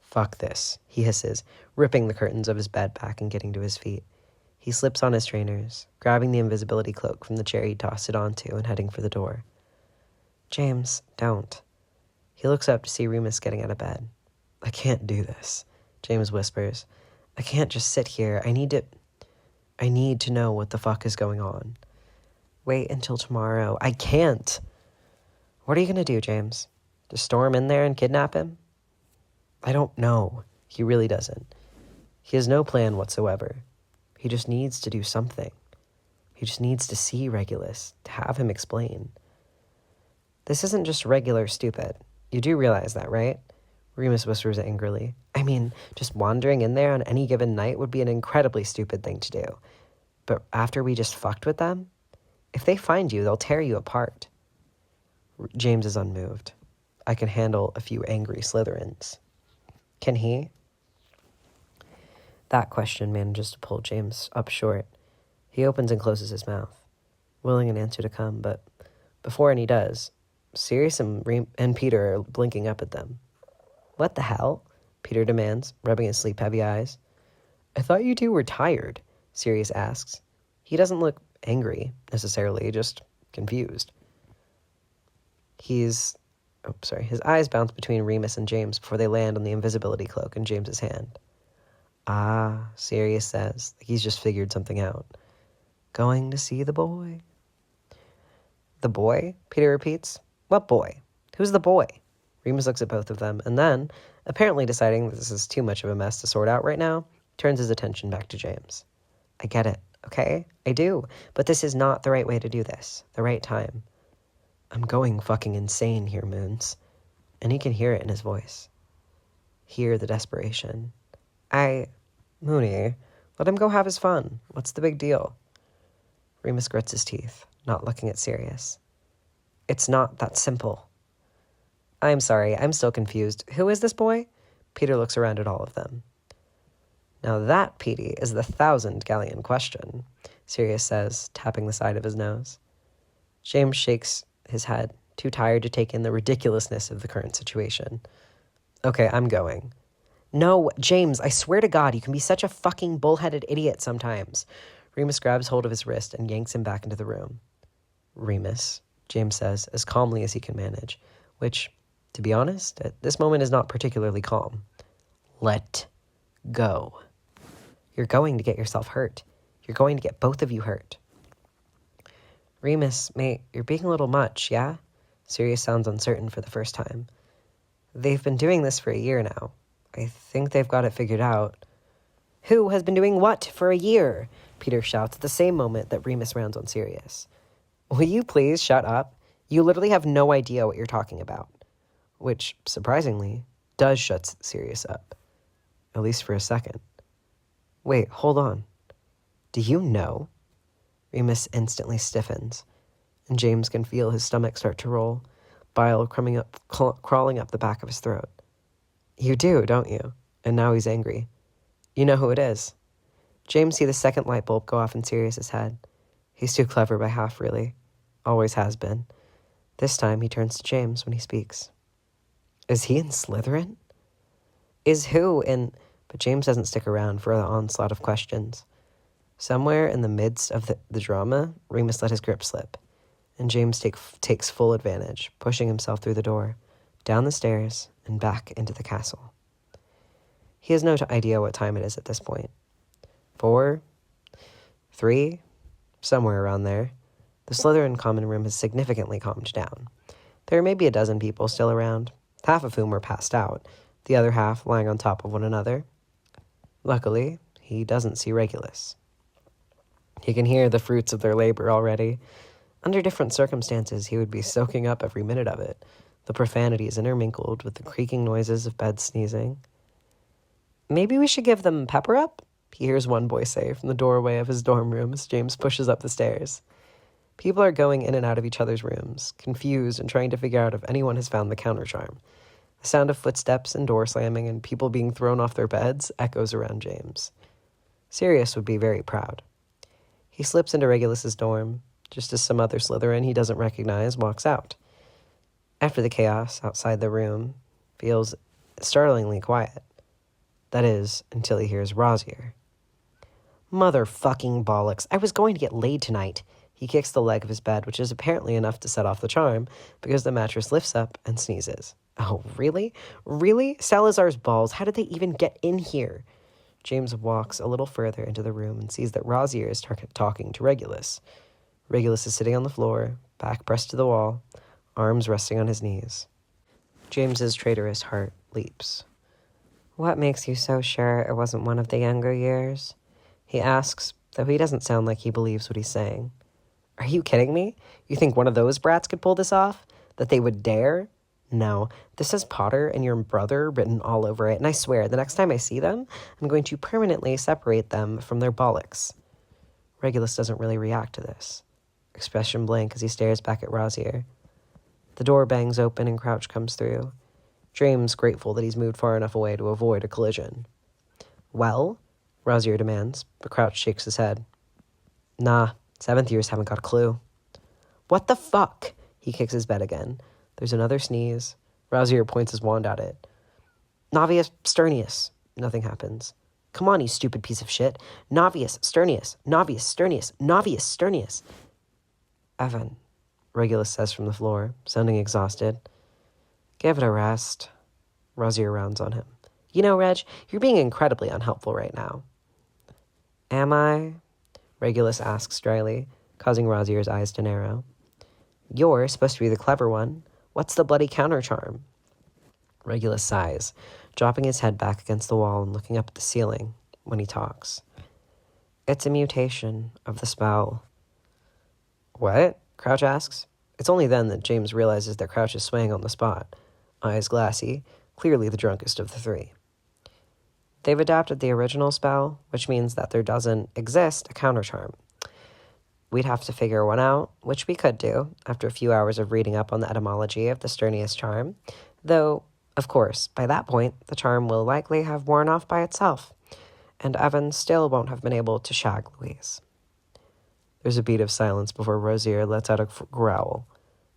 Fuck this, he hisses, ripping the curtains of his bed back and getting to his feet. He slips on his trainers, grabbing the invisibility cloak from the chair he tossed it onto and heading for the door. James, don't. He looks up to see Remus getting out of bed. I can't do this, James whispers. I can't just sit here. I need to know what the fuck is going on. Wait until tomorrow. I can't. What are you going to do, James? Just storm in there and kidnap him? I don't know. He really doesn't. He has no plan whatsoever. He just needs to do something. He just needs to see Regulus, to have him explain. This isn't just regular stupid. You do realize that, right? Remus whispers angrily. I mean, just wandering in there on any given night would be an incredibly stupid thing to do. But after we just fucked with them, if they find you, they'll tear you apart. James is unmoved. I can handle a few angry Slytherins. Can he? That question manages to pull James up short. He opens and closes his mouth, willing an answer to come, but before any does, Sirius and Peter are blinking up at them. What the hell? Peter demands, rubbing his sleep-heavy eyes. I thought you two were tired, Sirius asks. He doesn't look angry, necessarily, just confused. His eyes bounce between Remus and James before they land on the invisibility cloak in James's hand. Ah, Sirius says, like he's just figured something out. Going to see the boy. The boy? Peter repeats. What boy? Who's the boy? Remus looks at both of them, and then, apparently deciding that this is too much of a mess to sort out right now, turns his attention back to James. I get it, okay? I do. But this is not the right way to do this. The right time. I'm going fucking insane here, Moons. And he can hear it in his voice. Hear the desperation. Mooney, let him go have his fun. What's the big deal? Remus grits his teeth, not looking at Sirius. It's not that simple. I'm sorry, I'm still confused. Who is this boy? Peter looks around at all of them. Now that, Petey, is the 1,000-galleon question, Sirius says, tapping the side of his nose. James shakes his head, too tired to take in the ridiculousness of the current situation. Okay, I'm going. No, James, I swear to God, you can be such a fucking bullheaded idiot sometimes. Remus grabs hold of his wrist and yanks him back into the room. Remus, James says, as calmly as he can manage, which, to be honest, at this moment is not particularly calm. Let go. You're going to get yourself hurt. You're going to get both of you hurt. Remus, mate, you're being a little much, yeah? Sirius sounds uncertain for the first time. They've been doing this for a year now. I think they've got it figured out. Who has been doing what for a year? Peter shouts at the same moment that Remus rounds on Sirius. Will you please shut up? You literally have no idea what you're talking about. Which, surprisingly, does shut Sirius up. At least for a second. Wait, hold on. Do you know? Remus instantly stiffens, and James can feel his stomach start to roll, bile crawling up the back of his throat. You do, don't you? And now he's angry. You know who it is. James sees the second light bulb go off in Sirius's head. He's too clever by half, really. Always has been. This time he turns to James when he speaks. Is he in Slytherin? Is who in... But James doesn't stick around for the onslaught of questions. Somewhere in the midst of the drama, Remus let his grip slip, and James takes full advantage, pushing himself through the door, down the stairs, and back into the castle. He has no idea what time it is at this point. 4? 3? Somewhere around there. The Slytherin common room has significantly calmed down. There are maybe a dozen people still around, half of whom were passed out, the other half lying on top of one another. Luckily, he doesn't see Regulus. He can hear the fruits of their labor already. Under different circumstances, he would be soaking up every minute of it, the profanities intermingled with the creaking noises of bed sneezing. Maybe we should give them pepper up? He hears one boy say from the doorway of his dorm room as James pushes up the stairs. People are going in and out of each other's rooms, confused and trying to figure out if anyone has found the countercharm. The sound of footsteps and door slamming and people being thrown off their beds echoes around James. Sirius would be very proud. He slips into Regulus's dorm, just as some other Slytherin he doesn't recognize walks out. After the chaos outside the room feels startlingly quiet. That is, until he hears Rosier. Motherfucking bollocks, I was going to get laid tonight. He kicks the leg of his bed, which is apparently enough to set off the charm, because the mattress lifts up and sneezes. Oh, really? Really? Salazar's balls, how did they even get in here? James walks a little further into the room and sees that Rosier is talking to Regulus. Regulus is sitting on the floor, back pressed to the wall, arms resting on his knees. James's traitorous heart leaps. What makes you so sure it wasn't one of the younger years? He asks, though he doesn't sound like he believes what he's saying. Are you kidding me? You think one of those brats could pull this off? That they would dare? No, this says Potter and your brother written all over it, and I swear, the next time I see them, I'm going to permanently separate them from their bollocks. Regulus doesn't really react to this. Expression blank as he stares back at Rosier. The door bangs open and Crouch comes through. James grateful that he's moved far enough away to avoid a collision. Well? Rosier demands, but Crouch shakes his head. Nah, 7th years haven't got a clue. What the fuck? He kicks his bed again. There's another sneeze. Rosier points his wand at it. Navius Sternius. Nothing happens. Come on, you stupid piece of shit. Navius Sternius. Navius Sternius. Navius Sternius. Evan, Regulus says from the floor, sounding exhausted. Give it a rest. Rosier rounds on him. You know, Reg, you're being incredibly unhelpful right now. Am I? Regulus asks dryly, causing Razier's eyes to narrow. You're supposed to be the clever one. What's the bloody counter-charm? Regulus sighs, dropping his head back against the wall and looking up at the ceiling when he talks. It's a mutation of the spell. What? Crouch asks. It's only then that James realizes that Crouch is swaying on the spot, eyes glassy, clearly the drunkest of the three. They've adapted the original spell, which means that there doesn't exist a counter-charm. We'd have to figure one out, which we could do, after a few hours of reading up on the etymology of the Sternius charm, though, of course, by that point, the charm will likely have worn off by itself, and Evan still won't have been able to shag Louise. There's a beat of silence before Rosier lets out a growl.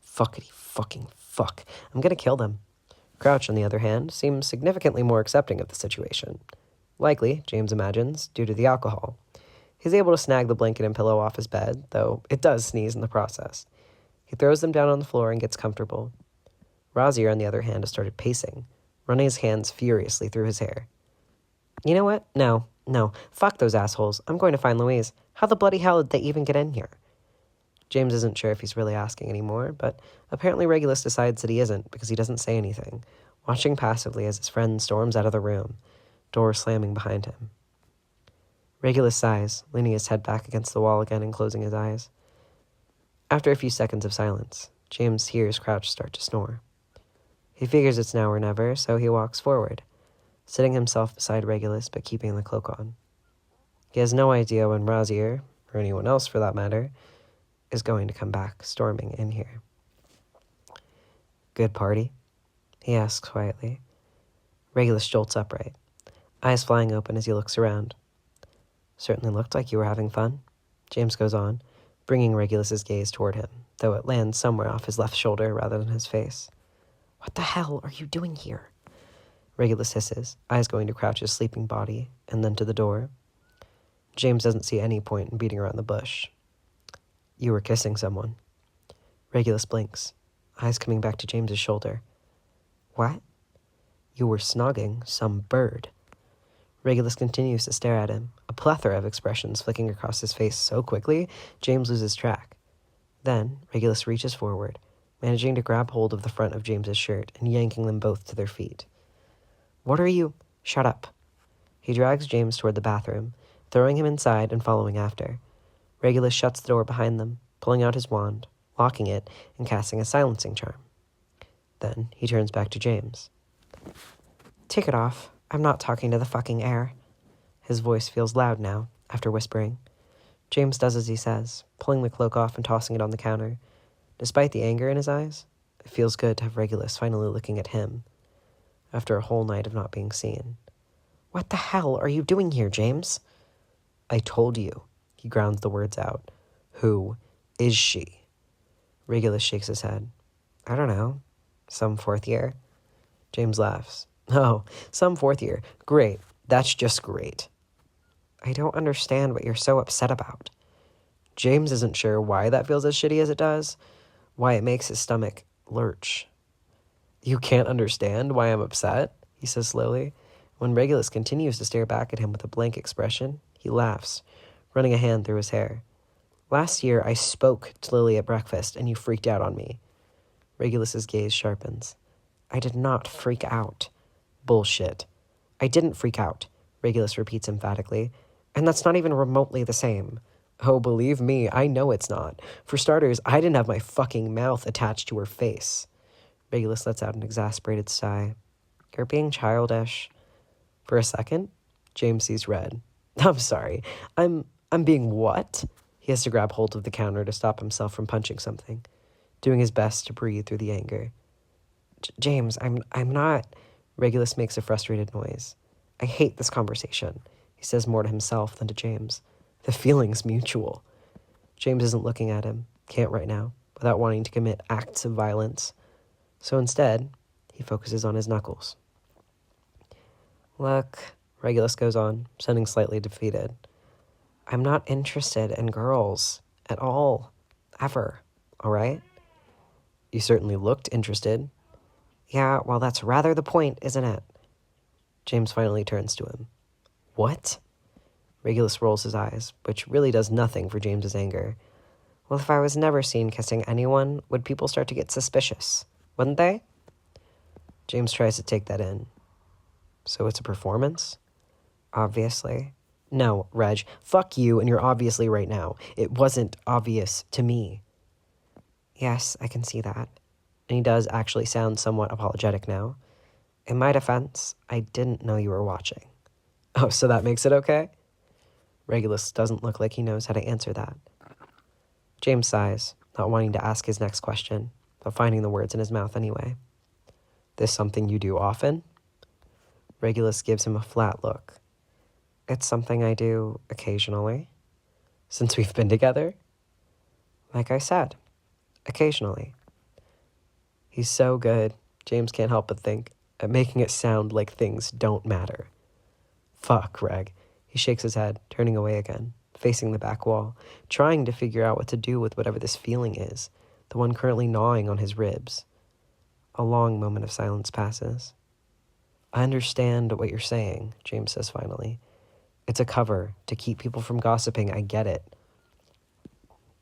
Fuckity fucking fuck. I'm gonna kill them. Crouch, on the other hand, seems significantly more accepting of the situation. Likely, James imagines, due to the alcohol. He's able to snag the blanket and pillow off his bed, though it does sneeze in the process. He throws them down on the floor and gets comfortable. Rosier, on the other hand, has started pacing, running his hands furiously through his hair. You know what? No. Fuck those assholes. I'm going to find Louise. How the bloody hell did they even get in here? James isn't sure if he's really asking anymore, but apparently Regulus decides that he isn't because he doesn't say anything, watching passively as his friend storms out of the room, door slamming behind him. Regulus sighs, leaning his head back against the wall again and closing his eyes. After a few seconds of silence, James hears Crouch start to snore. He figures it's now or never, so he walks forward, sitting himself beside Regulus but keeping the cloak on. He has no idea when Rosier, or anyone else for that matter, is going to come back storming in here. Good party? He asks quietly. Regulus jolts upright, eyes flying open as he looks around. Certainly looked like you were having fun, James goes on, bringing Regulus's gaze toward him, though it lands somewhere off his left shoulder rather than his face. What the hell are you doing here? Regulus hisses, eyes going to Crouch's sleeping body, and then to the door. James doesn't see any point in beating around the bush. You were kissing someone. Regulus blinks, eyes coming back to James's shoulder. What? You were snogging some bird. Regulus continues to stare at him, a plethora of expressions flicking across his face so quickly, James loses track. Then, Regulus reaches forward, managing to grab hold of the front of James's shirt and yanking them both to their feet. What are you? Shut up. He drags James toward the bathroom, throwing him inside and following after. Regulus shuts the door behind them, pulling out his wand, locking it, and casting a silencing charm. Then he turns back to James. Take it off. I'm not talking to the fucking air. His voice feels loud now, after whispering. James does as he says, pulling the cloak off and tossing it on the counter. Despite the anger in his eyes, it feels good to have Regulus finally looking at him, after a whole night of not being seen. What the hell are you doing here, James? I told you. He grounds the words out. Who is she? Regulus shakes his head. I don't know. Some fourth year. James laughs. Oh, some fourth year. Great. That's just great. I don't understand what you're so upset about. James isn't sure why that feels as shitty as it does, why it makes his stomach lurch. You can't understand why I'm upset, he says slowly. When Regulus continues to stare back at him with a blank expression, he laughs, running a hand through his hair. Last year, I spoke to Lily at breakfast, and you freaked out on me. Regulus's gaze sharpens. I did not freak out. Bullshit. I didn't freak out, Regulus repeats emphatically, and that's not even remotely the same. Oh, believe me, I know it's not. For starters, I didn't have my fucking mouth attached to her face. Regulus lets out an exasperated sigh. You're being childish. For a second, James sees red. I'm sorry. I'm being what? He has to grab hold of the counter to stop himself from punching something, doing his best to breathe through the anger. James, I'm not... Regulus makes a frustrated noise. I hate this conversation. He says more to himself than to James. The feeling's mutual. James isn't looking at him, can't right now, without wanting to commit acts of violence. So instead, he focuses on his knuckles. Look, Regulus goes on, sounding slightly defeated. I'm not interested in girls at all, ever, all right? You certainly looked interested. Yeah, well, that's rather the point, isn't it? James finally turns to him. What? Regulus rolls his eyes, which really does nothing for James's anger. Well, if I was never seen kissing anyone, would people start to get suspicious? Wouldn't they? James tries to take that in. So it's a performance? Obviously. No, Reg, fuck you and you're obviously right now. It wasn't obvious to me. Yes, I can see that. And he does actually sound somewhat apologetic now. In my defense, I didn't know you were watching. Oh, so that makes it okay? Regulus doesn't look like he knows how to answer that. James sighs, not wanting to ask his next question, but finding the words in his mouth anyway. This something you do often? Regulus gives him a flat look. It's something I do occasionally. Since we've been together? Like I said, occasionally. He's so good, James can't help but think, at making it sound like things don't matter. Fuck, Reg. He shakes his head, turning away again, facing the back wall, trying to figure out what to do with whatever this feeling is, the one currently gnawing on his ribs. A long moment of silence passes. I understand what you're saying, James says finally. It's a cover to keep people from gossiping, I get it.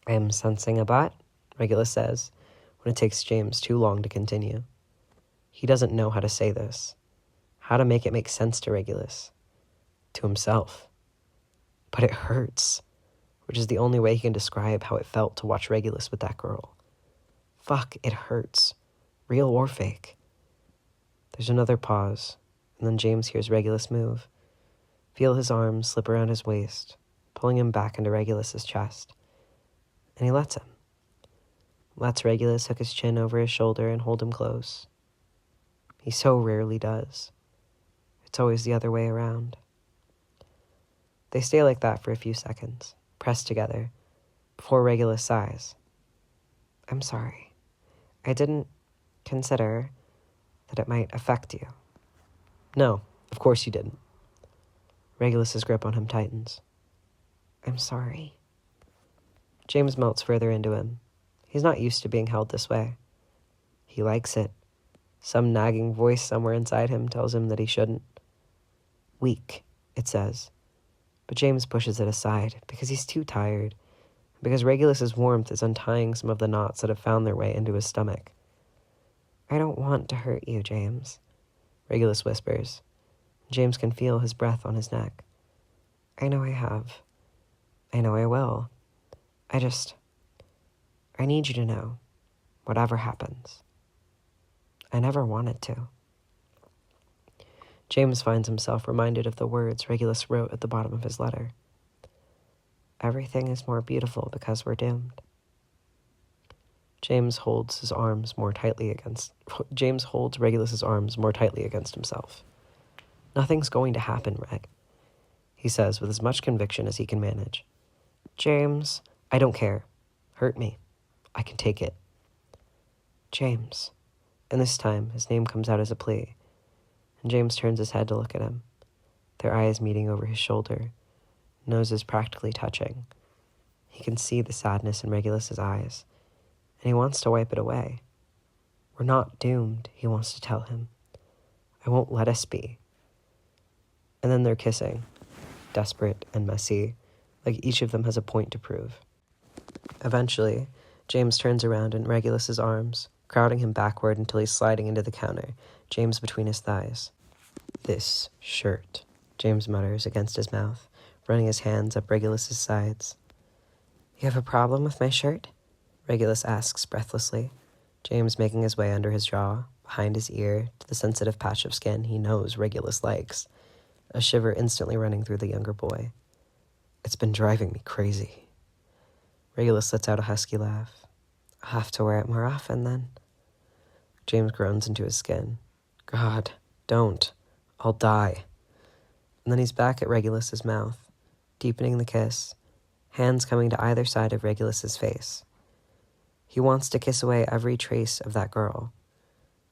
I am sensing a butt, Regulus says, when it takes James too long to continue. He doesn't know how to say this, how to make it make sense to Regulus, to himself. But it hurts, which is the only way he can describe how it felt to watch Regulus with that girl. Fuck, it hurts, real or fake. There's another pause, and then James hears Regulus move, feel his arms slip around his waist, pulling him back into Regulus's chest. And he lets him. Lets Regulus hook his chin over his shoulder and hold him close. He so rarely does. It's always the other way around. They stay like that for a few seconds, pressed together, before Regulus sighs. I'm sorry. I didn't consider that it might affect you. No, of course you didn't. Regulus's grip on him tightens. I'm sorry. James melts further into him. He's not used to being held this way. He likes it. Some nagging voice somewhere inside him tells him that he shouldn't. Weak, it says. But James pushes it aside because he's too tired, because Regulus's warmth is untying some of the knots that have found their way into his stomach. I don't want to hurt you, James, Regulus whispers. James can feel his breath on his neck. I know I have. I know I will. I need you to know, whatever happens. I never wanted to. James finds himself reminded of the words Regulus wrote at the bottom of his letter. Everything is more beautiful because we're doomed. James holds Regulus's arms more tightly against himself. Nothing's going to happen, Reg, he says with as much conviction as he can manage. James, I don't care. Hurt me. I can take it. James. And this time, his name comes out as a plea, and James turns his head to look at him, their eyes meeting over his shoulder, noses practically touching. He can see the sadness in Regulus's eyes, and he wants to wipe it away. We're not doomed, he wants to tell him. I won't let us be. And then they're kissing, desperate and messy, like each of them has a point to prove. Eventually, James turns around in Regulus's arms, crowding him backward until he's sliding into the counter, James between his thighs. This shirt, James mutters against his mouth, running his hands up Regulus's sides. You have a problem with my shirt? Regulus asks breathlessly, James making his way under his jaw, behind his ear, to the sensitive patch of skin he knows Regulus likes, a shiver instantly running through the younger boy. It's been driving me crazy. Regulus lets out a husky laugh. I'll have to wear it more often, then. James groans into his skin. God, don't. I'll die. And then he's back at Regulus's mouth, deepening the kiss, hands coming to either side of Regulus's face. He wants to kiss away every trace of that girl.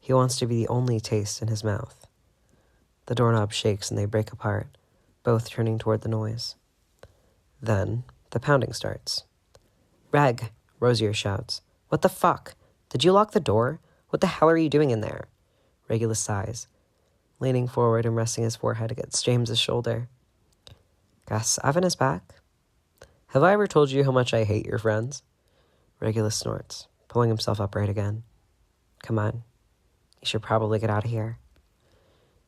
He wants to be the only taste in his mouth. The doorknob shakes and they break apart, both turning toward the noise. Then, the pounding starts. Reg, Rosier shouts. What the fuck? Did you lock the door? What the hell are you doing in there? Regulus sighs. leaning forward and resting his forehead against James's shoulder. Guess Evan is back. Have I ever told you how much I hate your friends? Regulus snorts, pulling himself upright again. Come on. You should probably get out of here.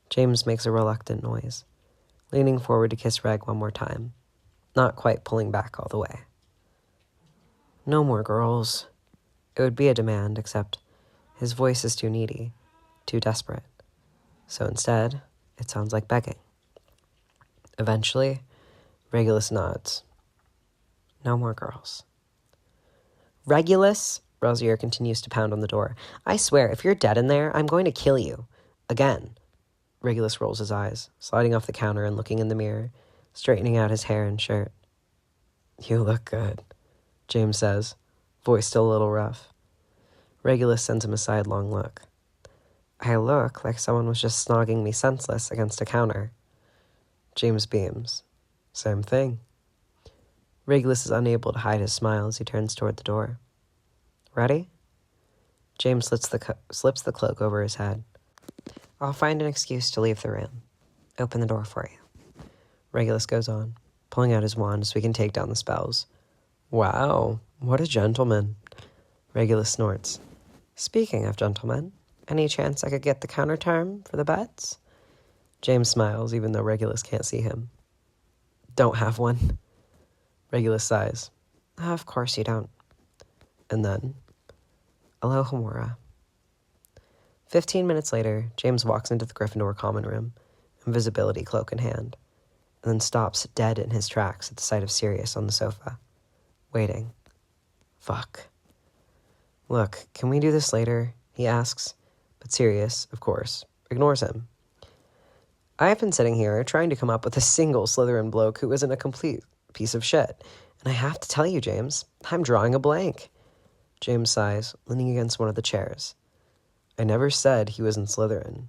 James makes a reluctant noise, leaning forward to kiss Reg one more time, not quite pulling back all the way. No more girls. It would be a demand, except his voice is too needy, too desperate. So instead, it sounds like begging. Eventually, Regulus nods. No more girls. Regulus, Rosier continues to pound on the door. I swear, if you're dead in there, I'm going to kill you. Again. Regulus rolls his eyes, sliding off the counter and looking in the mirror, straightening out his hair and shirt. You look good, James says, voice still a little rough. Regulus sends him a sidelong look. I look like someone was just snogging me senseless against a counter. James beams. Same thing. Regulus is unable to hide his smile as he turns toward the door. Ready? James slips the cloak over his head. I'll find an excuse to leave the room. Open the door for you. Regulus goes on, pulling out his wand so we can take down the spells. Wow, what a gentleman. Regulus snorts. Speaking of gentlemen, any chance I could get the counter term for the bets? James smiles, even though Regulus can't see him. Don't have one. Regulus sighs. Of course you don't. And then, Alohomora. 15 minutes later, James walks into the Gryffindor common room, invisibility cloak in hand, and then stops dead in his tracks at the sight of Sirius on the sofa, waiting. Fuck. Look, can we do this later? He asks, but Sirius, of course, ignores him. I have been sitting here trying to come up with a single Slytherin bloke who isn't a complete piece of shit, and I have to tell you, James, I'm drawing a blank. James sighs, leaning against one of the chairs. I never said he was in Slytherin.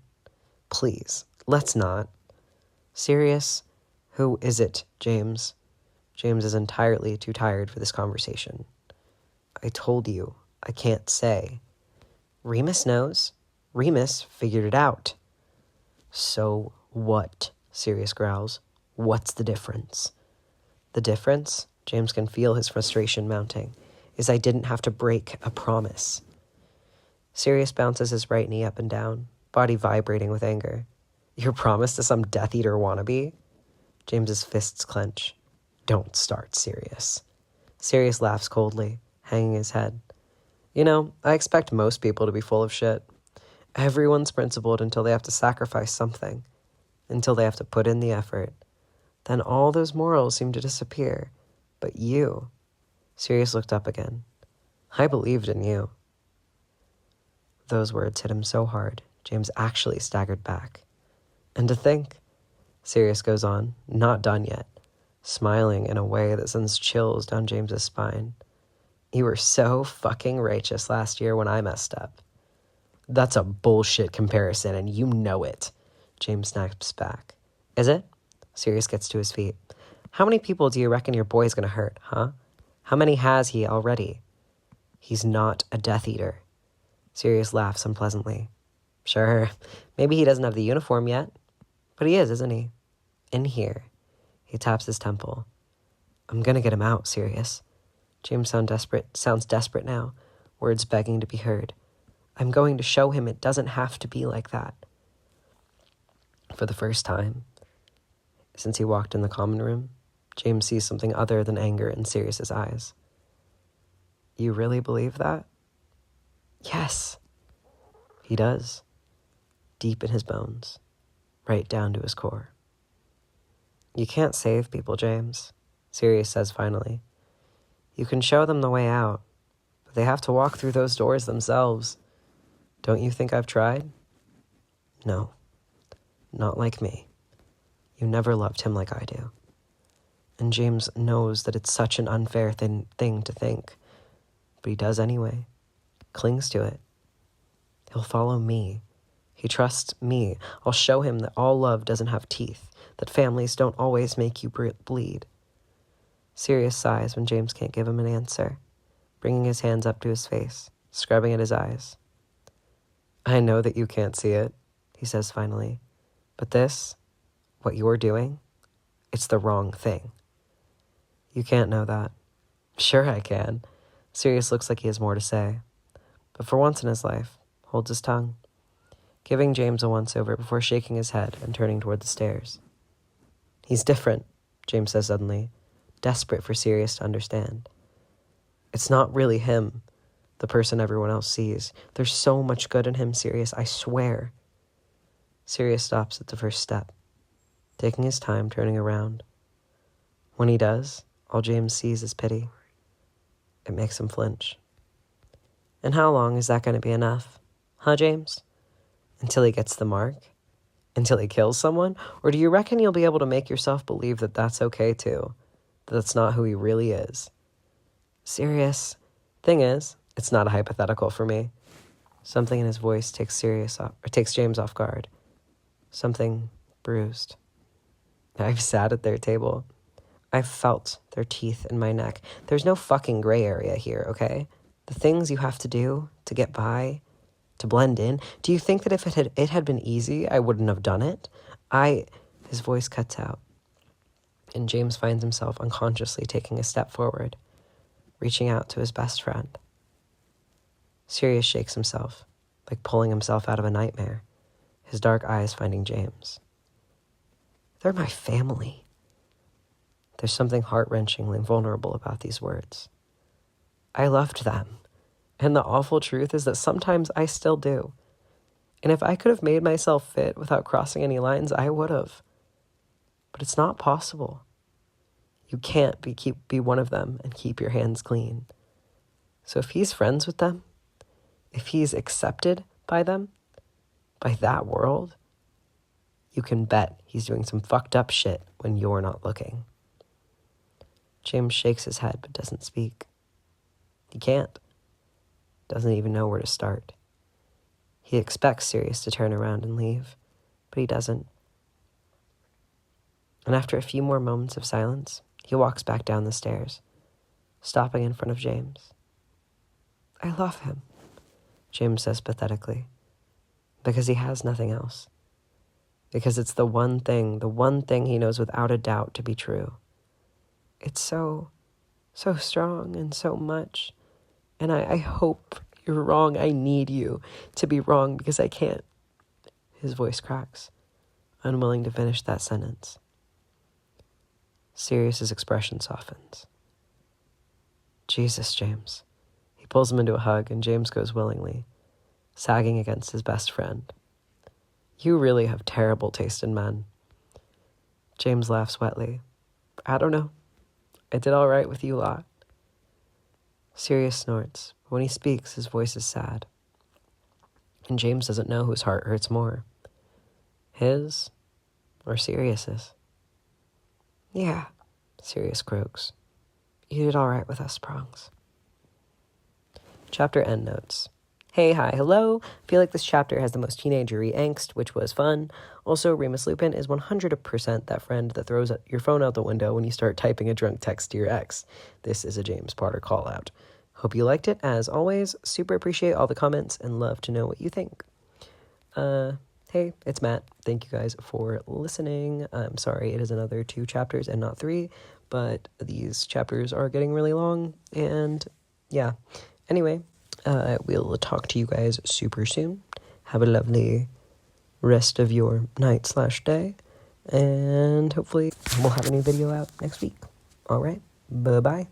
Please, let's not. Sirius, who is it, James? James is entirely too tired for this conversation. I told you, I can't say. Remus knows. Remus figured it out. So what? Sirius growls. What's the difference? The difference, James can feel his frustration mounting, is I didn't have to break a promise. Sirius bounces his right knee up and down, body vibrating with anger. Your promise to some Death Eater wannabe? James's fists clench. Don't start, Sirius. Sirius laughs coldly, hanging his head. You know, I expect most people to be full of shit. Everyone's principled until they have to sacrifice something, until they have to put in the effort. Then all those morals seem to disappear. But you... Sirius looked up again. I believed in you. Those words hit him so hard, James actually staggered back. And to think, Sirius goes on, not done yet, smiling in a way that sends chills down James's spine. You were so fucking righteous last year when I messed up. That's a bullshit comparison, and you know it, James snaps back. Is it? Sirius gets to his feet. How many people do you reckon your boy's gonna hurt, huh? How many has he already? He's not a Death Eater. Sirius laughs unpleasantly. Sure, maybe he doesn't have the uniform yet. But he is, isn't he? In here. He taps his temple. I'm gonna get him out, Sirius. James sounds desperate now, words begging to be heard. I'm going to show him it doesn't have to be like that. For the first time, since he walked in the common room, James sees something other than anger in Sirius's eyes. You really believe that? Yes. He does. Deep in his bones. Right down to his core. You can't save people, James, Sirius says finally. You can show them the way out, but they have to walk through those doors themselves. Don't you think I've tried? No. Not like me. You never loved him like I do. And James knows that it's such an unfair thing to think, but he does anyway. Clings to it. He'll follow me. He trusts me. I'll show him that all love doesn't have teeth, that families don't always make you bleed. Sirius sighs when James can't give him an answer, bringing his hands up to his face, scrubbing at his eyes. I know that you can't see it, he says finally, But this, what you're doing, it's the wrong thing. You can't know that. Sure I can. Sirius looks like he has more to say. But for once in his life, holds his tongue, giving James a once-over before shaking his head and turning toward the stairs. He's different, James says suddenly, desperate for Sirius to understand. It's not really him, the person everyone else sees. There's so much good in him, Sirius, I swear. Sirius stops at the first step, taking his time turning around. When he does, all James sees is pity. It makes him flinch. And how long is that going to be enough? Huh, James? Until he gets the mark? Until he kills someone? Or do you reckon you'll be able to make yourself believe that that's okay too? That that's not who he really is? Sirius. Thing is, it's not a hypothetical for me. Something in his voice takes James off guard. Something bruised. I've sat at their table. I've felt their teeth in my neck. There's no fucking gray area here, okay? The things you have to do to get by, to blend in. Do you think that if it had been easy, I wouldn't have done it? His voice cuts out, and James finds himself unconsciously taking a step forward, reaching out to his best friend. Sirius shakes himself, like pulling himself out of a nightmare, his dark eyes finding James. They're my family. There's something heart-wrenchingly vulnerable about these words. I loved them, and the awful truth is that sometimes I still do. And if I could have made myself fit without crossing any lines, I would have. But it's not possible. You can't be one of them and keep your hands clean. So if he's friends with them, if he's accepted by them, by that world, you can bet he's doing some fucked up shit when you're not looking. James shakes his head but doesn't speak. He can't. Doesn't even know where to start. He expects Sirius to turn around and leave, but he doesn't. And after a few more moments of silence, he walks back down the stairs, stopping in front of James. I love him, James says pathetically, because he has nothing else. Because it's the one thing he knows without a doubt to be true. It's so strong and so much. And I hope you're wrong. I need you to be wrong because I can't. His voice cracks, unwilling to finish that sentence. Sirius's expression softens. Jesus, James. He pulls him into a hug, and James goes willingly, sagging against his best friend. You really have terrible taste in men. James laughs wetly. I don't know. I did all right with you lot. Sirius snorts, but when he speaks, his voice is sad. And James doesn't know whose heart hurts more. His or Sirius's. Yeah, Sirius croaks. You did all right with us, Prongs. Chapter end notes. Hey, hi, hello. I feel like this chapter has the most teenagery angst, which was fun. Also, Remus Lupin is 100% that friend that throws your phone out the window when you start typing a drunk text to your ex. This is a James Potter call-out. Hope you liked it. As always, super appreciate all the comments and love to know what you think. Hey, it's Matt. Thank you guys for listening. I'm sorry it is another 2 chapters and not 3, but these chapters are getting really long, and yeah. Anyway, we'll talk to you guys super soon. Have a lovely rest of your night/day, and hopefully we'll have a new video out next week. All right, bye-bye.